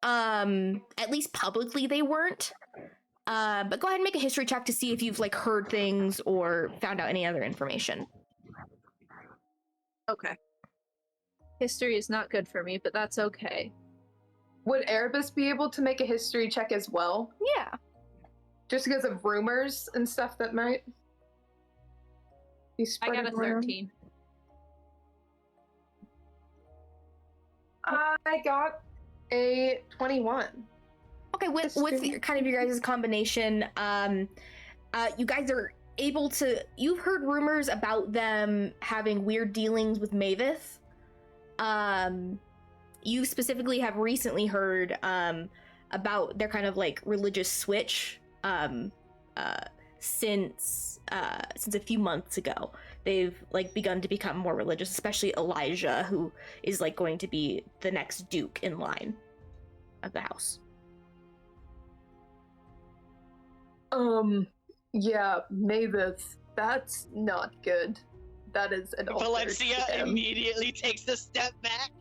At least publicly they weren't. But go ahead and make a history check to see if you've like heard things or found out any other information. Okay. History is not good for me, but that's okay. Would Erebus be able to make a history check as well? Yeah. Just because of rumors and stuff that might be I spreading got a around? 13. I got a 21. Okay, with kind of your guys' combination, you guys are able to. You've heard rumors about them having weird dealings with Mavis. You specifically have recently heard about their kind of like religious switch. Since a few months ago, they've like begun to become more religious, especially Elijah, who is like going to be the next duke in line of the house. Yeah, Mavis, that's not good. That is an altar Valencia to him. immediately takes a step back.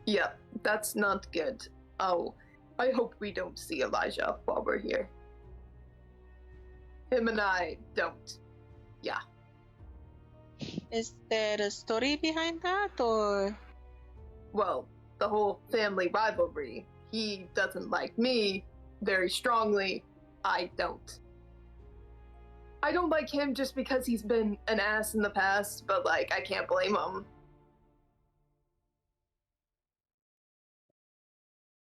Yeah, that's not good. Oh, I hope we don't see Elijah while we're here. Him and I don't. Yeah. Is there a story behind that, or? Well, the whole family rivalry. He doesn't like me very strongly. I don't. I don't like him just because he's been an ass in the past, but like, I can't blame him.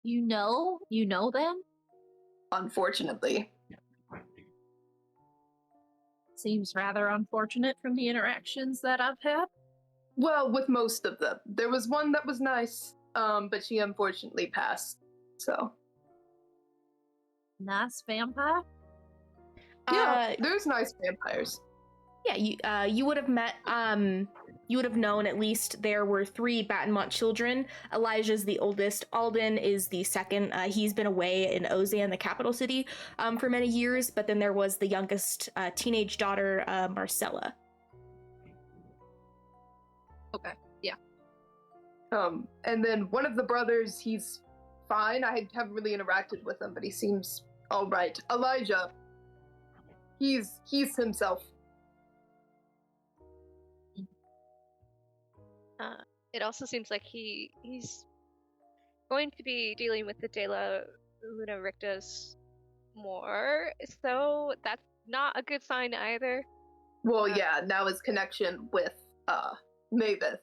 You know them? Unfortunately. Seems rather unfortunate from the interactions that I've had. Well, with most of them. There was one that was nice, but she unfortunately passed, so. Nice vampire? Yeah, there's nice vampires. Yeah, you would have met, you would have known at least there were 3 Battenmont children. Elijah's the oldest. Alden is the second. He's been away in Ozan, the capital city, for many years, but then there was the youngest teenage daughter, Marcella. Okay, yeah. And then one of the brothers, he's fine. I haven't really interacted with him, but he seems all right. Elijah, he's himself. It also seems like he's going to be dealing with the De La Luna Rictas more, so that's not a good sign either. Well, yeah, now his connection with Mavis,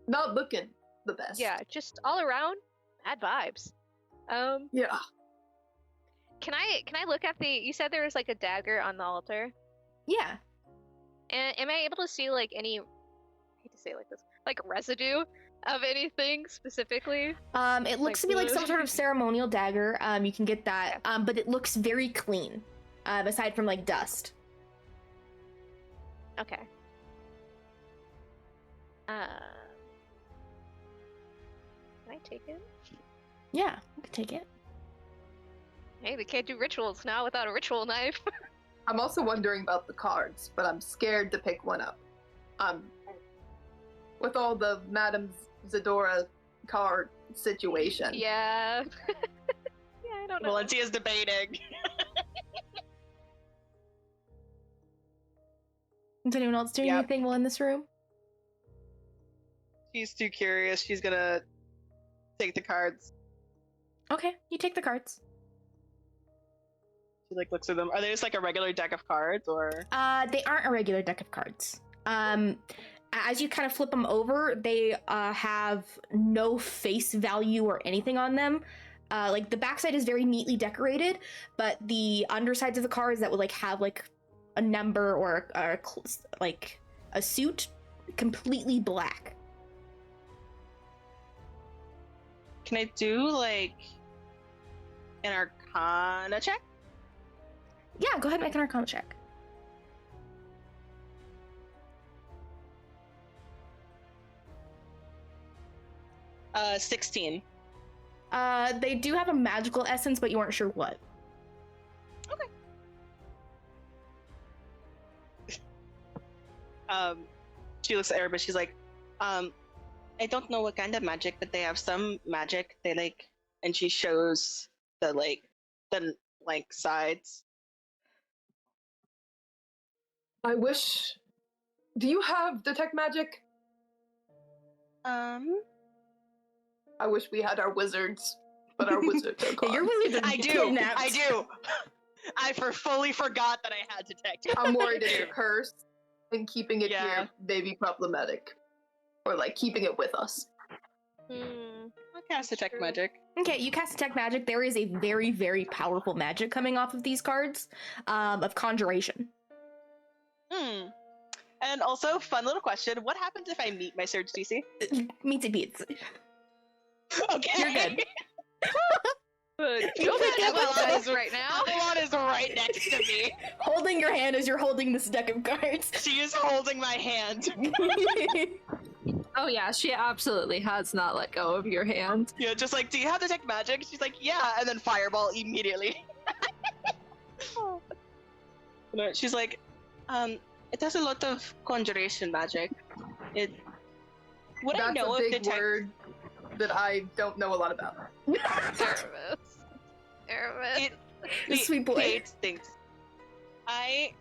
not looking the best. Yeah, just all around bad vibes. Yeah. Can I look at the? You said there was like a dagger on the altar. Yeah. And am I able to see like any? I hate to say it like this, like residue of anything specifically? It looks to be like some sort of ceremonial dagger. You can get that, but it looks very clean, aside from like dust. Okay. Can I take it? Yeah, you can take it. Hey, they can't do rituals now without a ritual knife. I'm also wondering about the cards, but I'm scared to pick one up. With all the Madame Zadora card situation. Yeah. Yeah, I don't know. Valencia's debating. Is anyone else doing anything while in this room? She's too curious. She's gonna take the cards. Okay, you take the cards. She like looks at them. Are they just like a regular deck of cards, or? They aren't a regular deck of cards. As you kind of flip them over, they have no face value or anything on them. Like the backside is very neatly decorated, but the undersides of the cards that would like have like a number or like a suit, completely black. Can I do like an Arcana check? Yeah, go ahead and make an Arcana check. Uh, 16. They do have a magical essence, but you weren't sure what. Okay. She looks at everybody. She's like, I don't know what kind of magic, but they have some magic. They like, and she shows the sides. I wish. Do you have detect magic? I wish we had our wizards, but our wizards are gone. Your wizards are I do. kidnapped. I do. I fully forgot that I had detect. I'm worried it's a curse, and keeping it here may be problematic, or like keeping it with us. I'll cast Detect Magic. Okay, you cast Detect Magic. There is a very, very powerful magic coming off of these cards of Conjuration. And also, fun little question. What happens if I meet my Surge DC? Meets it beats. Okay. You're good. Joe Avalon is right now. Avalon is right next to me. Holding your hand as you're holding this deck of cards. She is holding my hand. Oh yeah, she absolutely has not let go of your hand. Yeah, just like, do you have Detect Magic? She's like, yeah, and then Fireball immediately. No, she's like, it has a lot of Conjuration magic. Would I That's know a if big Detect... word that I don't know a lot about. Erebus. Sweet boy. It stinks. I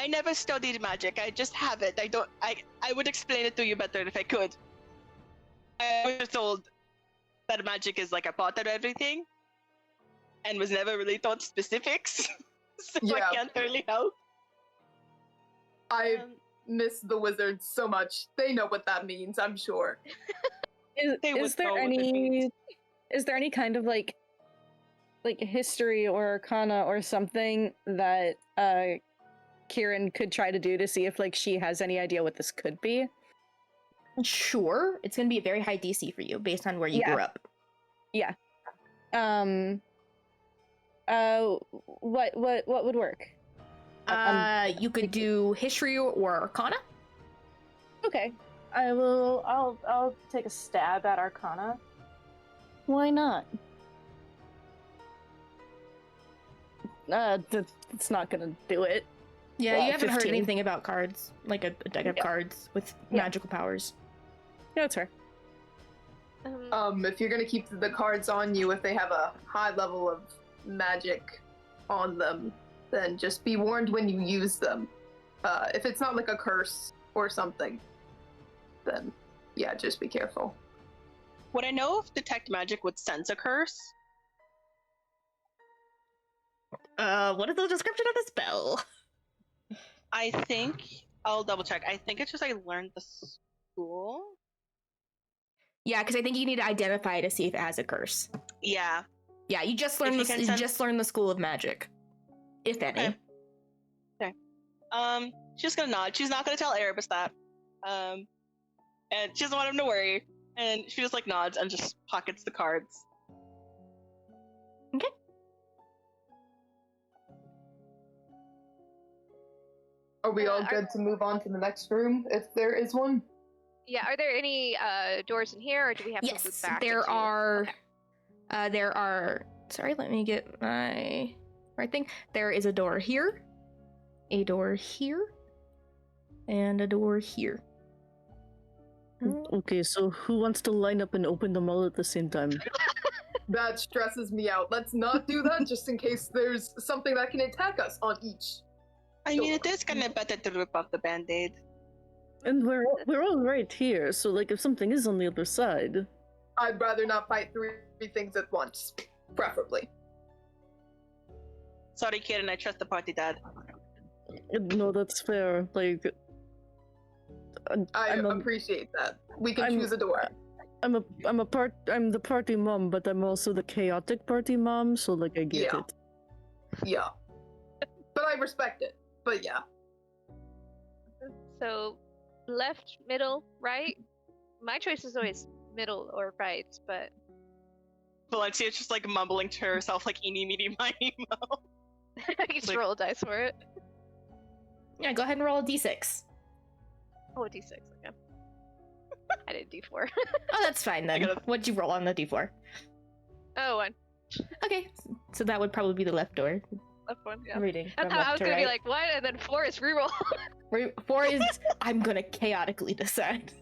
never studied magic. I just have it. I would explain it to you better if I could. I was told that magic is like a part of everything, and was never really taught specifics, so Yeah. I can't really help. I miss the wizards so much. They know what that means, I'm sure. They would Is there know what it means. any kind of like history or arcana or something that Kieran could try to do to see if like she has any idea what this could be? Sure. It's going to be a very high DC for you based on where you grew up. Yeah. What would work? You could do history or arcana. Okay. I'll take a stab at arcana. Why not? It's not gonna do it. Yeah, Well, you haven't heard 15. anything about cards, like a deck of cards with magical powers. No, it's fair. If you're gonna keep the cards on you, if they have a high level of magic on them, then just be warned when you use them. If it's not like a curse or something, then yeah, just be careful. Would I know if Detect Magic would sense a curse? What is the description of the spell? I think I'll double check. I think it's just I learned the school. Yeah, because I think you need to identify to see if it has a curse. Yeah. Yeah, you just learned If you the can sense- just learned the School of Magic, if any. Okay. She's gonna nod. She's not gonna tell Erebus that. And she doesn't want him to worry. And she just like nods and just pockets the cards. Okay. Are we all good to move on to the next room, if there is one? Yeah, are there any doors in here, or do we have to move Yes, back? there into... are. Okay. There are. Sorry, let me get my right thing. There is a door here, a door here, and a door here. Okay, so who wants to line up and open them all at the same time? That stresses me out. Let's not do that, just in case there's something that can attack us on each. I mean, it is kind of better to rip off the band-aid. And we're all right here, so like if something is on the other side. I'd rather not fight three things at once, preferably. Sorry, Kieran, I trust the party dad. No, that's fair. Like, I I'm appreciate that. We can I'm- choose a door. I'm the party mom, but I'm also the chaotic party mom, so like I get Yeah. it. Yeah. But I respect it. But yeah. So, left, middle, right? My choice is always middle or right, but Valencia's just like mumbling to herself, like eeny, meeny, miny, mo. I can just roll a dice for it. Yeah, go ahead and roll a d6. Oh, a d6, okay. I did d4. Oh, that's fine then. What'd you roll on the d4? Oh, one. Okay, so that would probably be the left door. Left one, yeah. Reading I from thought I left was to gonna be right. like, what? And then 4 is reroll. 4 is I'm gonna chaotically decide.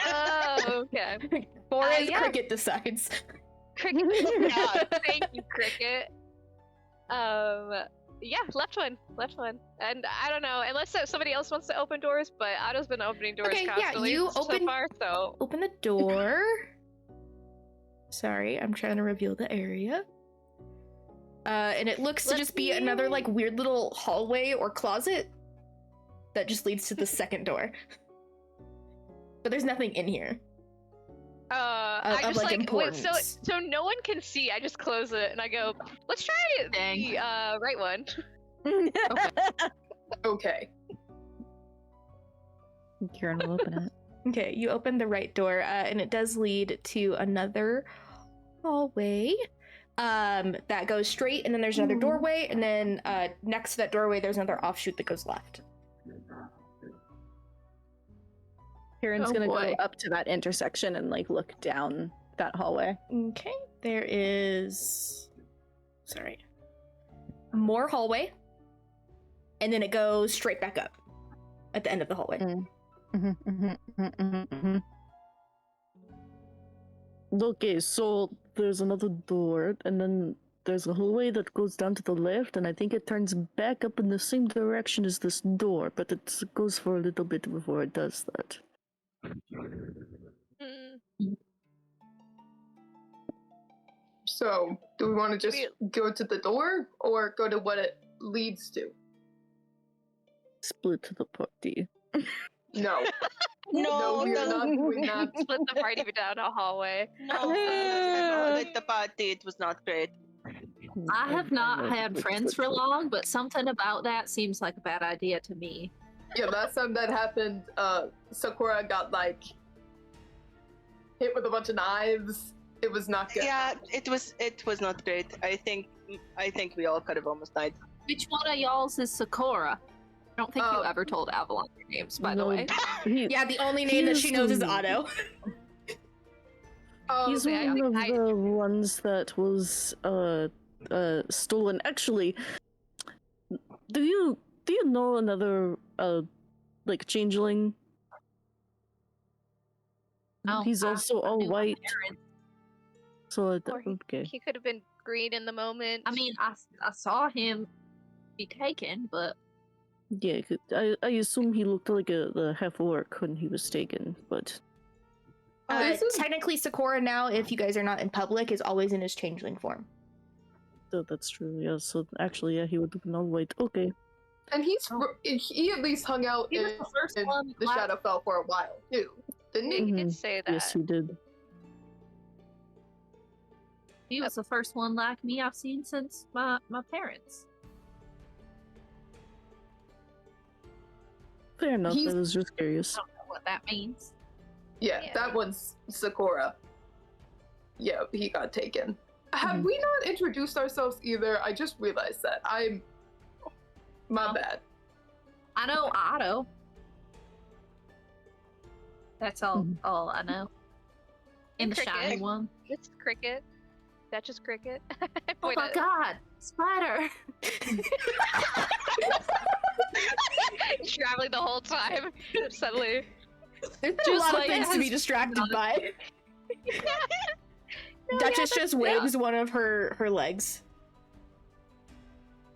Oh, okay. 4 is yeah. Cricket decides. Cricket. Thank you, Cricket. Yeah, left one. And I don't know, unless somebody else wants to open doors, but Otto's been opening doors Okay, yeah, constantly you so open- far, so... Open the door. Sorry, I'm trying to reveal the area. And it looks to just be another like weird little hallway or closet that just leads to the second door. But there's nothing in here. I of, just like, so importance. no one can see. I just close it and I go, let's try the right one. Okay. Kieran will open it. Okay, you open the right door, and it does lead to another hallway. That goes straight, and then there's another doorway, and then next to that doorway, there's another offshoot that goes left. Kieran's gonna go up to that intersection and like look down that hallway. Okay, there is more hallway, and then it goes straight back up at the end of the hallway. Okay, so there's another door, and then there's a hallway that goes down to the left, and I think it turns back up in the same direction as this door, but it goes for a little bit before it does that. So, do we want to just go to the door or go to what it leads to? Split the party. No. No, we are not doing that. Split the party down a hallway. No, with the party, it was not great. I have not had friends for long, but something about that seems like a bad idea to me. Yeah, last time that happened, Sakura got like hit with a bunch of knives. It was not good. Yeah, it was not great. I think we all could have almost died. Which one of y'all's is Sakura? I don't think you ever told Avalon your names, by the way. Yeah, the only name that she knows is Otto. He's one of the ones that was stolen. Actually, do you know another like changeling? No, He's also all white. So okay. He could have been green in the moment. I mean, I saw him be taken, but yeah, I assume he looked like the half orc when he was taken, but technically Sakura now, if you guys are not in public, is always in his changeling form. So that's true. Yeah. So actually, yeah, he would have been all white. Okay. And he at least hung out in the Shadowfell for a while too, didn't he? He did say that. Yes, he did. he was the first one like me I've seen since my parents. Fair enough. I was just curious. I don't know what that means. Yeah, that one's Sakura. Yeah, he got taken. Have we not introduced ourselves either? I just realized that. My bad. I know Otto. That's all I know. And the shiny one. It's Cricket. That's just Cricket. Oh my god! Spider! Traveling the whole time. Suddenly. There's been a lot of things to be distracted by. Duchess just waves one of her legs.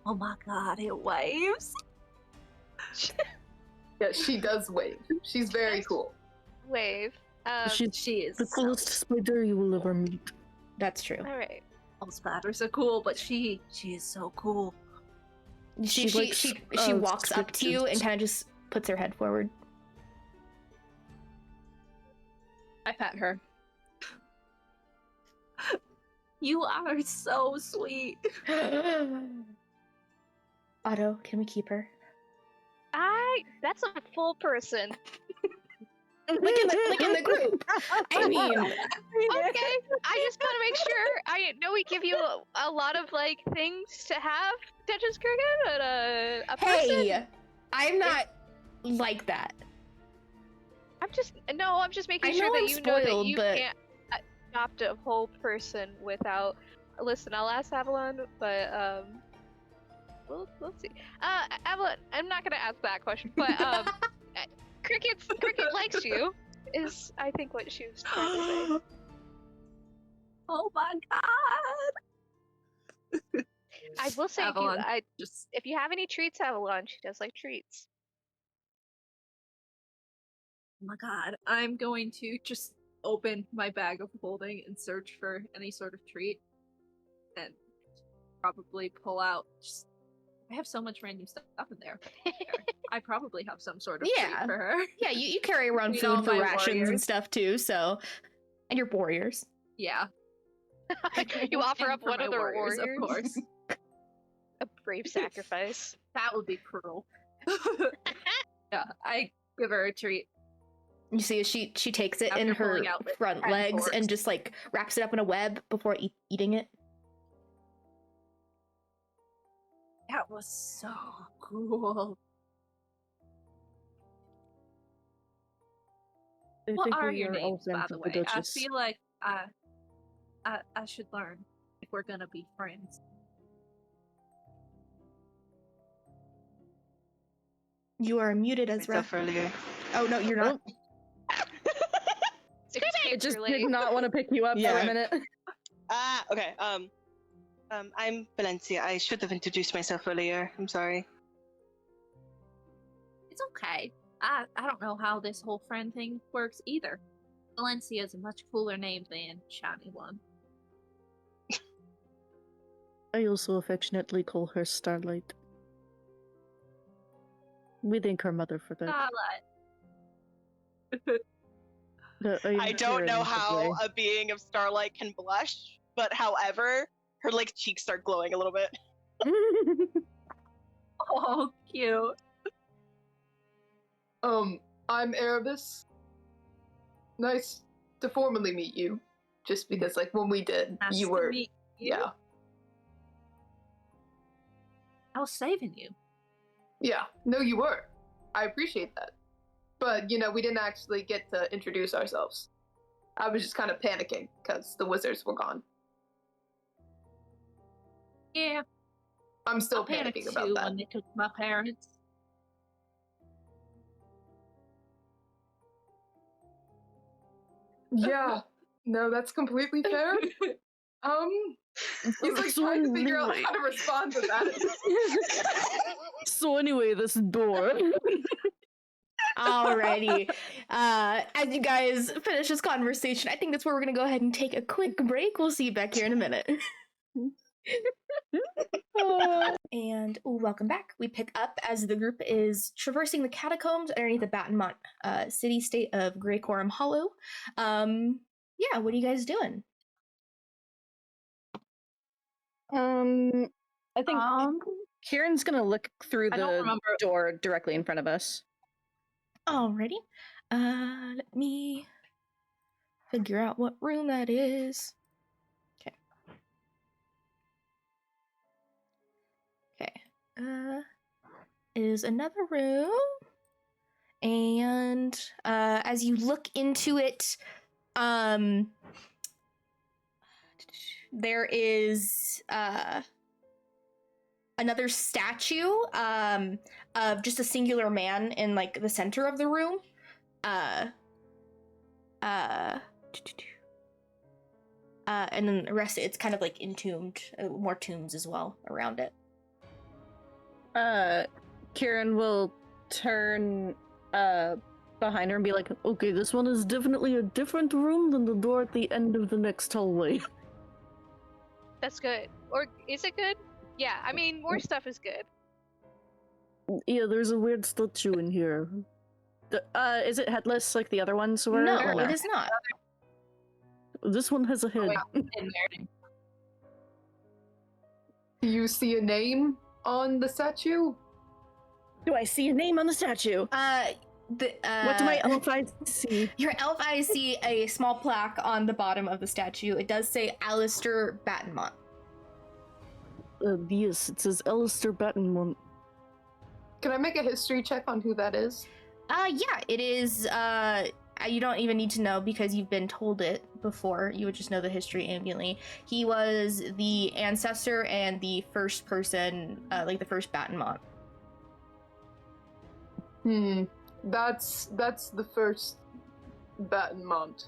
Oh my god, it waves. Yeah, she does wave. She's very cool. Wave. She is the coolest spider you will ever meet. That's true. All right. All spiders are cool, but she is so cool. She walks up to you and kind of just puts her head forward. I pat her. You are so sweet. Otto, can we keep her? That's a full person. Like in the group. I mean, okay. I just want to make sure. I know we give you a lot of like things to have, Duchess Cricket, but a person. Hey, I'm not like that. I'm just making sure that you know that you can't adopt a whole person without. Listen, I'll ask Avalon, but we'll see. Avalon, I'm not gonna ask that question, but Cricket likes you, is I think what she was trying to say. Oh my god! I will say, Avalon, if you have any treats, Avalon, she does like treats. Oh my god, I'm going to just open my bag of holding and search for any sort of treat, and probably pull out. I have so much random stuff in there. I probably have some sort of treat for her. Yeah, you carry around food for rations and stuff too, so. And your warriors. Yeah. You offer And up for one my of their warriors, warriors. of course. A brave sacrifice. That would be cruel. Yeah, I give her a treat. You see, she takes it in After her pulling out the front 10 legs forks. and just like wraps it up in a web before eating it. That was so cool. I What think are we your are all names, by friends the with way? I Duchess. feel like I should learn if we're gonna be friends. You are muted, Ezra. Myself earlier. Oh no, you're not. It just Really? did not want to pick you up for Yeah. a minute. Okay. I'm Valencia. I should have introduced myself earlier. I'm sorry. It's okay. I don't know how this whole friend thing works either. Valencia is a much cooler name than Shiny One. I also affectionately call her Starlight. We thank her mother for that. Starlight. I don't know how a being of Starlight can blush, but however, her like cheeks start glowing a little bit. Oh, cute. I'm Erebus. Nice to formally meet you. Just because, like, when we did, Nice you to were. meet you. Yeah. I was saving you. Yeah. No, you were. I appreciate that. But, we didn't actually get to introduce ourselves. I was just kind of panicking because the wizards were gone. Yeah. I'm still I panicked panicking about too that. when they took my parents. Yeah. No, that's completely fair. He's like trying to figure out how to respond to that. So anyway, this door. Alrighty. As you guys finish this conversation, I think that's where we're gonna go ahead and take a quick break. We'll see you back here in a minute. And welcome back. We pick up as the group is traversing the catacombs underneath the Battenmont city-state of Grey Coram Hollow. Yeah, what are you guys doing? I think Kieran's gonna look through I don't the remember. door directly in front of us. Alrighty. Let me figure out what room that is. Okay. Okay. Is another room. And as you look into it, there is another statue of just a singular man in like the center of the room. And then the rest, it's kind of like entombed, more tombs as well around it. Kieran will turn behind her and be like, Okay, this one is definitely a different room than the door at the end of the next hallway. That's good. Or is it good? Yeah, I mean, more stuff is good. Yeah, there's a weird statue in here. is it headless like the other ones were? No, or it is not. This one has a head. In there. Do you see a name on the statue? Do I see a name on the statue? What What do my elf eyes see? Your elf eyes see a small plaque on the bottom of the statue. It does say Alistair Battenmont. Yes, it says Alistair Battenmont. Can I make a history check on who that is? Yeah, it is. You don't even need to know because you've been told it before. You would just know the history ambiently. He was the ancestor and the first person, like the first Battenmont. That's the first Battenmont.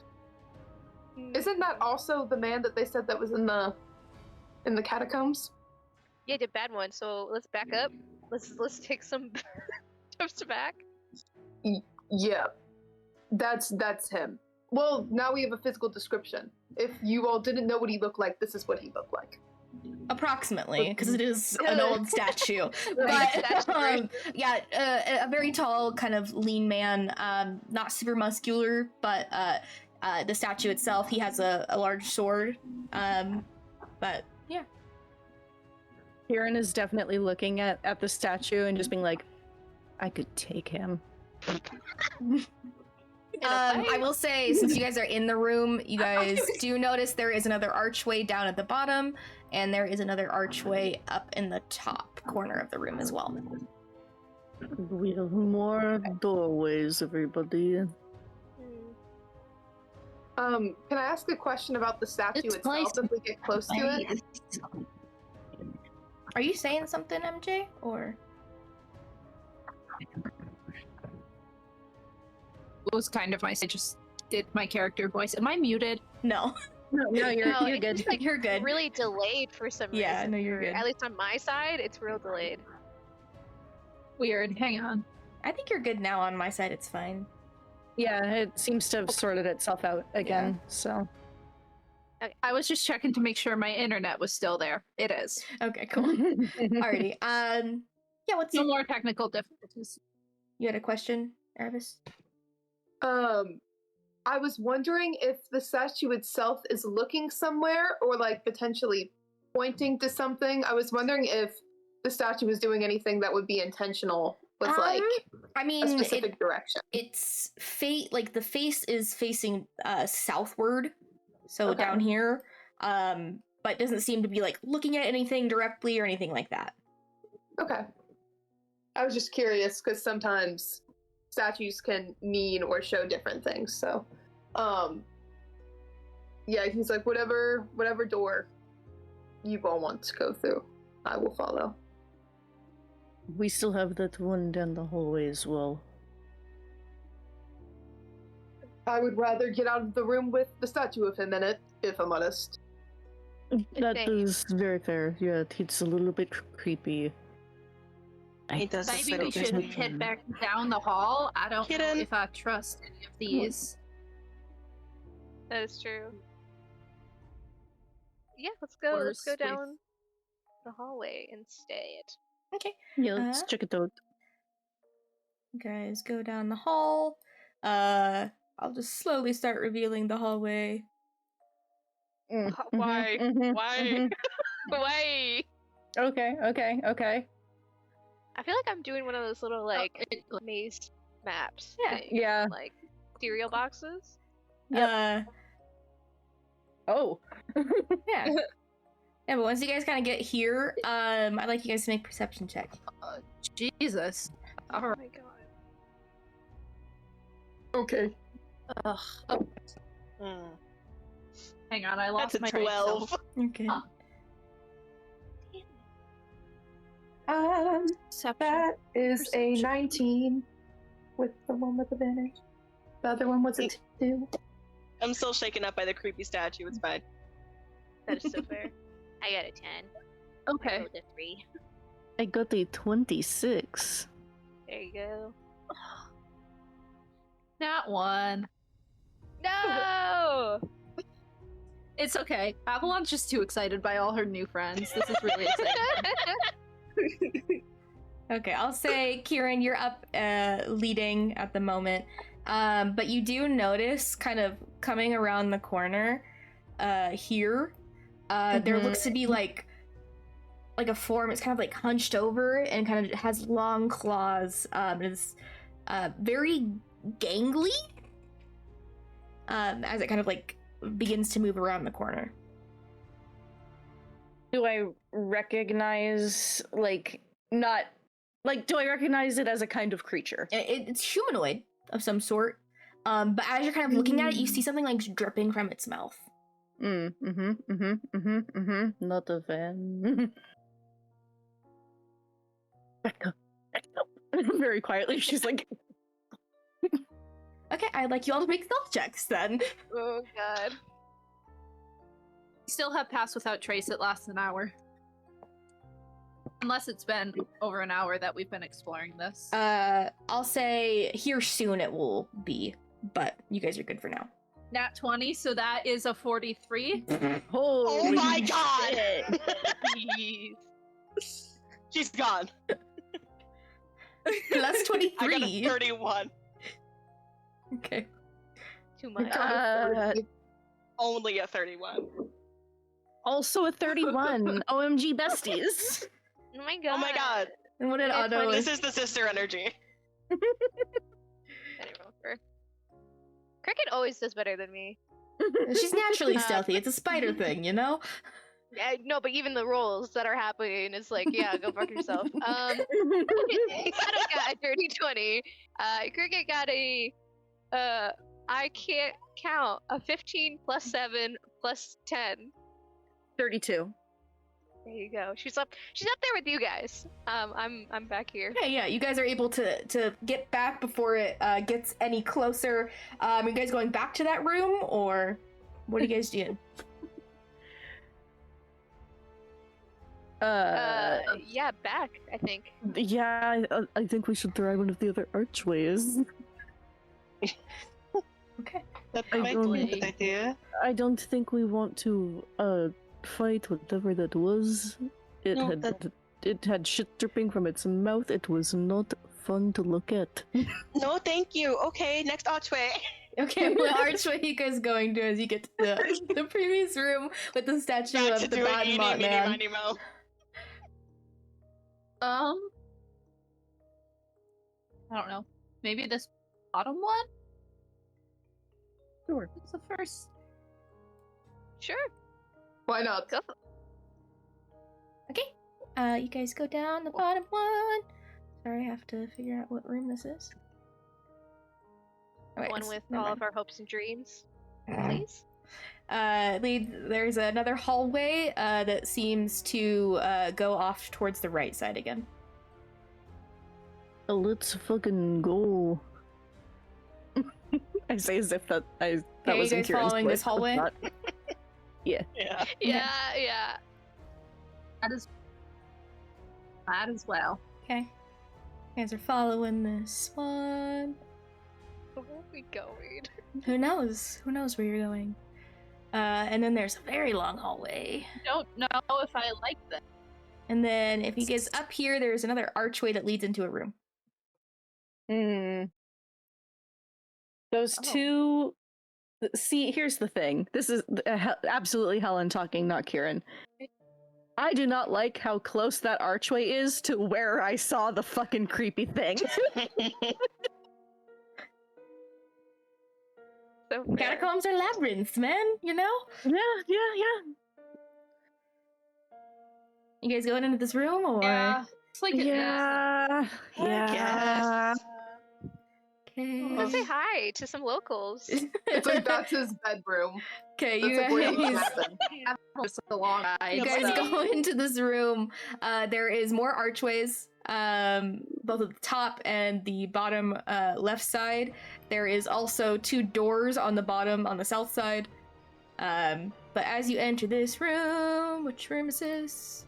Isn't that also the man that they said that was in the catacombs? Yeah, the bad one. So let's back up. Let's take some steps back. Yeah, that's him. Well, now we have a physical description. If you all didn't know what he looked like, this is what he looked like. Approximately, because it is an old statue. But yeah, a very tall, kind of lean man, not super muscular, but the statue itself. He has a large sword. But yeah. Kieran is definitely looking at the statue and just being like, I could take him. I will say, since you guys are in the room, you guys do notice there is another archway down at the bottom, and there is another archway up in the top corner of the room as well. We have more doorways, everybody. Can I ask a question about the statue It's itself nice. if we get close to it? Are you saying something, MJ? Or It was kind of nice. I just did my character voice. Am I muted? no? No, you're it's good. just, like, You're good. really delayed for some reason. Yeah, no, you're good. At least on my side, it's real delayed. Weird. Hang on. I think you're good now. On my side, it's fine. Yeah, it seems to have sorted itself out again, so. Okay, I was just checking to make sure my internet was still there. It is. Okay, cool. Alrighty. Yeah. What's No more technical difficulties. You had a question, Aravis? I was wondering if the statue itself is looking somewhere or like potentially pointing to something. I was wondering if the statue was doing anything that would be intentional with like I mean, a specific direction. It's like the face is facing southward, so Okay. down here. But doesn't seem to be like looking at anything directly or anything like that. Okay. I was just curious because sometimes statues can mean or show different things. So, yeah, he's like, whatever door you all want to go through, I will follow. We still have that one down the hallway as well. I would rather get out of the room with the statue of him in it, if I'm honest. That Thank is very fair. Yeah, it's a little bit creepy. He does this Maybe little we should thing. head back down the hall. I don't Kitten. know if I trust any of these. That is true. Yeah, let's go Worse with- down the hallway instead. Okay. Yeah, let's check it out. You guys go down the hall. I'll just slowly start revealing the hallway. Why? Mhm, Why? mhm. Why? Okay. I feel like I'm doing one of those little like maze maps. Yeah. things, Yeah. Like cereal boxes. Oh. Yeah. Yeah, but once you guys kind of get here, I'd like you guys to make perception check. Jesus. All Oh right. my god. Okay. Ugh. Oh, hang on, I lost That's a my train of 12. thought. Okay. Huh. That is a 19 with the one with advantage. The other one was a 2. I'm still shaken up by the creepy statue. It's fine. That is so fair. I got a 10. Okay. I rolled a 3. I got a 26. There you go. Not one. No! It's okay. Avalon's just too excited by all her new friends. This is really exciting. Okay, I'll say, Kieran, you're up leading at the moment. But you do notice, kind of coming around the corner here, there looks to be like a form. It's kind of like hunched over and kind of has long claws. It's very gangly as it kind of like begins to move around the corner. Do I recognize, do I recognize it as a kind of creature? It's humanoid of some sort. But as you're kind of looking at it, you see something like dripping from its mouth. Not a fan. Back up. Very quietly, she's like, Okay, I'd like you all to make stealth checks then. Oh god. Still have Pass Without Trace. It lasts an hour. Unless it's been over an hour that we've been exploring this. I'll say here soon it will be, but you guys are good for now. Nat 20, so that is a 43. Oh my god! Jeez. She's gone. Plus I got a 23. 31. Okay. Too much. Only a 31. Also a 31. OMG besties. Oh my god. Oh my god. And what did Otto? This is the sister energy. I don't remember. Cricket always does better than me. She's naturally stealthy. It's a spider thing, you know? Yeah, no, but even the rolls that are happening is like, yeah, go fuck yourself. Otto got a dirty 20. Cricket got a I can't count, a 15 plus 7 plus 10. 32. There you go. She's up there with you guys. I'm back here. Okay, yeah, you guys are able to get back before it gets any closer. Are you guys going back to that room, or what are you guys doing? Yeah, back, I think. Yeah, I think we should try one of the other archways. Okay. That might be a good idea. I don't think we want to fight whatever that was. It had shit dripping from its mouth. It was not fun to look at. No, thank you. Okay, next archway. Okay, what archway you guys going to as you get to the previous room with the statue of the Battenmont man? I don't know. Maybe this bottom one? Sure. It's the first. Sure. Why not? Go. Okay. You guys go down the bottom one. Sorry, I have to figure out what room this is. One with all of our hopes and dreams, please. There's another hallway that seems to go off towards the right side again. Let's fucking go. I say as if that Okay, was you guys following this hallway? Yeah. Yeah. That is well. Okay. You guys are following this one. Where are we going? Who knows? Who knows where you're going? And then there's a very long hallway. Don't know if I like that. And then if you guys up here, there's another archway that leads into a room. Those two. See, here's the thing. This is absolutely Helen talking, not Kieran. I do not like how close that archway is to where I saw the fucking creepy thing. So Catacombs are labyrinths, man, you know? Yeah. You guys going into this room, or? Yeah. It's like Yeah. Okay. Let's say hi to some locals. It's like that's his bedroom. Okay, That's you like where he guys, happened. it's a long ride. you guys go into this room. There is more archways, both at the top and the bottom left side. There is also 2 doors on the bottom on the south side. But as you enter this room, which room is this?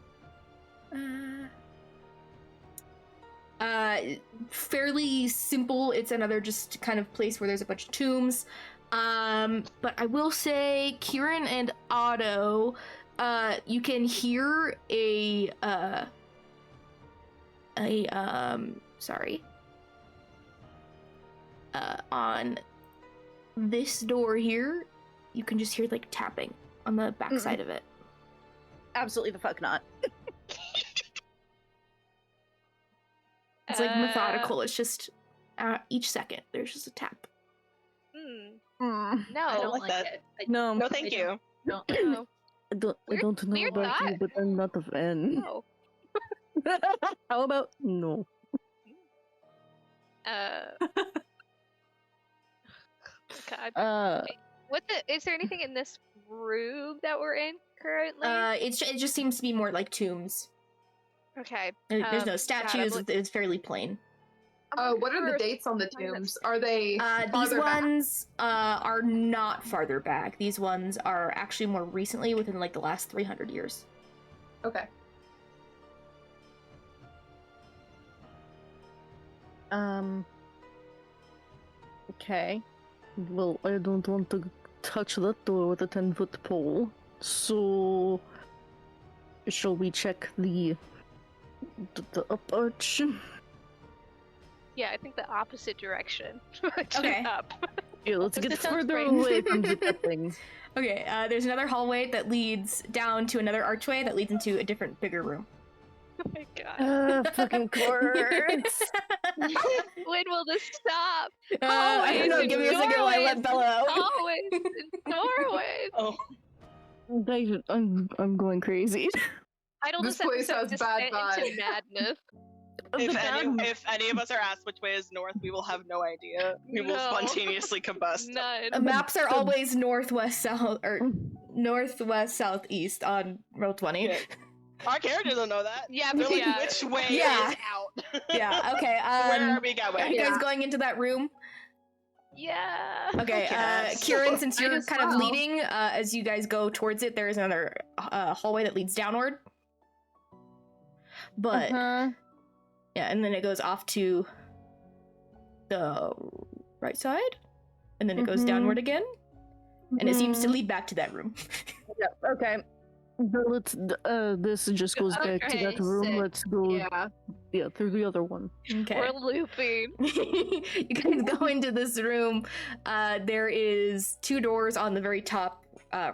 Fairly simple. It's another just kind of place where there's a bunch of tombs. But I will say, Kieran and Otto, you can hear on this door here, you can just hear like tapping on the back side of it. Absolutely the fuck not. It's like methodical. It's just each second there's just a tap. No, I don't like that. it. No. No, thank you. No. I don't know Weird about you, thought. but I'm not a fan. No. How about no? God. Is there anything in this room that we're in currently? It just seems to be more like tombs. Okay. There's no statues. God, It's fairly plain. What are the dates on the tombs? Are they These farther back? ones are not farther back. These ones are actually more recently, within like the last 300 years. Okay. Okay. Well, I don't want to touch that door with a 10-foot pole. So, shall we check the up arch? Yeah, I think the opposite direction. Okay. Up. Yeah, let's This get sounds further great. away from the thing. Okay, there's another hallway that leads down to another archway that leads into a different, bigger room. Oh my god. Fucking courts. When will this stop? I don't know. Hallways Give me a and second while I let doorways Bella out. Hallways and doorways. Oh, I'm going crazy. Title This this place episode has bad Descent into vibes. Madness. if any of us are asked which way is north, we will have no idea. We will No. spontaneously combust. None. Maps are always northwest, south, or northwest, southeast on Roll20. Yeah. Our characters don't know that. Yeah, They're but like, yeah. which way Yeah. is out? Yeah. Okay. Where are we Are going? you guys going into that room? Yeah. Okay, Yes. Kieran, since Might you're as kind of well. leading, as you guys go towards it, there is another hallway that leads downward. But Uh-huh. yeah, and then it goes off to the right side, and then it goes Mhm. downward again, and it seems to Mhm. lead back to that room. Yeah, okay. So let's. This just goes back to Okay, that room. sick. Let's go. Yeah. Through the other one. Okay. We're looping. You guys go into this room. There is 2 doors on the very top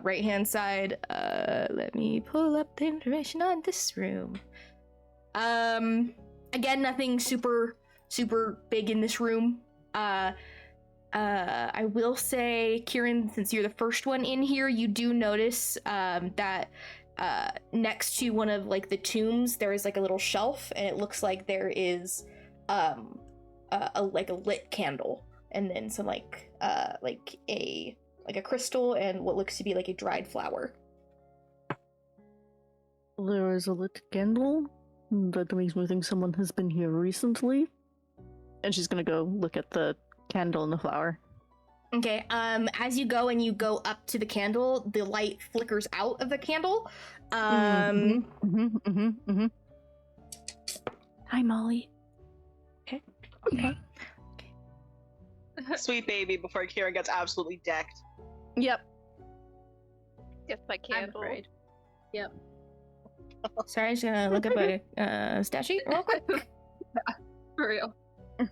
right hand side. Let me pull up the information on this room. Again, nothing super big in this room. I will say, Kieran, since you're the first one in here, you do notice that next to one of like the tombs, there is like a little shelf, and it looks like there is a lit candle, and then some like a crystal and what looks to be like a dried flower. There is a lit candle. That makes me think someone has been here recently. And she's gonna go look at the candle and the flower. Okay, as you go and you go up to the candle, the light flickers out of the candle. Hi, Molly. Okay. Sweet baby before Kieran gets absolutely decked. Yep. Get my candle. afraid. Sorry, I'm just gonna look up a stat sheet real quick. For real.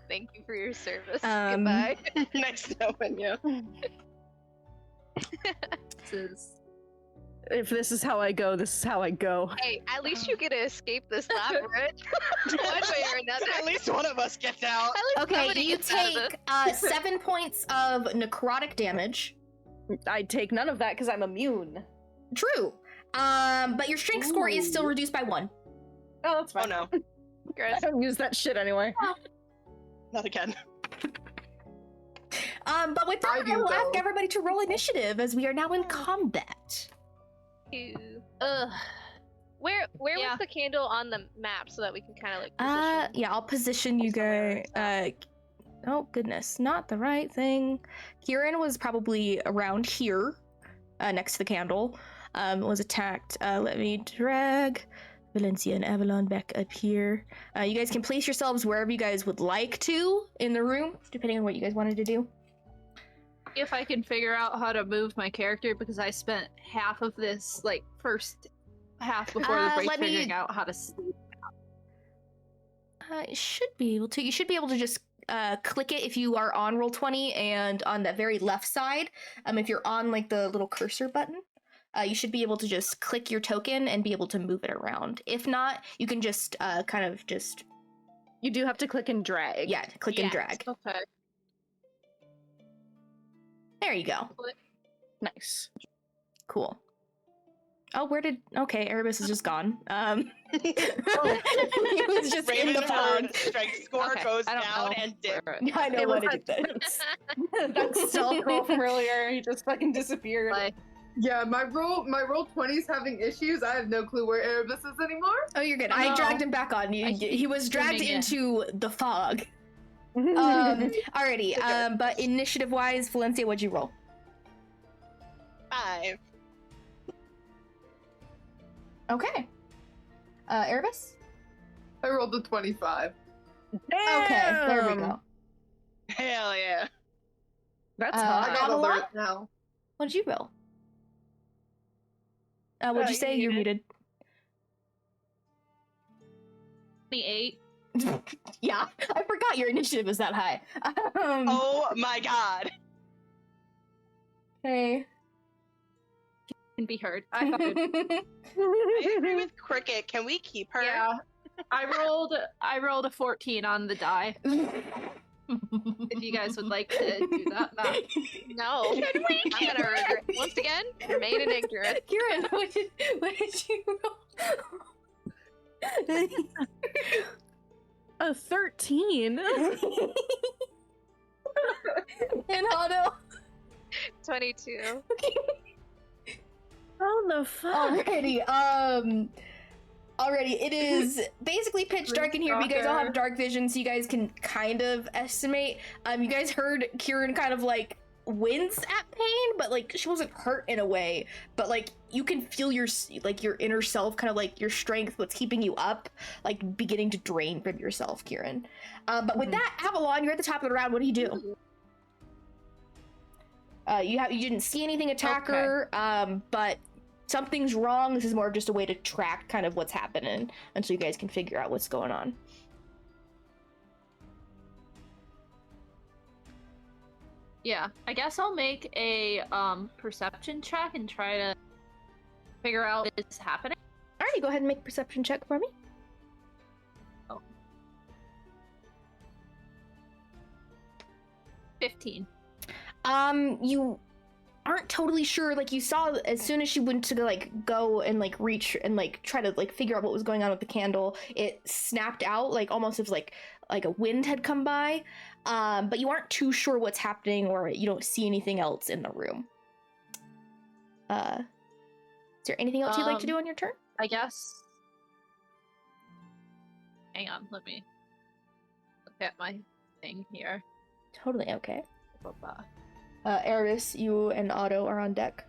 Thank you for your service. Um, Goodbye. Nice knowing you. If this is how I go, this is how I go. Hey, at least you get to escape this labyrinth. One way or another. At least one of us gets out. At least Okay, somebody you gets out of take this. 7 points of necrotic damage. I take none of that because I'm immune. True. But your strength score is still reduced by 1. Oh, that's Oh fine. no, Gross. I don't use that shit anyway. not again. But with I that, do, I will ask though. everybody to roll initiative as we are now in combat. Ugh. Where Yeah. was the candle on the map so that we can kind of like position? Yeah, I'll position you Somewhere guys. Oh goodness, not the right thing. Kieran was probably around here, next to the candle. Was attacked. Let me drag Valencia and Avalon back up here. You guys can place yourselves wherever you guys would like to in the room, depending on what you guys wanted to do. If I can figure out how to move my character, because I spent half of this, like, first half before the break let me- figuring out how to sleep. You should be able to. You should be able to just click it if you are on Roll20, and on that very left side, if you're on like the little cursor button, you should be able to just click your token and be able to move it around. If not, you can just kind of just You do have to click and drag. yeah, click and drag. Okay. There you go. Nice. Cool. Oh, okay, Erebus is just gone. He was just in the fog. Raven's strength score Okay, goes I don't down know and dips. where it- I know It what was it did. That stealth roll from earlier, he just fucking disappeared. Like, Yeah, my roll 20's having issues. I have no clue where Erebus is anymore. Oh, you're good. Oh, I no. dragged him back on. He was dragged Swimming in. into the fog. Alrighty. But initiative-wise, Valencia, what'd you roll? 5. Okay. Erebus? I rolled a 25. Okay, there we Damn! go. Hell yeah. That's Uh, I hot. got Avalon? alert now. What'd you roll? What'd you say? You're muted. 28. Yeah, I forgot your initiative is that high. Oh my god. Hey. Can be heard. I agree with Cricket. Can we keep her? Yeah. I rolled a 14 on the die. If you guys would like to do that. No. I'm gonna regret once again, remain in ignorance. Kieran, what did you roll? A 13. And Otto. 22. How the fuck? Alrighty, it is basically pitch dark in here, but you guys all have dark vision, so you guys can kind of estimate. You guys heard Kieran kind of like wince at pain, but like she wasn't hurt in a way, but like you can feel your inner self, kind of like your strength, what's keeping you up, like beginning to drain from yourself, Kieran. But with that, Avalon, you're at the top of the round. What do you do? You didn't see anything attack her, but something's wrong. This is more of just a way to track kind of what's happening until you guys can figure out what's going on. Yeah, I guess I'll make a perception check and try to figure out what's happening. Alrighty, go ahead and make a perception check for me. Oh. 15. You aren't totally sure. Like, you saw as soon as she went to like go and like reach and like try to like figure out what was going on with the candle, it snapped out, like almost as like a wind had come by. But you aren't too sure what's happening, or you don't see anything else in the room. Is there anything else you'd like to do on your turn? I guess. Hang on, let me look at my thing here. Totally okay. Eris, you and Otto are on deck.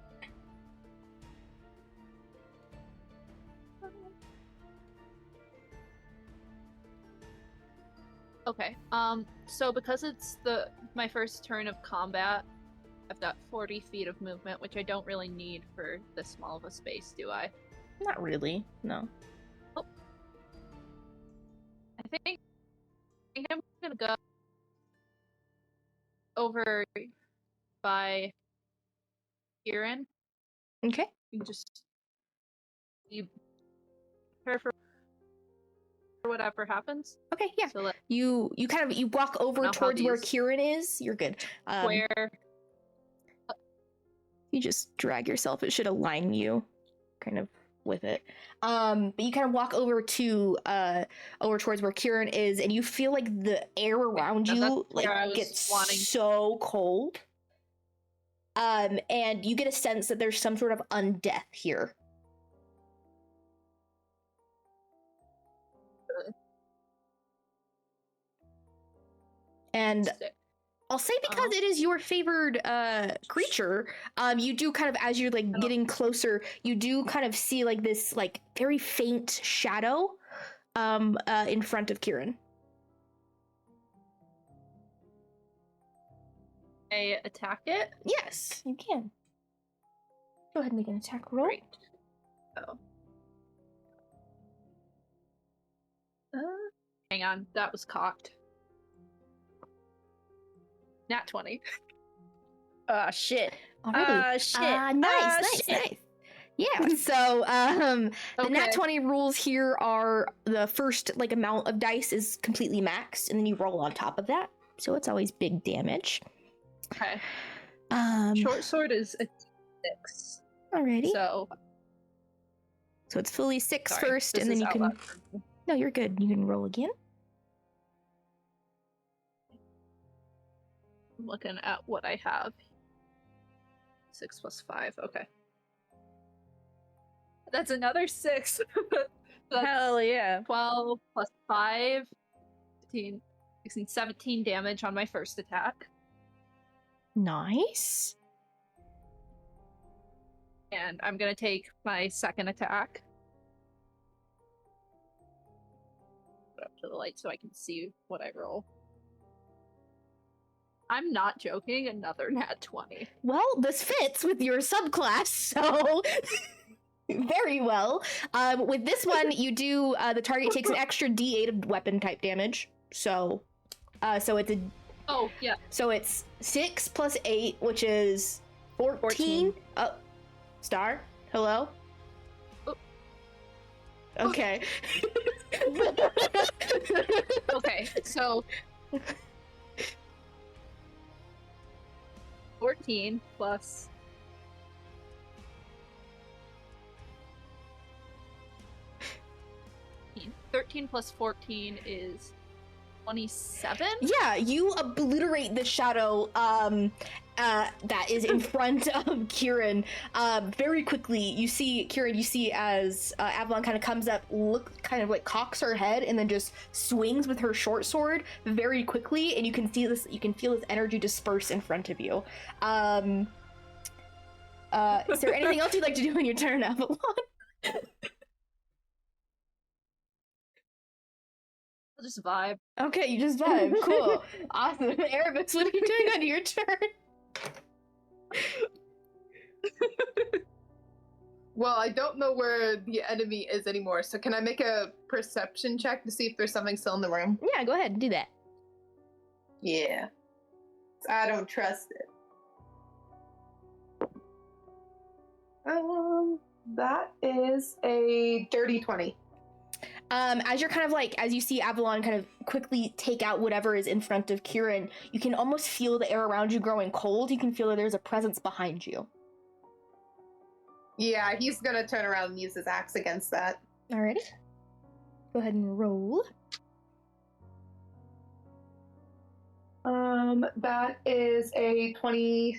Okay. So because it's my first turn of combat, I've got 40 feet of movement, which I don't really need for this small of a space, do I? Not really, no. Oh. I think I'm gonna go over by Kieran. Okay. You just prepare for whatever happens. Okay, yeah. So you walk over towards where Kieran is. You're good. Where you just drag yourself. It should align you kind of with it. But you kind of walk over towards where Kieran is, and you feel like the air around you like gets so cold. And you get a sense that there's some sort of undeath here. And I'll say, because it is your favored creature, you do kind of, as you're like getting closer, you do kind of see like this like very faint shadow in front of Kieran. I attack it? Yes, you can. Go ahead and make an attack roll. Great. Oh. Hang on, that was cocked. Nat 20. Shit. Shit. Nice. Yeah, so the nat 20 rules here are the first like amount of dice is completely maxed, and then you roll on top of that. So it's always big damage. Okay. Short sword is a 6. Alrighty. So it's fully 6 first, and then you can. No, you're good. You can roll again. I'm looking at what I have. 6 plus 5. Okay. That's another 6. That's hell yeah. 12 plus 5. 15, 16, 17 damage on my first attack. Nice. And I'm gonna take my second attack. Put up to the light so I can see what I roll. I'm not joking, another nat 20. Well, this fits with your subclass, so very well. With this one, you do the target takes an extra D8 of weapon type damage. So it's a Oh, yeah. So it's 6 plus 8, which is 14? Oh, Star? Hello? Oh. Okay. Okay, so 14 plus 13 plus 14 is 27? Yeah, you obliterate the shadow that is in front of Kieran very quickly. You see, Kieran, as Avalon kind of comes up, kind of like cocks her head and then just swings with her short sword very quickly, and you can feel this energy disperse in front of you. Is there anything else you'd like to do on your turn, Avalon? I'll just vibe. Okay, you just vibe. Cool. Awesome. Erebus, what are you doing on your turn? Well, I don't know where the enemy is anymore, so can I make a perception check to see if there's something still in the room? Yeah, go ahead and do that. Yeah. I don't trust it. That is a dirty 20. As you're kind of like, as you see Avalon kind of quickly take out whatever is in front of Kieran, you can almost feel the air around you growing cold. You can feel that there's a presence behind you. Yeah, he's gonna turn around and use his axe against that. Alrighty. Go ahead and roll. That is a 20.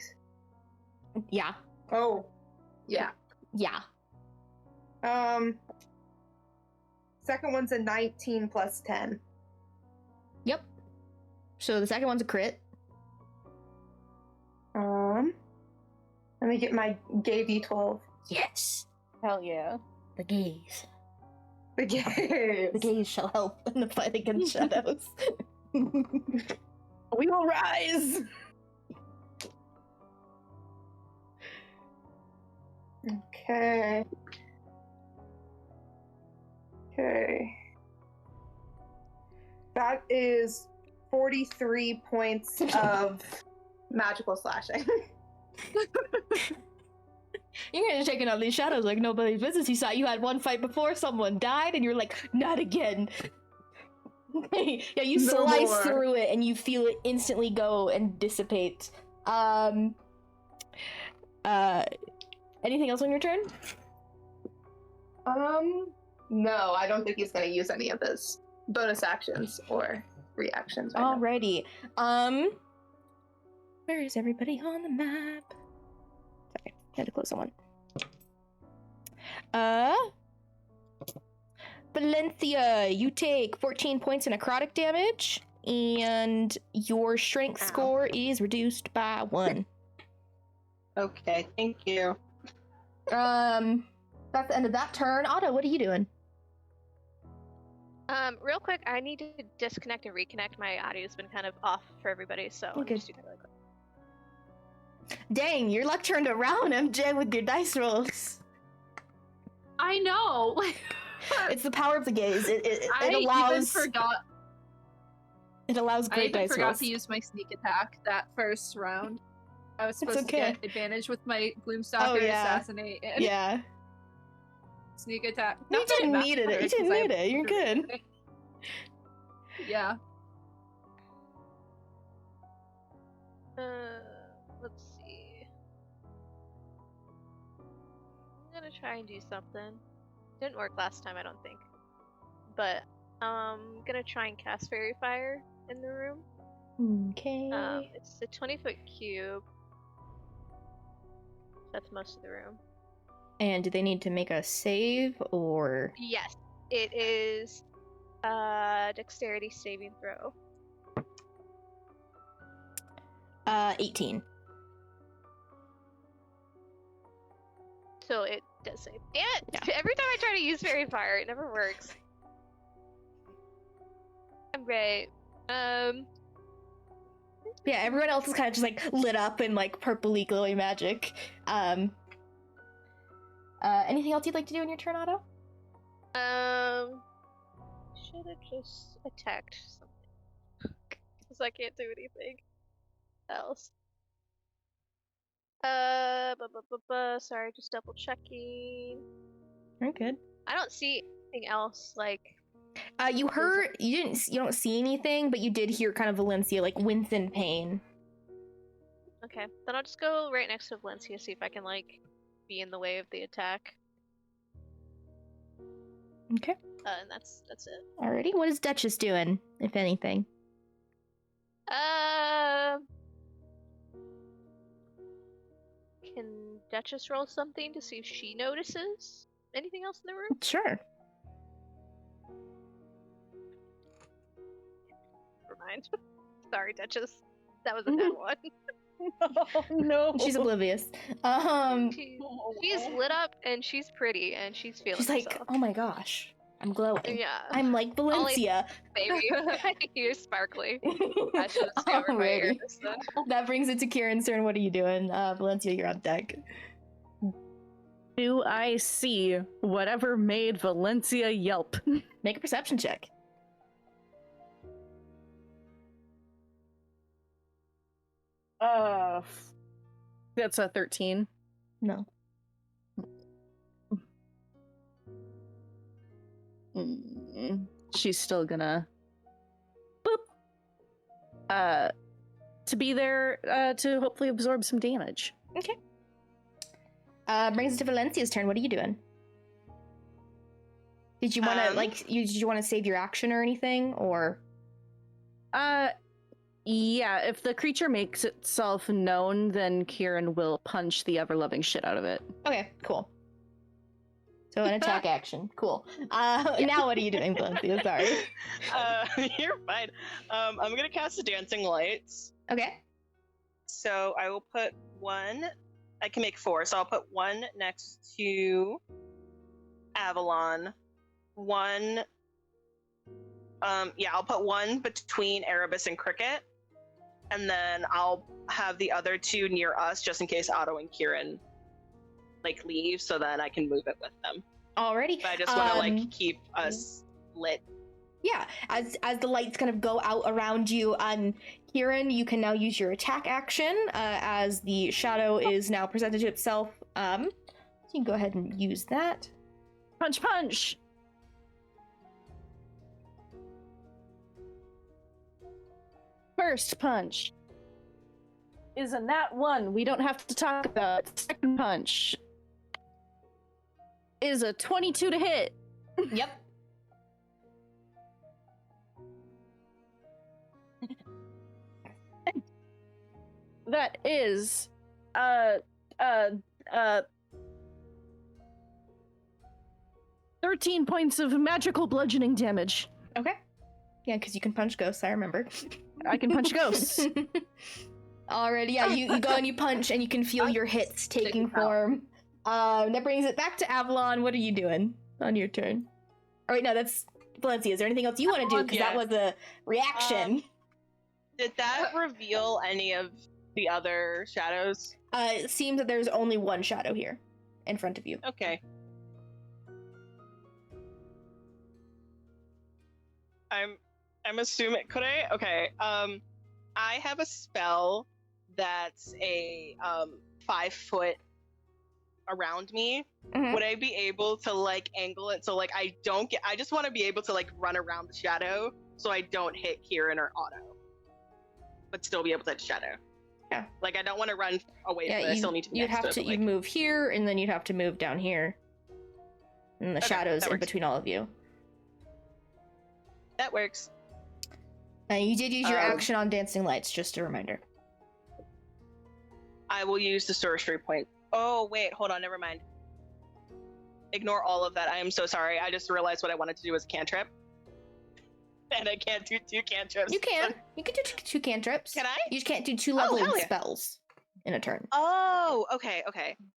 Yeah. Oh. Yeah. Yeah. Second one's a 19 plus 10. Yep. So the second one's a crit. Let me get my gay D12. Yes. Hell yeah. The gaze. The gaze. The gaze shall help in the fight against shadows. We will rise! Okay. Okay. That is 43 points of magical slashing. You're gonna taking out these shadows like nobody's business. You saw you had one fight before someone died, and you're like, not again. Yeah, you No slice more. through it, and you feel it instantly go and dissipate. Anything else on your turn? No, I don't think he's gonna use any of his bonus actions or reactions. Right now. Alrighty. Where is everybody on the map? Sorry, I had to close that one. Valencia, you take 14 points in necrotic damage, and your strength score is reduced by 1. Okay, thank you. That's the end of that turn. Otto, what are you doing? Real quick, I need to disconnect and reconnect. My audio's been kind of off for everybody, so I'll just do that really quick. Dang, your luck turned around, MJ, with your dice rolls. I know. It's the power of the gaze. It I allows. even forgot. It allows I great even dice forgot rolls. to use my sneak attack that first round. I was supposed okay. to get advantage with my Gloomstalker assassinate. And Yeah. Sneak attack. You didn't need it. You didn't need it. You're good. Yeah. Let's see. I'm gonna try and do something. Didn't work last time, I don't think. But I'm gonna try and cast Fairy Fire in the room. Okay. It's a 20-foot cube. That's most of the room. And do they need to make a save or? Yes, it is dexterity saving throw. 18. So it does save. Damn it! Yeah. Every time I try to use Fairy Fire, it never works. I'm great. Yeah, everyone else is kind of just like lit up in like purpley glowy magic. Anything else you'd like to do in your turn, Otto? Should have just attacked something. Because I can't do anything else. Sorry, just double checking. Very good. I don't see anything else. Like, You don't see anything, but you did hear kind of Valencia like wince in pain. okay, then I'll just go right next to Valencia, see if I can like be in the way of the attack. Okay. And that's it. Alrighty. What is Duchess doing, if anything? Can Duchess roll something to see if she notices anything else in the room? Sure. Never mind. Sorry, Duchess. That was a bad one. Oh no. She's oblivious. She's lit up and she's pretty and she's feeling She's like, herself. oh my gosh, I'm glowing. Yeah. I'm like Valencia. Baby, you're sparkly. I should have discovered my Alrighty. earnest then. That brings it to Kieran's turn. What are you doing? Valencia, you're on deck. Do I see whatever made Valencia yelp? Make a perception check. That's a 13. No. She's still gonna boop. To be there to hopefully absorb some damage. Okay. Brings us to Valencia's turn. What are you doing? Did you want to did you want to save your action or anything, or? Yeah, if the creature makes itself known, then Kieran will punch the ever-loving shit out of it. Okay, cool. So an attack action. Cool. Now what are you doing, Valencia? Sorry. You're fine. I'm gonna cast the dancing lights. Okay. So I will put one. I can make 4, so I'll put one next to Avalon. One. I'll put one between Erebus and Cricket, and then I'll have the other 2 near us, just in case Otto and Kieran like leave, so that I can move it with them. Alrighty. But I just want to like keep us lit. Yeah, as the lights kind of go out around you, Kieran, you can now use your attack action as the shadow is now presented to itself. So you can go ahead and use that. Punch, punch! First punch is a nat 1. We don't have to talk about it. Second punch is a 22 to hit. Yep. That is 13 points of magical bludgeoning damage. Okay. Yeah, because you can punch ghosts, I remember. I can punch ghosts. Alrighty, yeah, you go and you punch and you can feel your hits taking form. That brings it back to Avalon. What are you doing on your turn? All right, no, that's Valencia. Is there anything else you want to do? Because that was a reaction. Did that reveal any of the other shadows? It seems that there's only one shadow here in front of you. Okay. I'm assuming, could I? Okay. I have a spell that's a 5 foot around me. Mhm. Would I be able to like angle it so like I just want to be able to like run around the shadow so I don't hit Kieran or Otto, but still be able to hit shadow. Yeah. Like I don't want to run away from it. I still need to be You'd next have to it, to but, you move here, and then you'd have to move down here. And the Okay, shadows that in works. between all of you. That works. And you did use your action on dancing lights, just a reminder. I will use the sorcery point. Oh, wait, hold on, never mind. Ignore all of that. I am so sorry. I just realized what I wanted to do was a cantrip. And I can't do 2 cantrips. You can. You can do 2 cantrips. Can I? You just can't do 2 Oh, leveling hell yeah. spells in a turn. Oh, okay.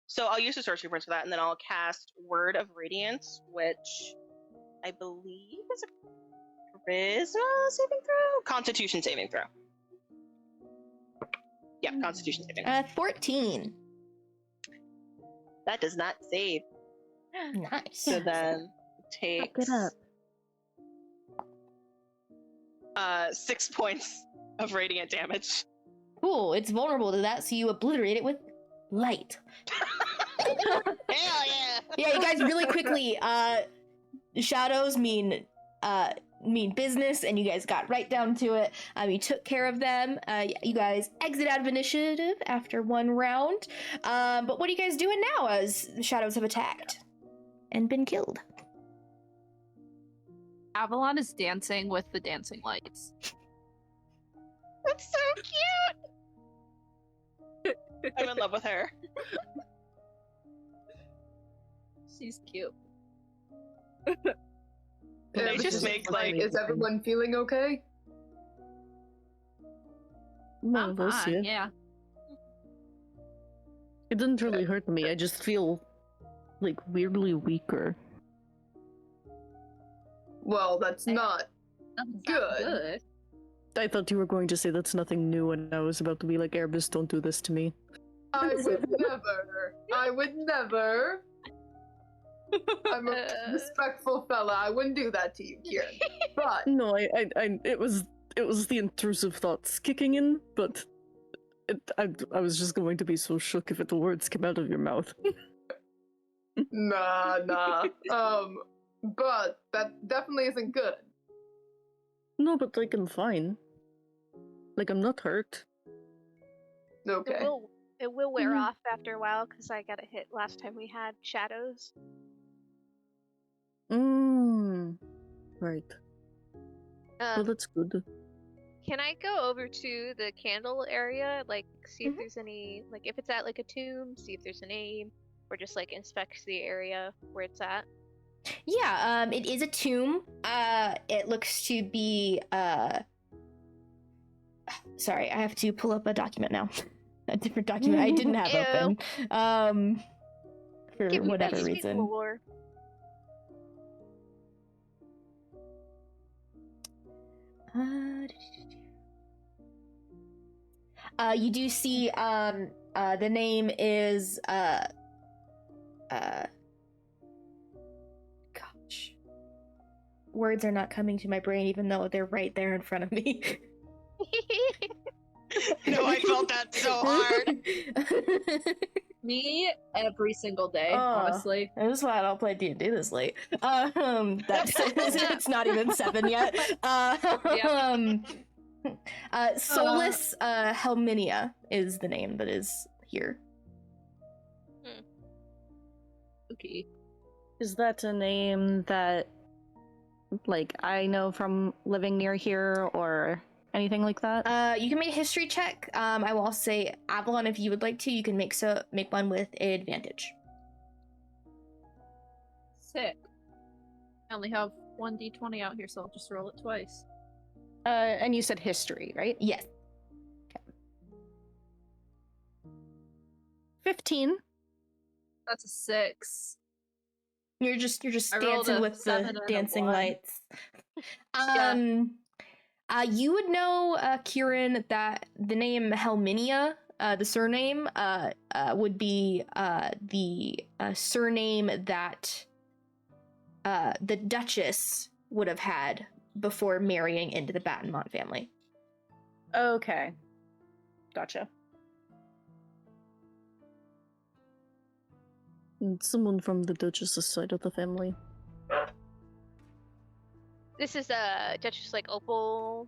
So I'll use the sorcery points for that, and then I'll cast Word of Radiance, which I believe is a charisma saving throw? Constitution saving throw. Yeah, Constitution saving throw. 14. That does not save. Nice. So then take Look it up. 6 points of radiant damage. Cool. It's vulnerable to that, so you obliterate it with light. Hell yeah! Yeah, you guys really quickly. Shadows mean business, and you guys got right down to it. You took care of them. You guys exit out of initiative after one round. But what are you guys doing now as the shadows have attacked and been killed? Avalon is dancing with the dancing lights. That's so cute! I'm in love with her. She's cute. They just make like. Is everyone feeling okay? No, I'm we'll fine, see. yeah. It didn't really hurt me. I just feel like weirdly weaker. Well, that's not good. Good. I thought you were going to say that's nothing new, and I was about to be like, Erebus, don't do this to me. I would never. I would never. I'm a respectful fella. I wouldn't do that to you, Kieran. But No, it was the intrusive thoughts kicking in, but I was just going to be so shook if the words came out of your mouth. nah. But that definitely isn't good. No, but like I'm fine. Like I'm not hurt. Okay. It will wear off after a while because I got a hit last time we had shadows. Right. Well, that's good. Can I go over to the candle area, like see if there's any, like if it's at like a tomb, see if there's a name, or just like inspect the area where it's at? Yeah, it is a tomb. It looks to be sorry, I have to pull up a document now. A different document I didn't have open. For Give me whatever that sweet reason. lore. You do see the name is gosh. Words are not coming to my brain even though they're right there in front of me. No, I felt that so hard. Me every single day, honestly. That's why I don't play D&D this late. That's it's not even 7 yet. Solus Helminia is the name that is here. Okay. Is that a name that, like, I know from living near here or anything like that? You can make a history check. I will also say, Avalon, if you would like to, you can make one with advantage. Sick. I only have 1d20 out here, so I'll just roll it twice. And you said history, right? Yes. Okay. 15. That's a 6. You're just I rolled dancing a with 7 the and a dancing 1. lights. Yeah. You would know, Kieran, that the name Helminia, the surname, would be the surname that the Duchess would have had before marrying into the Battenmont family. Okay. Gotcha. And someone from the Duchess's side of the family. This is Duchess like Opal.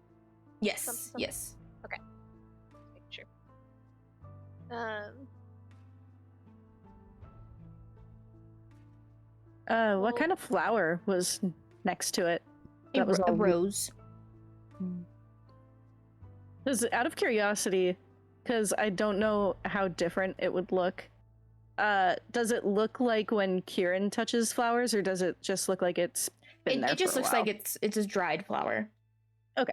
Yes. Something? Yes. Okay. Make sure. What kind of flower was next to it? A all rose. Because out of curiosity, because I don't know how different it would look, does it look like when Kieran touches flowers, or does it just look like it's been there It just for a looks while? like it's a dried flower. Okay.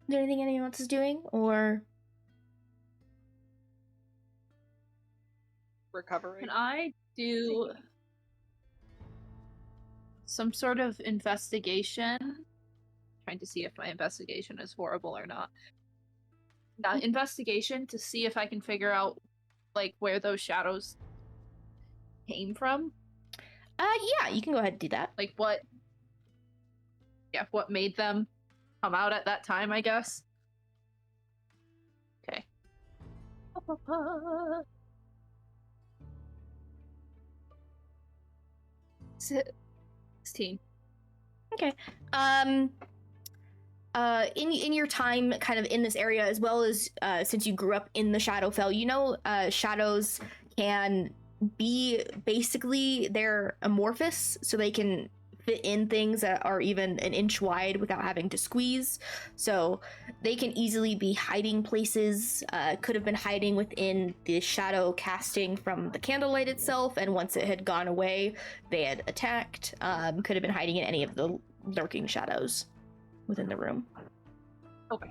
Is there anything anyone else is doing, or Recovering. Can I do some sort of investigation? Trying to see if my investigation is horrible or not. Investigation to see if I can figure out like where those shadows came from. Yeah, you can go ahead and do that. Like what made them come out at that time, I guess. Si- 16. Okay. In your time kind of in this area, as well as since you grew up in the Shadowfell, you know shadows can be basically, they're amorphous, so they can fit in things that are even an inch wide without having to squeeze. So they can easily be hiding places, could have been hiding within the shadow casting from the candlelight itself, and once it had gone away, they had attacked. Could have been hiding in any of the lurking shadows within the room. Okay.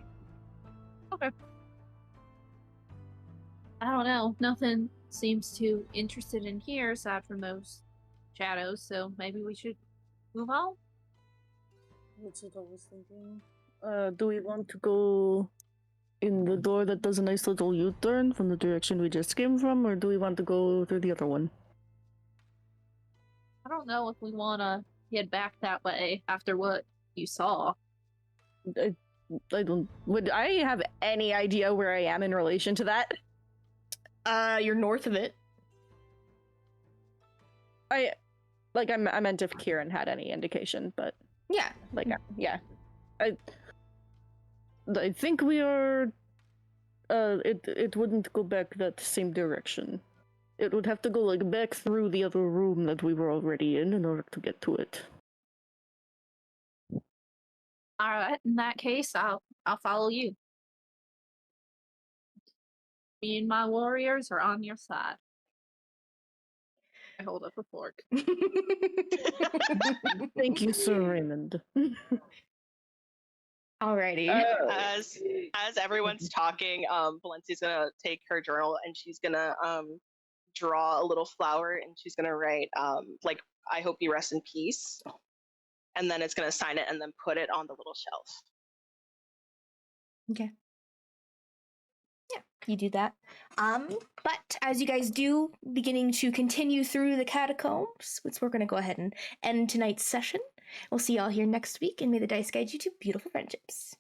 I don't know. Nothing seems too interested in here aside from those shadows, so maybe we should move on? That's what I was thinking. Do we want to go in the door that does a nice little U-turn from the direction we just came from, or do we want to go through the other one? I don't know if we want to head back that way after what you saw. I don't. Would I have any idea where I am in relation to that? You're north of it. I meant if Kieran had any indication, but Yeah. yeah. I think we are. It wouldn't go back that same direction. It would have to go like back through the other room that we were already in order to get to it. All right, in that case, I'll follow you. Me and my warriors are on your side. I hold up a fork. Thank you, Sir Raymond. Alrighty. As everyone's talking, Valencia's gonna take her journal and she's gonna draw a little flower and she's gonna write like, I hope you rest in peace. And then it's gonna sign it and then put it on the little shelf. Okay. Yeah, you do that. But as you guys do, beginning to continue through the catacombs, which we're gonna go ahead and end tonight's session. We'll see y'all here next week, and may the dice guide you to beautiful friendships.